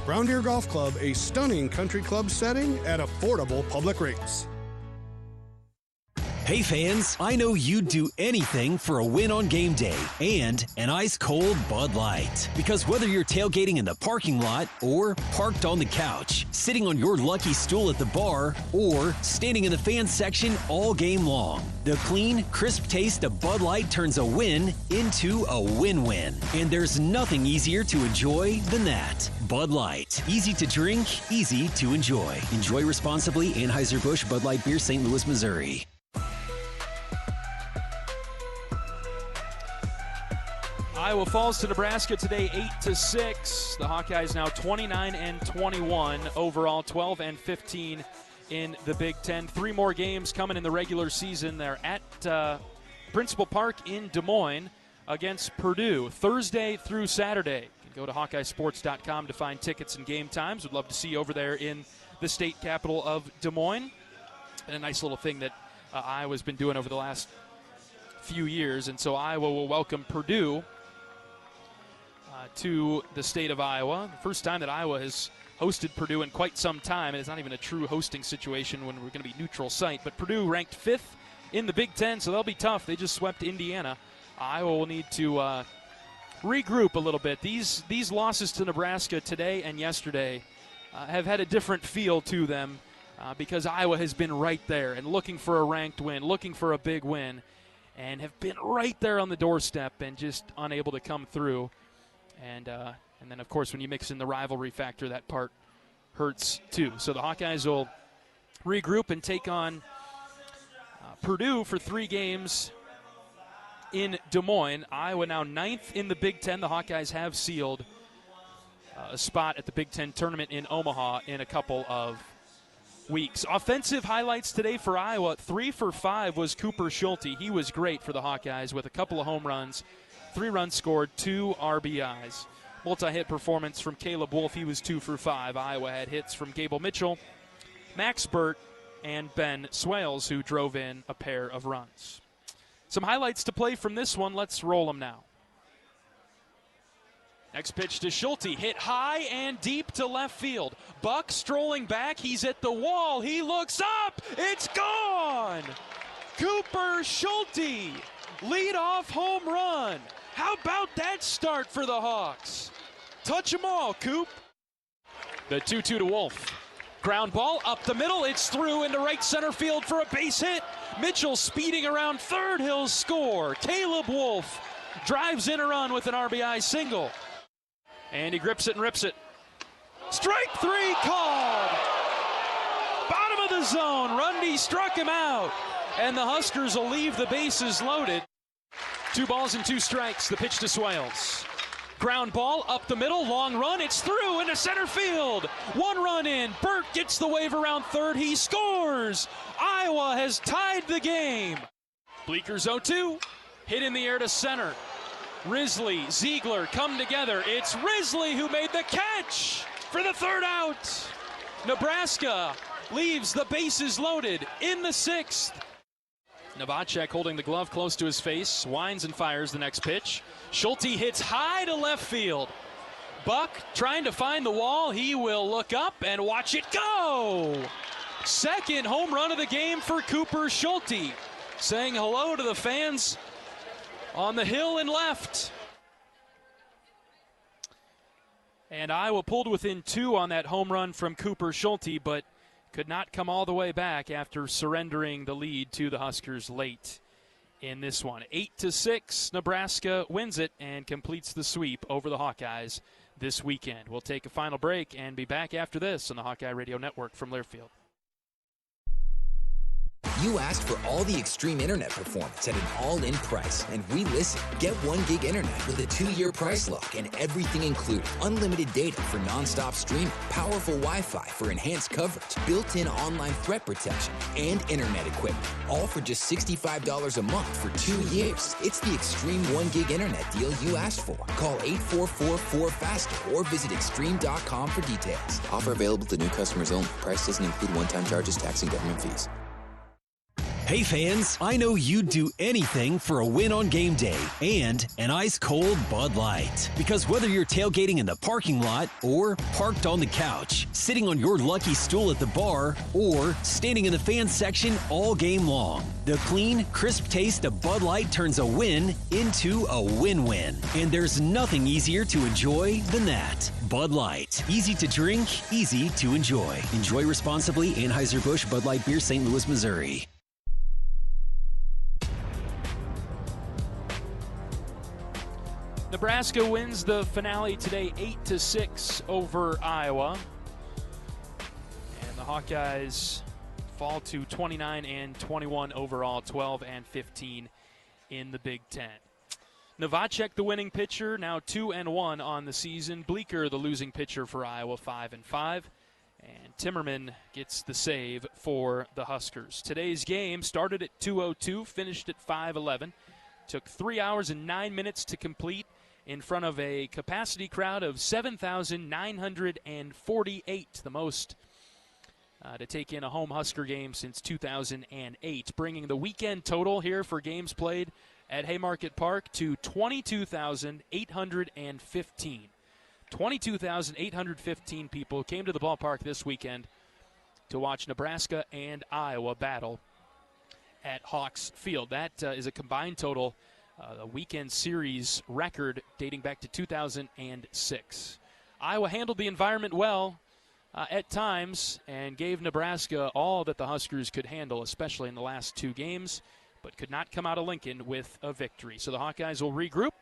Brown Deer Golf Club, a stunning country club setting at affordable public rates. Hey fans, I know you'd do anything for a win on game day and an ice-cold Bud Light. Because whether you're tailgating in the parking lot or parked on the couch, sitting on your lucky stool at the bar, or standing in the fan section all game long, the clean, crisp taste of Bud Light turns a win into a win-win. And there's nothing easier to enjoy than that. Bud Light. Easy to drink, easy to enjoy. Enjoy responsibly. Anheuser-Busch Bud Light Beer, St. Louis, Missouri. Iowa falls to Nebraska today 8-6. The Hawkeyes now 29-21 overall, 12-15 in the Big Ten. 3 more games coming in the regular season. They're at Principal Park in Des Moines against Purdue Thursday through Saturday. You can go to HawkeyeSports.com to find tickets and game times. We'd love to see you over there in the state capital of Des Moines. And a nice little thing that Iowa's been doing over the last few years. And so Iowa will welcome Purdue to the state of Iowa. The first time that Iowa has hosted Purdue in quite some time, and it's not even a true hosting situation when we're going to be neutral site. But Purdue ranked 5th in the Big Ten, so they'll be tough. They just swept Indiana. Iowa will need to regroup a little bit. These losses to Nebraska today and yesterday have had a different feel to them because Iowa has been right there and looking for a ranked win, looking for a big win, and have been right there on the doorstep and just unable to come through. And then, of course, when you mix in the rivalry factor, that part hurts too. So the Hawkeyes will regroup and take on Purdue for 3 games in Des Moines. Iowa now 9th in the Big Ten. The Hawkeyes have sealed a spot at the Big Ten tournament in Omaha in a couple of weeks. Offensive highlights today for Iowa. 3 for 5 was Cooper Schulte. He was great for the Hawkeyes with a couple of home runs. 3 runs scored, 2 RBIs. Multi-hit performance from Caleb Wolf. He was 2 for 5. Iowa had hits from Gable Mitchell, Max Burt, and Ben Swales, who drove in a pair of runs. Some highlights to play from this one. Let's roll them now. Next pitch to Schulte, hit high and deep to left field. Buck strolling back, he's at the wall, he looks up, it's gone! Cooper Schulte, leadoff home run. How about that start for the Hawks? Touch them all, Coop. The 2-2 to Wolf. Ground ball up the middle, it's through into right center field for a base hit. Mitchell speeding around third, he'll score. Caleb Wolf drives in a run with an RBI single. And he grips it and rips it. Strike 3 called. Bottom of the zone, Rundy struck him out. And the Huskers will leave the bases loaded. 2 balls and 2 strikes, the pitch to Swales. Ground ball up the middle, long run, it's through into center field. 1 run in, Burt gets the wave around third, he scores. Iowa has tied the game. Bleeker's 0-2, hit in the air to center. Risley, Ziegler come together. It's Risley who made the catch for the 3rd out. Nebraska leaves the bases loaded in the 6th. Novacek holding the glove close to his face, winds and fires the next pitch. Schulte hits high to left field. Buck trying to find the wall. He will look up and watch it go. 2nd home run of the game for Cooper Schulte. Saying hello to the fans on the hill and left. And Iowa pulled within 2 on that home run from Cooper Schulte, but could not come all the way back after surrendering the lead to the Huskers late in this one. 8-6, Nebraska wins it and completes the sweep over the Hawkeyes this weekend. We'll take a final break and be back after this on the Hawkeye Radio Network from Learfield. You asked for all the extreme internet performance at an all-in price, and we listened. Get 1 gig internet with a 2-year price lock and everything included. Unlimited data for non-stop streaming, powerful Wi-Fi for enhanced coverage, built-in online threat protection, and internet equipment. All for just $65 a month for 2 years. It's the extreme 1 gig internet deal you asked for. Call 844-4FASTER or visit extreme.com for details. Offer available to new customers only. Price doesn't include one-time charges, tax, and government fees. Hey fans, I know you'd do anything for a win on game day and an ice-cold Bud Light. Because whether you're tailgating in the parking lot or parked on the couch, sitting on your lucky stool at the bar, or standing in the fan section all game long, the clean, crisp taste of Bud Light turns a win into a win-win. And there's nothing easier to enjoy than that. Bud Light. Easy to drink, easy to enjoy. Enjoy responsibly. Anheuser-Busch Bud Light Beer, St. Louis, Missouri. Nebraska wins the finale today 8-6 over Iowa. And the Hawkeyes fall to 29-21 overall, 12-15 in the Big Ten. Novacek, the winning pitcher, now 2-1 on the season. Bleeker, the losing pitcher for Iowa, 5-5. And Timmerman gets the save for the Huskers. Today's game started at 2:02, finished at 5:11. Took 3 hours and 9 minutes to complete in front of a capacity crowd of 7,948, the most to take in a home Husker game since 2008, bringing the weekend total here for games played at Haymarket Park to 22,815. 22,815 people came to the ballpark this weekend to watch Nebraska and Iowa battle at Hawkes Field. That is a combined total, a weekend series record dating back to 2006. Iowa handled the environment well at times and gave Nebraska all that the Huskers could handle, especially in the last 2 games, but could not come out of Lincoln with a victory. So the Hawkeyes will regroup,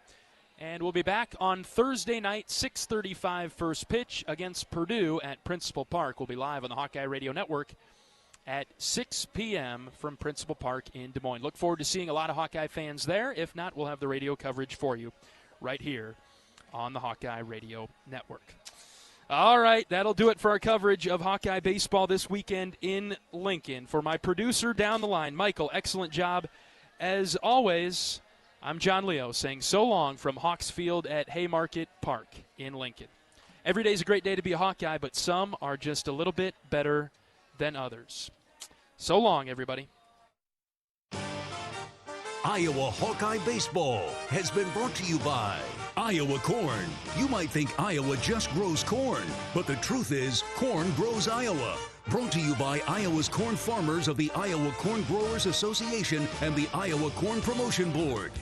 and we'll be back on Thursday night, 6:35 first pitch against Purdue at Principal Park. We'll be live on the Hawkeye Radio Network at 6 p.m. from Principal Park in Des Moines. Look forward to seeing a lot of Hawkeye fans there. If not, we'll have the radio coverage for you right here on the Hawkeye Radio Network. All right, that'll do it for our coverage of Hawkeye baseball this weekend in Lincoln. For my producer down the line, Michael, excellent job. As always, I'm John Leo saying so long from Hawks Field at Haymarket Park in Lincoln. Every day's a great day to be a Hawkeye, but some are just a little bit better than others. So long, everybody. Iowa Hawkeye Baseball has been brought to you by Iowa corn. You might think Iowa just grows corn, but the truth is, corn grows Iowa. Brought to you by Iowa's corn farmers of the Iowa Corn Growers Association and the Iowa Corn Promotion Board.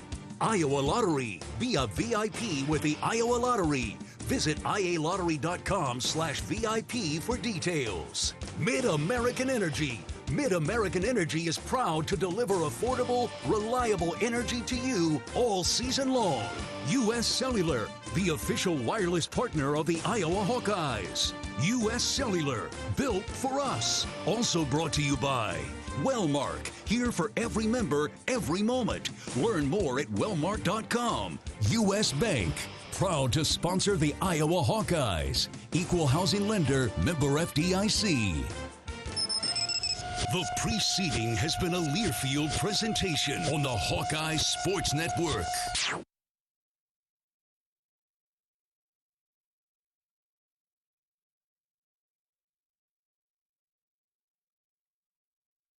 Iowa Lottery. Be a VIP with the Iowa Lottery. Visit ialottery.com/VIP for details. Mid-American Energy. Mid-American Energy is proud to deliver affordable, reliable energy to you all season long. U.S. Cellular, the official wireless partner of the Iowa Hawkeyes. U.S. Cellular, built for us. Also brought to you by Wellmark, here for every member, every moment. Learn more at wellmark.com. U.S. Bank, proud to sponsor the Iowa Hawkeyes. Equal housing lender, member FDIC. The preceding has been a Learfield presentation on the Hawkeye Sports Network.